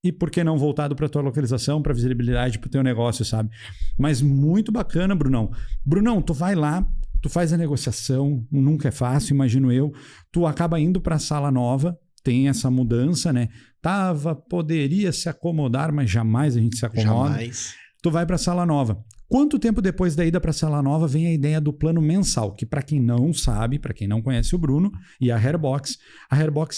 E por que não voltado para tua localização, para visibilidade, para o teu negócio, sabe? Mas muito bacana, Brunão. Brunão, tu vai lá, tu faz a negociação, nunca é fácil, imagino eu. Tu acaba indo para a sala nova, tem essa mudança, né? Poderia se acomodar, mas jamais a gente se acomoda. Jamais. Tu vai para a sala nova. Quanto tempo depois da ida para a sala nova vem a ideia do plano mensal? Que para quem não sabe, para quem não conhece o Bruno e a Hairbox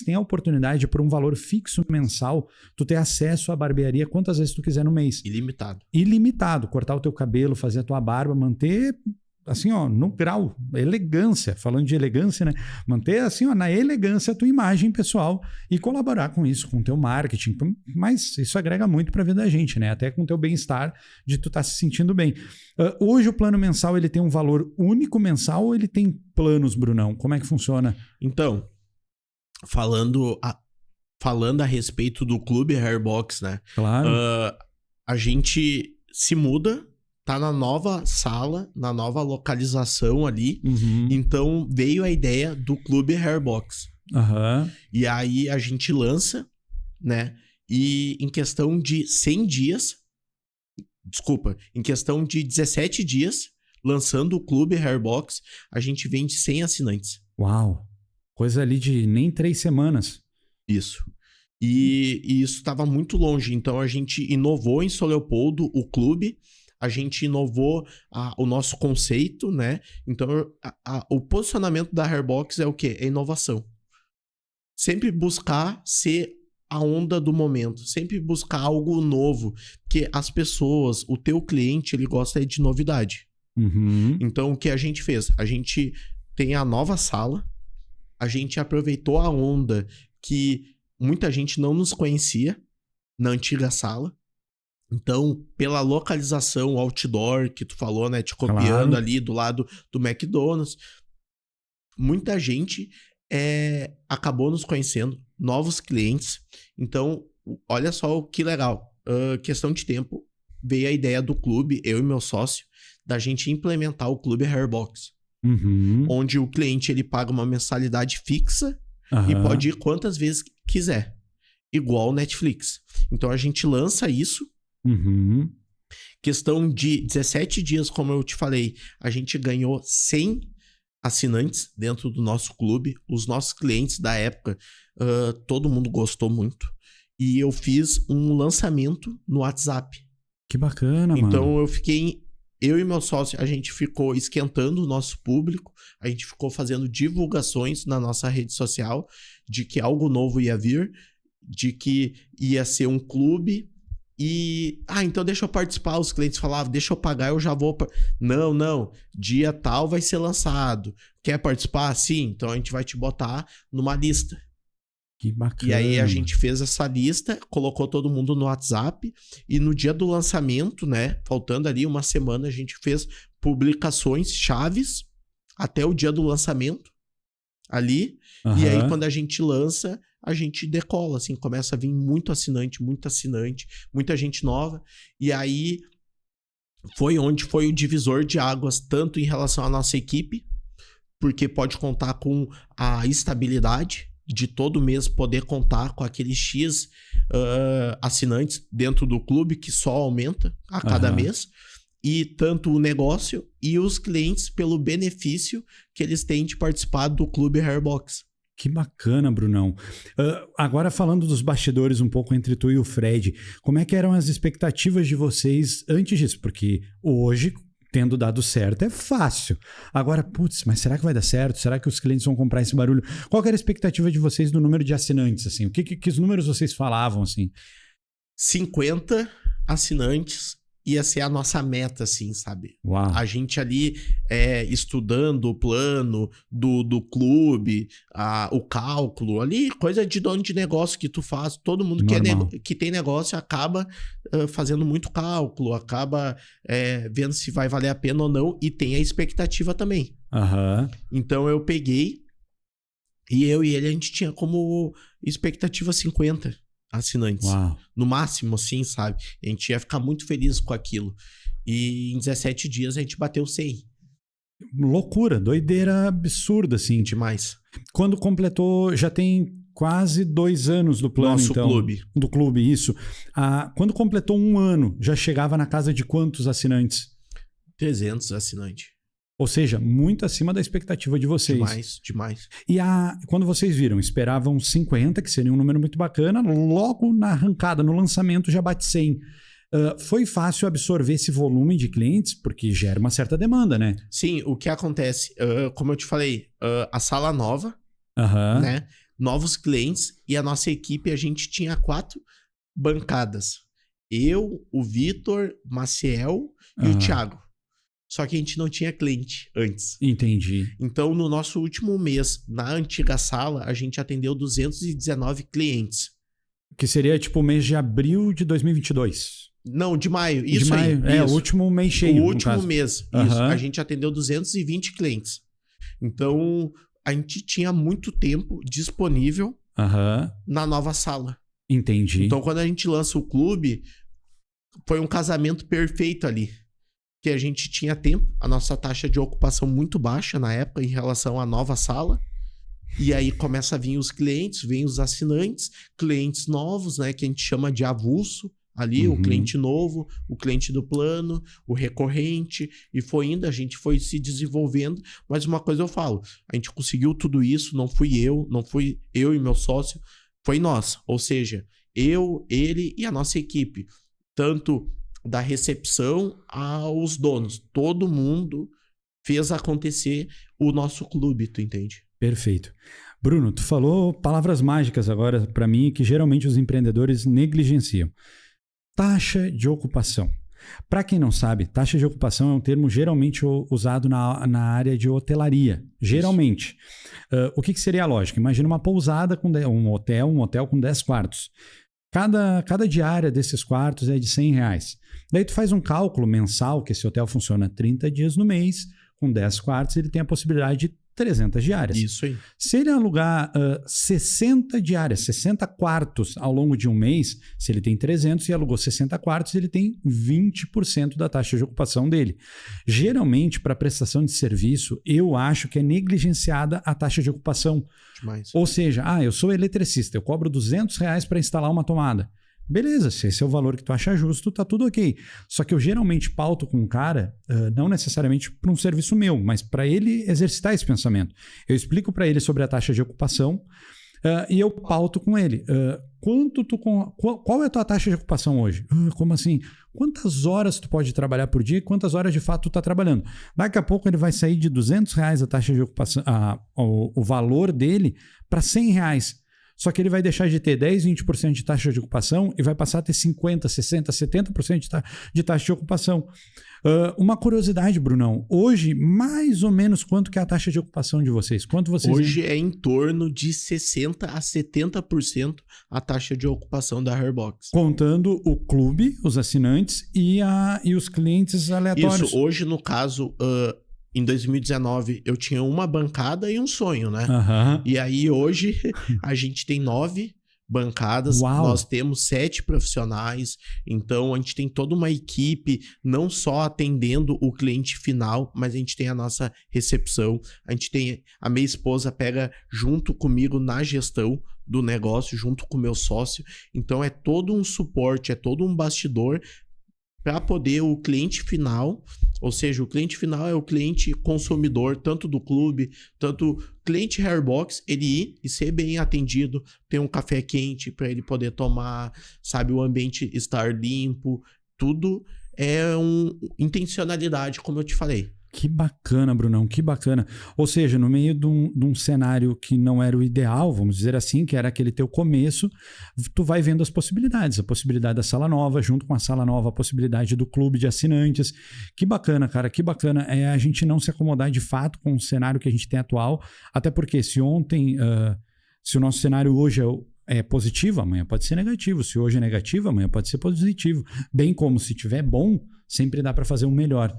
tem a oportunidade de, por um valor fixo mensal, tu ter acesso à barbearia quantas vezes tu quiser no mês. Ilimitado. Ilimitado. Cortar o teu cabelo, fazer a tua barba, manter... assim, ó, no grau, elegância, falando de elegância, né? Manter, assim, ó, na elegância a tua imagem pessoal e colaborar com isso, com o teu marketing. Mas isso agrega muito para a vida da gente, né? Até com o teu bem-estar de tu estar se sentindo bem. Hoje o plano mensal, ele tem um valor único mensal ou ele tem planos, Brunão? Como é que funciona? Então, falando a respeito do Clube Hairbox, né? Claro. A gente se muda, tá na nova sala, na nova localização ali. Uhum. Então veio a ideia do Clube Hairbox. Uhum. E aí a gente lança, né? E em questão de 100 dias, em questão de 17 dias, lançando o Clube Hairbox, a gente vende 100 assinantes. Uau! Coisa ali de nem 3 semanas. Isso. E isso estava muito longe. Então a gente inovou em São Leopoldo o clube. A gente inovou o nosso conceito, né? Então, o posicionamento da Hairbox é o quê? É inovação. Sempre buscar ser a onda do momento. Sempre buscar algo novo. Porque as pessoas, o teu cliente, ele gosta de novidade. Uhum. Então, o que a gente fez? A gente tem a nova sala. A gente aproveitou a onda que muita gente não nos conhecia na antiga sala. Então, pela localização, outdoor, que tu falou, né? Te copiando ali do lado do McDonald's. Muita gente acabou nos conhecendo, novos clientes. Então, olha só que legal. Questão de tempo, veio a ideia do clube, eu e meu sócio, da gente implementar o Clube Hairbox. Uhum. Onde o cliente ele paga uma mensalidade fixa e pode ir quantas vezes quiser. Igual Netflix. Então, a gente lança isso. Uhum. Questão de 17 dias, como eu te falei, a gente ganhou 100 assinantes dentro do nosso clube. Os nossos clientes da época, todo mundo gostou muito. E eu fiz um lançamento no WhatsApp. Que bacana, mano. Então eu fiquei eu e meu sócio, a gente ficou esquentando o nosso público, a gente ficou fazendo divulgações na nossa rede social de que algo novo ia vir, de que ia ser um clube e... então deixa eu participar. Os clientes falavam, deixa eu pagar, eu já vou... Não, dia tal vai ser lançado. Quer participar? Sim, então a gente vai te botar numa lista. Que bacana. E aí a gente fez essa lista, colocou todo mundo no WhatsApp e no dia do lançamento, né, faltando ali uma semana, a gente fez publicações chaves até o dia do lançamento ali. E aí quando a gente lança, a gente decola, assim, começa a vir muito assinante, muita gente nova. E aí foi onde foi o divisor de águas, tanto em relação à nossa equipe, porque pode contar com a estabilidade de todo mês poder contar com aqueles X assinantes dentro do clube, que só aumenta a cada mês, e tanto o negócio e os clientes pelo benefício que eles têm de participar do Clube Hairbox. Que bacana, Brunão. Agora falando dos bastidores um pouco entre tu e o Fred, como é que eram as expectativas de vocês antes disso? Porque hoje, tendo dado certo, é fácil. Agora, putz, mas será que vai dar certo? Será que os clientes vão comprar esse barulho? Qual que era a expectativa de vocês do número de assinantes? Assim? Que os números vocês falavam? Assim? 50 assinantes ia ser a nossa meta, assim, sabe? Uau. A gente ali estudando o plano do clube, o cálculo, ali, coisa de dono de negócio que tu faz. Todo mundo que tem negócio acaba fazendo muito cálculo, acaba vendo se vai valer a pena ou não, e tem a expectativa também. Então eu peguei e eu e ele, a gente tinha como expectativa 50 assinantes. Uau. No máximo, assim, sabe? A gente ia ficar muito feliz com aquilo. E em 17 dias a gente bateu 100. Loucura, doideira absurda, assim. Demais. Quando completou, já tem quase 2 anos do plano, Nosso então. clube. Do clube, isso. Quando completou 1 ano, já chegava na casa de quantos assinantes? 300 assinantes. Ou seja, muito acima da expectativa de vocês. Demais. E quando vocês viram, esperavam 50, que seria um número muito bacana, logo na arrancada, no lançamento, já bate 100. Foi fácil absorver esse volume de clientes, porque gera uma certa demanda, né? Sim, o que acontece, como eu te falei, a sala nova, né? Novos clientes, e a nossa equipe, a gente tinha 4 bancadas. Eu, o Vitor, Maciel e o Thiago. Só que a gente não tinha cliente antes. Entendi. Então, no nosso último mês, na antiga sala, a gente atendeu 219 clientes. Que seria tipo o mês de abril de 2022. Não, de maio. Isso de maio, aí. o último mês cheio. O último mês. Isso. A gente atendeu 220 clientes. Então, a gente tinha muito tempo disponível na nova sala. Entendi. Então, quando a gente lança o clube, foi um casamento perfeito ali. Que a gente tinha tempo, a nossa taxa de ocupação muito baixa na época em relação à nova sala. E aí começa a vir os clientes, vêm os assinantes, clientes novos, né, que a gente chama de avulso ali, o cliente novo, o cliente do plano, o recorrente, e foi indo, a gente foi se desenvolvendo. Mas uma coisa eu falo, a gente conseguiu tudo isso, não fui eu e meu sócio, foi nós. Ou seja, eu, ele e a nossa equipe. Tanto da recepção aos donos. Todo mundo fez acontecer o nosso clube, tu entende? Perfeito. Bruno, tu falou palavras mágicas agora para mim que geralmente os empreendedores negligenciam. Taxa de ocupação. Para quem não sabe, taxa de ocupação é um termo geralmente usado na área de hotelaria. Geralmente. O que seria a lógica? Imagina uma pousada com um hotel com 10 quartos. Cada diária desses quartos é de R$100. Daí tu faz um cálculo mensal, que esse hotel funciona 30 dias no mês, com 10 quartos, ele tem a possibilidade de 300 diárias. Isso aí. Se ele alugar 60 diárias, 60 quartos ao longo de um mês, se ele tem 300 e alugou 60 quartos, ele tem 20% da taxa de ocupação dele. Geralmente, para prestação de serviço, eu acho que é negligenciada a taxa de ocupação. Demais. Ou seja, eu sou eletricista, eu cobro R$200 para instalar uma tomada. Beleza, se esse é o valor que tu acha justo, tá tudo ok. Só que eu geralmente pauto com um cara, não necessariamente para um serviço meu, mas para ele exercitar esse pensamento. Eu explico para ele sobre a taxa de ocupação, e eu pauto com ele. Qual é a tua taxa de ocupação hoje? Como assim? Quantas horas tu pode trabalhar por dia e quantas horas de fato tu está trabalhando? Daqui a pouco ele vai sair de R$200 a taxa de ocupação, o valor dele para R$100. Só que ele vai deixar de ter 10, 20% de taxa de ocupação e vai passar a ter 50%, 60%, 70% de taxa de ocupação. Uma curiosidade, Brunão. Hoje, mais ou menos, quanto que é a taxa de ocupação de vocês? Quanto vocês... Hoje é em torno de 60% a 70% a taxa de ocupação da Hairbox. Contando o clube, os assinantes e os clientes aleatórios. Isso, hoje no caso... Em 2019, eu tinha uma bancada e um sonho, né? Uhum. E aí, hoje, a gente tem 9 bancadas. Uau. Nós temos 7 profissionais. Então, a gente tem toda uma equipe, não só atendendo o cliente final, mas a gente tem a nossa recepção. A gente tem... A minha esposa pega junto comigo na gestão do negócio, junto com o meu sócio. Então, é todo um suporte, é todo um bastidor para poder o cliente final... Ou seja, o cliente final é o cliente consumidor, tanto do clube, tanto cliente Hairbox, ele ir e ser bem atendido, ter um café quente para ele poder tomar, sabe, o ambiente estar limpo, tudo é intencionalidade, como eu te falei. Que bacana, Brunão, que bacana. Ou seja, no meio de um cenário que não era o ideal, vamos dizer assim, que era aquele teu começo, tu vai vendo as possibilidades. A possibilidade da sala nova, junto com a sala nova, a possibilidade do clube de assinantes. Que bacana, cara, que bacana. É a gente não se acomodar de fato com o cenário que a gente tem atual, até porque se o nosso cenário hoje é positivo, amanhã pode ser negativo. Se hoje é negativo, amanhã pode ser positivo. Bem como se tiver bom, sempre dá para fazer um melhor.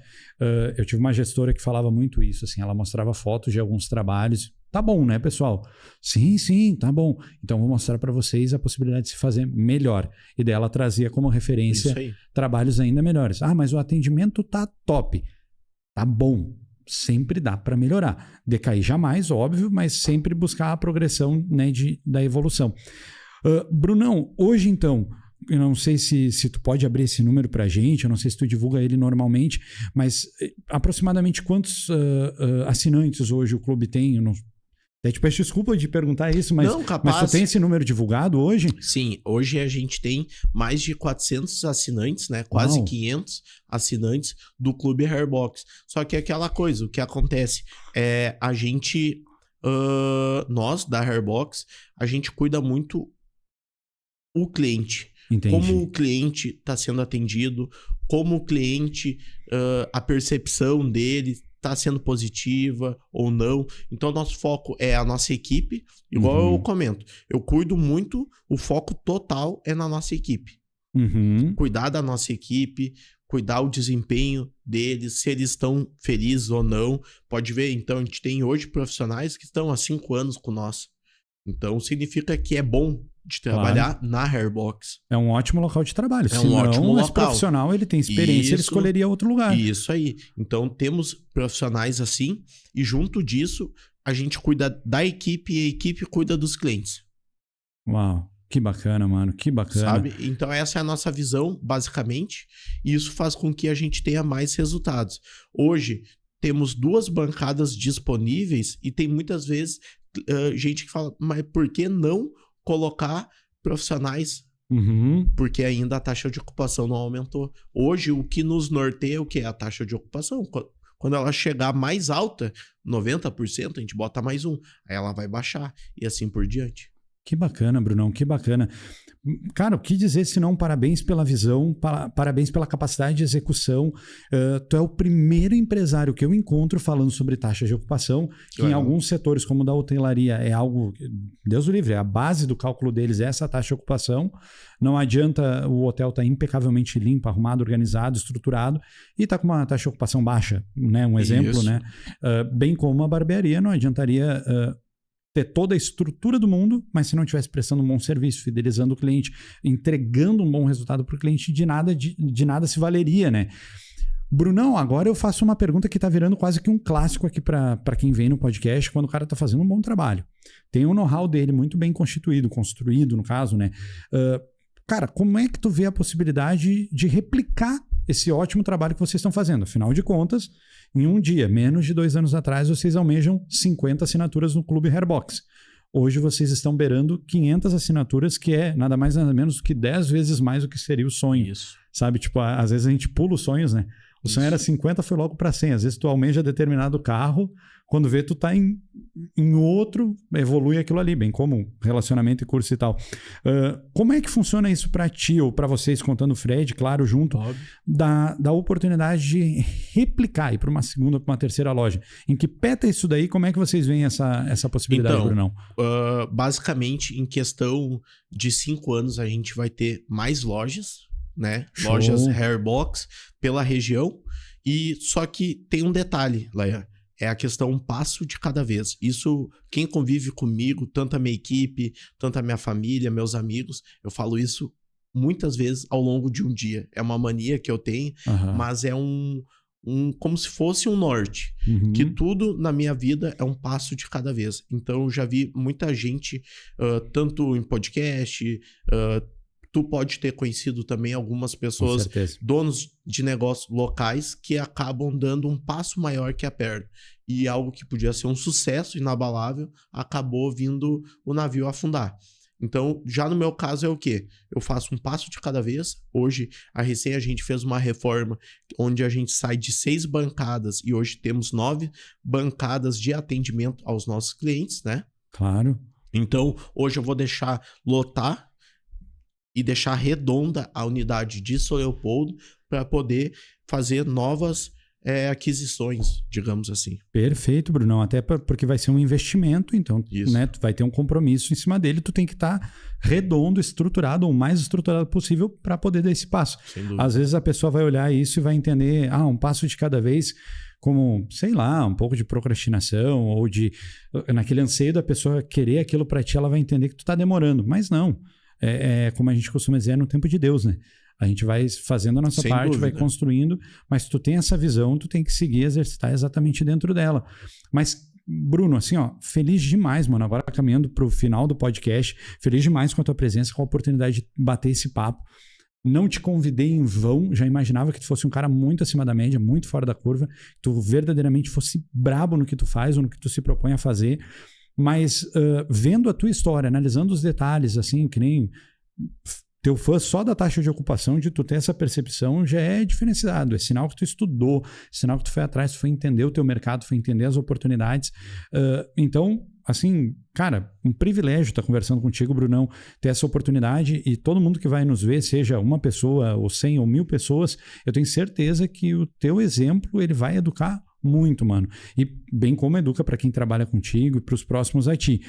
Eu tive uma gestora que falava muito isso, assim, ela mostrava fotos de alguns trabalhos. Tá bom, né, pessoal? Sim, tá bom. Então vou mostrar para vocês a possibilidade de se fazer melhor. E daí ela trazia como referência trabalhos ainda melhores. Mas o atendimento tá top. Tá bom. Sempre dá para melhorar. Decair jamais, óbvio, mas sempre buscar a progressão, né, da evolução. Brunão, hoje então, eu não sei se tu pode abrir esse número para a gente, eu não sei se tu divulga ele normalmente, mas aproximadamente quantos assinantes hoje o clube tem? Eu não... Até te peço desculpa de perguntar isso, mas, não, capaz... mas tu tem esse número divulgado hoje? Sim, hoje a gente tem mais de 400 assinantes, né? Quase Uau. 500 assinantes do Clube Hairbox. Só que é aquela coisa, o que acontece é a gente, nós da Hairbox, a gente cuida muito o cliente. Entendi. Como o cliente está sendo atendido, como o cliente, a percepção dele está sendo positiva ou não. Então, nosso foco é a nossa equipe. Igual eu comento, eu cuido muito, o foco total é na nossa equipe. Cuidar da nossa equipe, cuidar o desempenho deles, se eles estão felizes ou não. Pode ver, então, a gente tem hoje profissionais que estão há 5 anos com nós. Então, significa que é bom de trabalhar na Hairbox. É um ótimo local de trabalho. É um ótimo local. Esse profissional, ele tem experiência, ele escolheria outro lugar. Isso aí. Então, temos profissionais assim, e junto disso, a gente cuida da equipe e a equipe cuida dos clientes. Uau, que bacana, mano, que bacana. Sabe? Então, essa é a nossa visão, basicamente, e isso faz com que a gente tenha mais resultados. Hoje, temos 2 bancadas disponíveis e tem muitas vezes gente que fala, mas por que não colocar profissionais? Porque ainda a taxa de ocupação não aumentou. Hoje, o que nos norteia é o que? A taxa de ocupação. Quando ela chegar mais alta, 90%, a gente bota mais um. Aí ela vai baixar e assim por diante. Que bacana, Brunão, que bacana. Cara, o que dizer se não parabéns pela visão, parabéns pela capacidade de execução. Tu é o primeiro empresário que eu encontro falando sobre taxa de ocupação, que em alguns setores, como o da hotelaria, é algo, Deus o livre, a base do cálculo deles é essa taxa de ocupação. Não adianta o hotel estar impecavelmente limpo, arrumado, organizado, estruturado e estar com uma taxa de ocupação baixa, né? Um exemplo, Isso. né? Bem como a barbearia, não adiantaria... ter toda a estrutura do mundo, mas se não estivesse prestando um bom serviço, fidelizando o cliente, entregando um bom resultado para o cliente, de nada se valeria, né? Brunão, agora eu faço uma pergunta que está virando quase que um clássico aqui para quem vem no podcast, quando o cara está fazendo um bom trabalho. Tem o know-how dele muito bem construído no caso, né? Cara, como é que tu vê a possibilidade de replicar esse ótimo trabalho que vocês estão fazendo? Afinal de contas, em um dia, menos de 2 anos atrás, vocês almejam 50 assinaturas no Clube Hairbox. Hoje vocês estão beirando 500 assinaturas, que é nada mais nada menos do que 10 vezes mais do que seria o sonho. Isso. Sabe? Tipo, às vezes a gente pula os sonhos, né? O sonho era 50, foi logo para 100. Às vezes tu almeja determinado carro, quando vê tu tá em outro, evolui aquilo ali, bem como relacionamento e curso e tal. Como é que funciona isso para ti ou para vocês, contando o Fred, claro, junto, da oportunidade de replicar, ir para uma segunda, para uma terceira loja? Em que pé tá isso daí? Como é que vocês veem essa possibilidade, então, Brunão? Basicamente, em questão de 5 anos, a gente vai ter mais lojas, né? Show. Lojas Hairbox pela região. E só que tem um detalhe, Laia. É a questão um passo de cada vez. Isso, quem convive comigo, tanto a minha equipe, tanto a minha família, meus amigos, eu falo isso muitas vezes ao longo de um dia. É uma mania que eu tenho, mas é como se fosse um norte. Que tudo na minha vida é um passo de cada vez. Então, eu já vi muita gente, tanto em podcast, tu pode ter conhecido também algumas pessoas, donos de negócios locais, que acabam dando um passo maior que a perna. E algo que podia ser um sucesso inabalável, acabou vindo o navio afundar. Então, já no meu caso é o quê? Eu faço um passo de cada vez. Hoje, a gente fez uma reforma onde a gente sai de 6 bancadas e hoje temos 9 bancadas de atendimento aos nossos clientes, né? Claro. Então, hoje eu vou deixar lotar e deixar redonda a unidade de São Leopoldo para poder fazer novas aquisições, digamos assim. Perfeito, Brunão. Até porque vai ser um investimento, então, né, tu vai ter um compromisso em cima dele, tu tem que estar redondo, estruturado, o mais estruturado possível para poder dar esse passo. Às vezes a pessoa vai olhar isso e vai entender, um passo de cada vez, como, sei lá, um pouco de procrastinação ou naquele anseio da pessoa querer aquilo para ti, ela vai entender que tu tá demorando. Mas não. Como a gente costuma dizer, é no tempo de Deus, né? A gente vai fazendo a nossa parte, vai construindo, mas tu tem essa visão, tu tem que seguir, exercitar exatamente dentro dela. Mas, Bruno, assim, feliz demais, mano, agora caminhando pro final do podcast, feliz demais com a tua presença, com a oportunidade de bater esse papo. Não te convidei em vão, já imaginava que tu fosse um cara muito acima da média, muito fora da curva, que tu verdadeiramente fosse brabo no que tu faz ou no que tu se propõe a fazer. Mas vendo a tua história, analisando os detalhes, assim, que nem teu fã só da taxa de ocupação, de tu ter essa percepção, já é diferenciado. É sinal que tu estudou, sinal que tu foi atrás, tu foi entender o teu mercado, foi entender as oportunidades. Então, assim, cara, um privilégio estar conversando contigo, Brunão, ter essa oportunidade, e todo mundo que vai nos ver, seja uma pessoa, ou 100 ou 1000 pessoas, eu tenho certeza que o teu exemplo, ele vai educar muito, mano. E bem como educa para quem trabalha contigo e para os próximos a ti.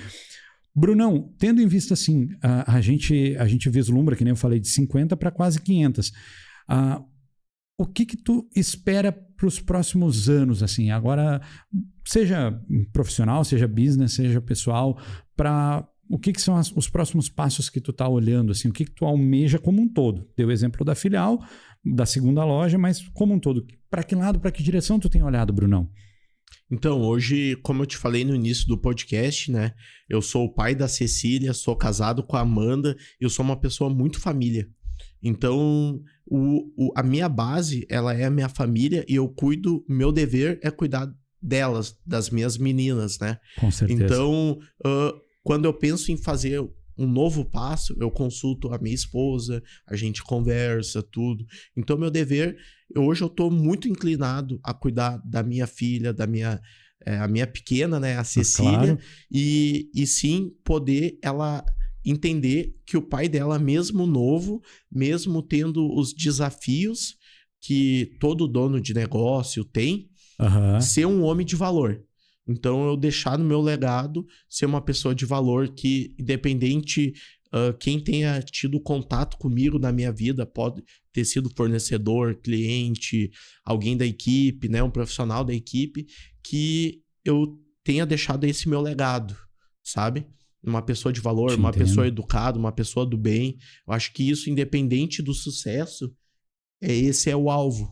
Brunão, tendo em vista assim, a gente vislumbra, que nem eu falei, de 50 para quase 500. O que tu espera para os próximos anos, assim? Agora, seja profissional, seja business, seja pessoal, o que são os próximos passos que tu tá olhando, assim? O que tu almeja como um todo? Deu o exemplo da filial, da segunda loja, mas como um todo. Para que lado, para que direção tu tem olhado, Brunão? Então, hoje, como eu te falei no início do podcast, né? Eu sou o pai da Cecília, sou casado com a Amanda, eu sou uma pessoa muito família. Então, a minha base, ela é a minha família e eu cuido, meu dever é cuidar delas, das minhas meninas, né? Com certeza. Então, quando eu penso em fazer um novo passo, eu consulto a minha esposa, a gente conversa, tudo. Então, meu dever, hoje eu tô muito inclinado a cuidar da minha filha, a minha pequena, né, a Cecília, claro. e sim poder ela entender que o pai dela, mesmo novo, mesmo tendo os desafios que todo dono de negócio tem, ser um homem de valor. Então, eu deixar no meu legado ser uma pessoa de valor que, independente quem tenha tido contato comigo na minha vida, pode ter sido fornecedor, cliente, alguém da equipe, né, um profissional da equipe, que eu tenha deixado esse meu legado, sabe? Uma pessoa de valor, uma pessoa educada, uma pessoa do bem. Eu acho que isso, independente do sucesso, esse é o alvo.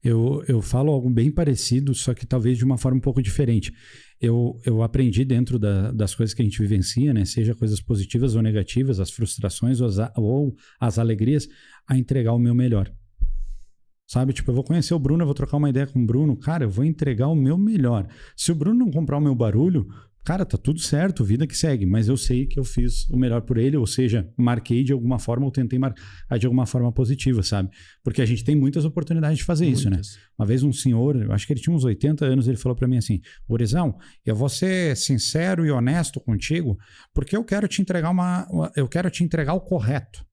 Eu falo algo bem parecido, só que talvez de uma forma um pouco diferente. Eu aprendi dentro das coisas que a gente vivencia, né? Seja coisas positivas ou negativas, as frustrações ou as alegrias, a entregar o meu melhor. Sabe? Tipo, eu vou conhecer o Bruno, eu vou trocar uma ideia com o Bruno. Cara, eu vou entregar o meu melhor. Se o Bruno não comprar o meu barulho, cara, tá tudo certo, vida que segue, mas eu sei que eu fiz o melhor por ele, ou seja, marquei de alguma forma ou tentei marcar de alguma forma positiva, sabe? Porque a gente tem muitas oportunidades de fazer isso, né? Uma vez um senhor, eu acho que ele tinha uns 80 anos, ele falou para mim assim, Gurizão, eu vou ser sincero e honesto contigo, porque eu quero te entregar eu quero te entregar o correto.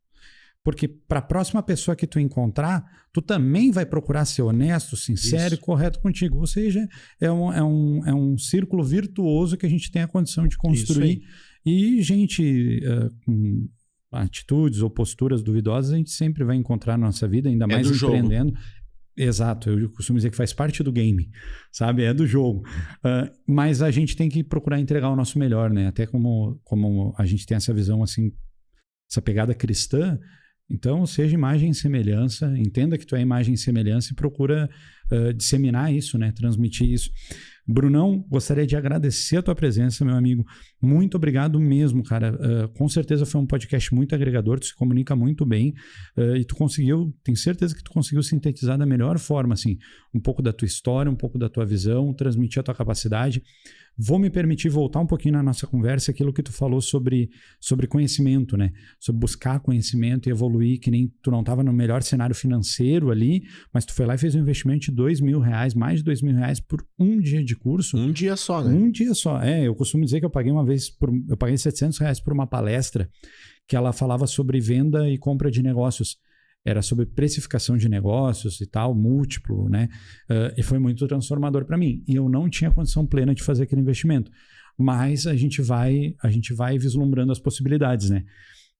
Porque para a próxima pessoa que tu encontrar, tu também vai procurar ser honesto, sincero e correto contigo. Ou seja, é um círculo virtuoso que a gente tem a condição de construir. E gente com atitudes ou posturas duvidosas, a gente sempre vai encontrar na nossa vida, ainda mais empreendendo. Exato, eu costumo dizer que faz parte do game, sabe? É do jogo. Mas a gente tem que procurar entregar o nosso melhor, né? Até como a gente tem essa visão, assim, essa pegada cristã. Então, seja imagem e semelhança, entenda que tu é imagem e semelhança e procura disseminar isso, né? Transmitir isso. Brunão, gostaria de agradecer a tua presença, meu amigo. Muito obrigado mesmo, cara. Com certeza foi um podcast muito agregador, tu se comunica muito bem e tu conseguiu, tenho certeza que tu conseguiu sintetizar da melhor forma, assim, um pouco da tua história, um pouco da tua visão, transmitir a tua capacidade. Vou me permitir voltar um pouquinho na nossa conversa, aquilo que tu falou sobre conhecimento, né? Sobre buscar conhecimento e evoluir, que nem tu não estava no melhor cenário financeiro ali, mas tu foi lá e fez um investimento de R$2.000, mais de R$2.000 por um dia de curso. Um dia só, né? Um dia só. Eu costumo dizer que eu paguei eu paguei R$700 por uma palestra que ela falava sobre venda e compra de negócios. Era sobre precificação de negócios e tal, múltiplo, né? E foi muito transformador para mim. E eu não tinha condição plena de fazer aquele investimento. Mas a gente vai vislumbrando as possibilidades, né?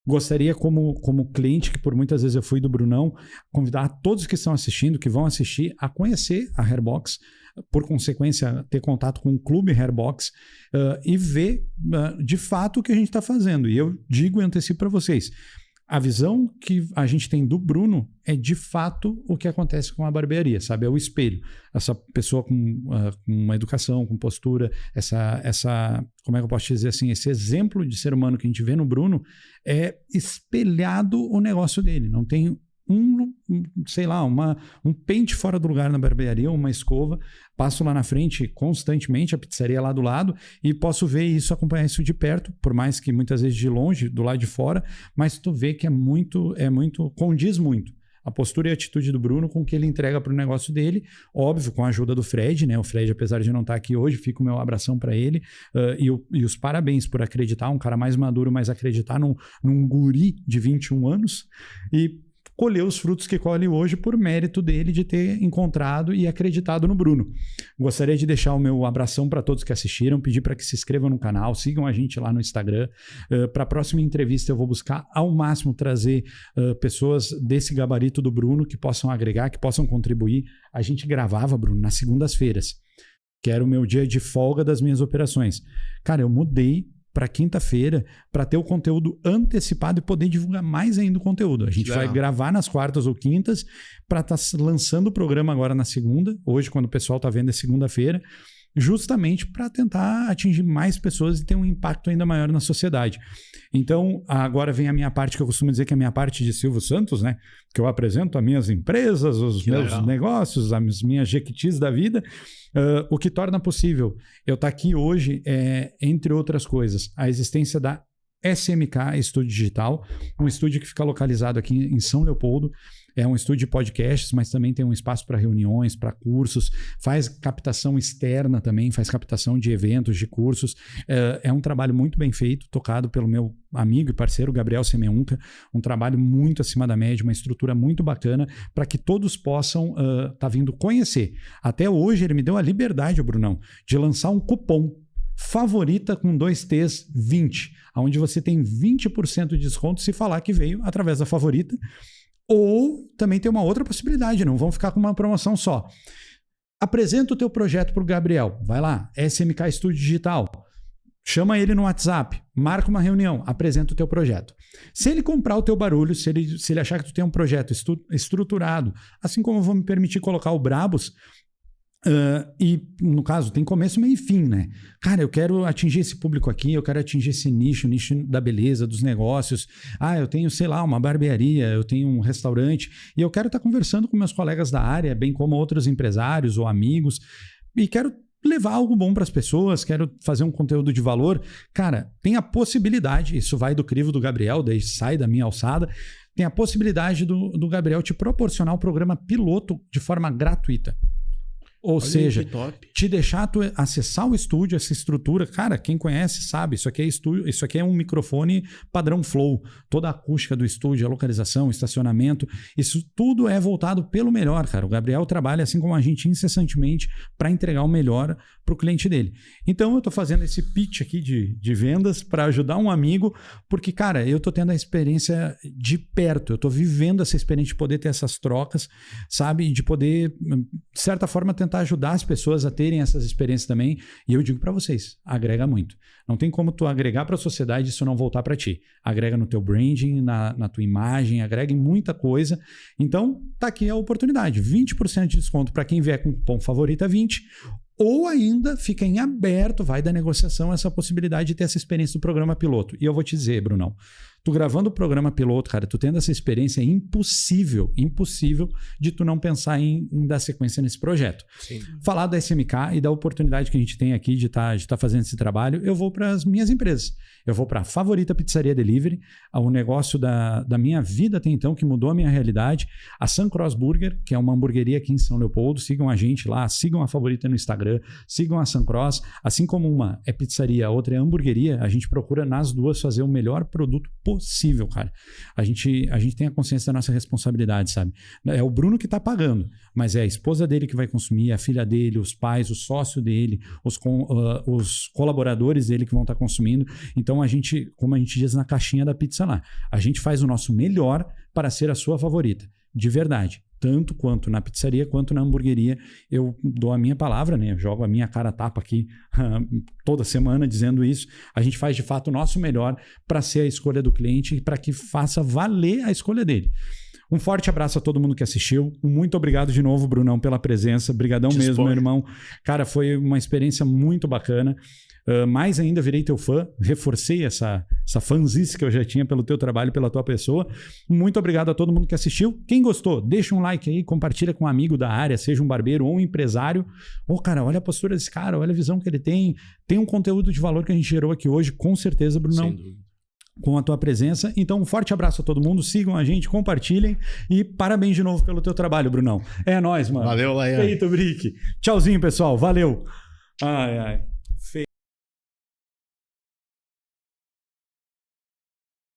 Gostaria, como cliente, que por muitas vezes eu fui do Brunão, convidar todos que estão assistindo, que vão assistir, a conhecer a Hairbox, por consequência, ter contato com o Clube Hairbox e ver de fato o que a gente está fazendo. E eu digo e antecipo para vocês, a visão que a gente tem do Bruno é de fato o que acontece com a barbearia, sabe? É o espelho. Essa pessoa com uma educação, com postura, como é que eu posso dizer assim? Esse exemplo de ser humano que a gente vê no Bruno é espelhado o negócio dele. Não tem um pente fora do lugar na barbearia, uma escova, passo lá na frente constantemente, a pizzaria lá do lado, e posso ver isso, acompanhar isso de perto, por mais que muitas vezes de longe, do lado de fora, mas tu vê que condiz muito a postura e a atitude do Bruno com o que ele entrega para o negócio dele, óbvio, com a ajuda do Fred, né? O Fred, apesar de não estar aqui hoje, fica o meu abração para ele e os parabéns por acreditar, um cara mais maduro, mas acreditar num guri de 21 anos e colher os frutos que colhe hoje por mérito dele de ter encontrado e acreditado no Bruno. Gostaria de deixar o meu abração para todos que assistiram, pedir para que se inscrevam no canal, sigam a gente lá no Instagram. Para a próxima entrevista eu vou buscar ao máximo trazer pessoas desse gabarito do Bruno que possam agregar, que possam contribuir. A gente gravava, Bruno, nas segundas-feiras, que era o meu dia de folga das minhas operações. Cara, eu mudei para quinta-feira, para ter o conteúdo antecipado e poder divulgar mais ainda o conteúdo. A gente vai gravar nas quartas ou quintas para estar lançando o programa agora na segunda, hoje quando o pessoal está vendo é segunda-feira, justamente para tentar atingir mais pessoas e ter um impacto ainda maior na sociedade. Então, agora vem a minha parte, que eu costumo dizer que é a minha parte de Silvio Santos, né? Que eu apresento as minhas empresas, os meus negócios, as minhas jequitis da vida. O que torna possível eu estar aqui hoje é, entre outras coisas, a existência da SMK Estúdio Digital, um estúdio que fica localizado aqui em São Leopoldo. É um estúdio de podcasts, mas também tem um espaço para reuniões, para cursos, faz captação externa também, faz captação de eventos, de cursos. É um trabalho muito bem feito, tocado pelo meu amigo e parceiro Gabriel Semeunca, um trabalho muito acima da média, uma estrutura muito bacana para que todos possam estar vindo conhecer. Até hoje ele me deu a liberdade, Brunão, de lançar um cupom Favorita com 2 T's 20, onde você tem 20% de desconto se falar que veio através da Favorita. Ou também tem uma outra possibilidade, não vão ficar com uma promoção só. Apresenta o teu projeto para o Gabriel. Vai lá, SMK Estúdio Digital. Chama ele no WhatsApp, marca uma reunião, apresenta o teu projeto. Se ele comprar o teu barulho, se ele achar que tu tem um projeto estruturado, assim como eu vou me permitir colocar o Brabus, e no caso tem começo, meio e fim, né? Cara, eu quero atingir esse público aqui, eu quero atingir esse nicho da beleza, dos negócios. Eu tenho, sei lá, uma barbearia, eu tenho um restaurante e eu quero estar conversando com meus colegas da área, bem como outros empresários ou amigos, e quero levar algo bom para as pessoas, quero fazer um conteúdo de valor. Cara, tem a possibilidade, isso vai do crivo do Gabriel, daí sai da minha alçada, tem a possibilidade do Gabriel te proporcionar o programa piloto de forma gratuita. Ou Olha seja, que top. te deixar tu acessar o estúdio, essa estrutura. Cara, quem conhece sabe, isso aqui é estúdio, isso aqui é um microfone padrão Flow. Toda a acústica do estúdio, a localização, o estacionamento, isso tudo é voltado pelo melhor, cara. O Gabriel trabalha assim como a gente incessantemente para entregar o melhor para o cliente dele. Então eu estou fazendo esse pitch aqui de vendas para ajudar um amigo, porque, cara, eu estou tendo a experiência de perto, eu estou vivendo essa experiência de poder ter essas trocas, sabe? E de poder, de certa forma, tentar ajudar as pessoas a terem essas experiências também. E eu digo para vocês, agrega muito. Não tem como tu agregar para a sociedade e isso não voltar para ti. Agrega no teu branding, na tua imagem, agrega em muita coisa. Então, tá aqui a oportunidade. 20% de desconto para quem vier com o cupom FAVORITA20, ou ainda fica em aberto, vai da negociação essa possibilidade de ter essa experiência do programa piloto. E eu vou te dizer, Brunão, tu gravando o programa piloto, cara, tu tendo essa experiência, é impossível de tu não pensar em dar sequência nesse projeto. Sim. Falar da SMK e da oportunidade que a gente tem aqui de tá fazendo esse trabalho, eu vou para as minhas empresas. Eu vou para a Favorita Pizzaria Delivery, o negócio da minha vida até então, que mudou a minha realidade. A Suncross Burger, que é uma hamburgueria aqui em São Leopoldo. Sigam a gente lá, sigam a Favorita no Instagram, sigam a Suncross. Assim como uma é pizzaria, a outra é hamburgueria, a gente procura nas duas fazer o melhor produto possível, cara. A gente tem a consciência da nossa responsabilidade, sabe? É o Bruno que está pagando, mas é a esposa dele que vai consumir, a filha dele, os pais, o sócio dele, os colaboradores dele que vão estar consumindo. Então, como a gente diz na caixinha da pizza lá, a gente faz o nosso melhor para ser a sua favorita, de verdade. Tanto quanto na pizzaria, quanto na hamburgueria, eu dou a minha palavra, né? Eu jogo a minha cara a tapa aqui toda semana dizendo isso. A gente faz de fato o nosso melhor para ser a escolha do cliente e para que faça valer a escolha dele. Um forte abraço a todo mundo que assistiu. Muito obrigado de novo, Brunão, pela presença. Obrigadão mesmo, meu irmão. Cara, foi uma experiência muito bacana. Mais ainda virei teu fã, reforcei essa fanzice que eu já tinha pelo teu trabalho, pela tua pessoa. Muito obrigado a todo mundo que assistiu. Quem gostou, deixa um like aí, compartilha com um amigo da área, seja um barbeiro ou um empresário. Cara, olha a postura desse cara, olha a visão que ele tem. Tem um conteúdo de valor que a gente gerou aqui hoje, com certeza, Brunão. Sem dúvida. Com a tua presença. Então, um forte abraço a todo mundo. Sigam a gente, compartilhem e parabéns de novo pelo teu trabalho, Brunão. É nóis, mano. Valeu, Laia. Feito, Brick. Tchauzinho, pessoal. Valeu. Ai, ai.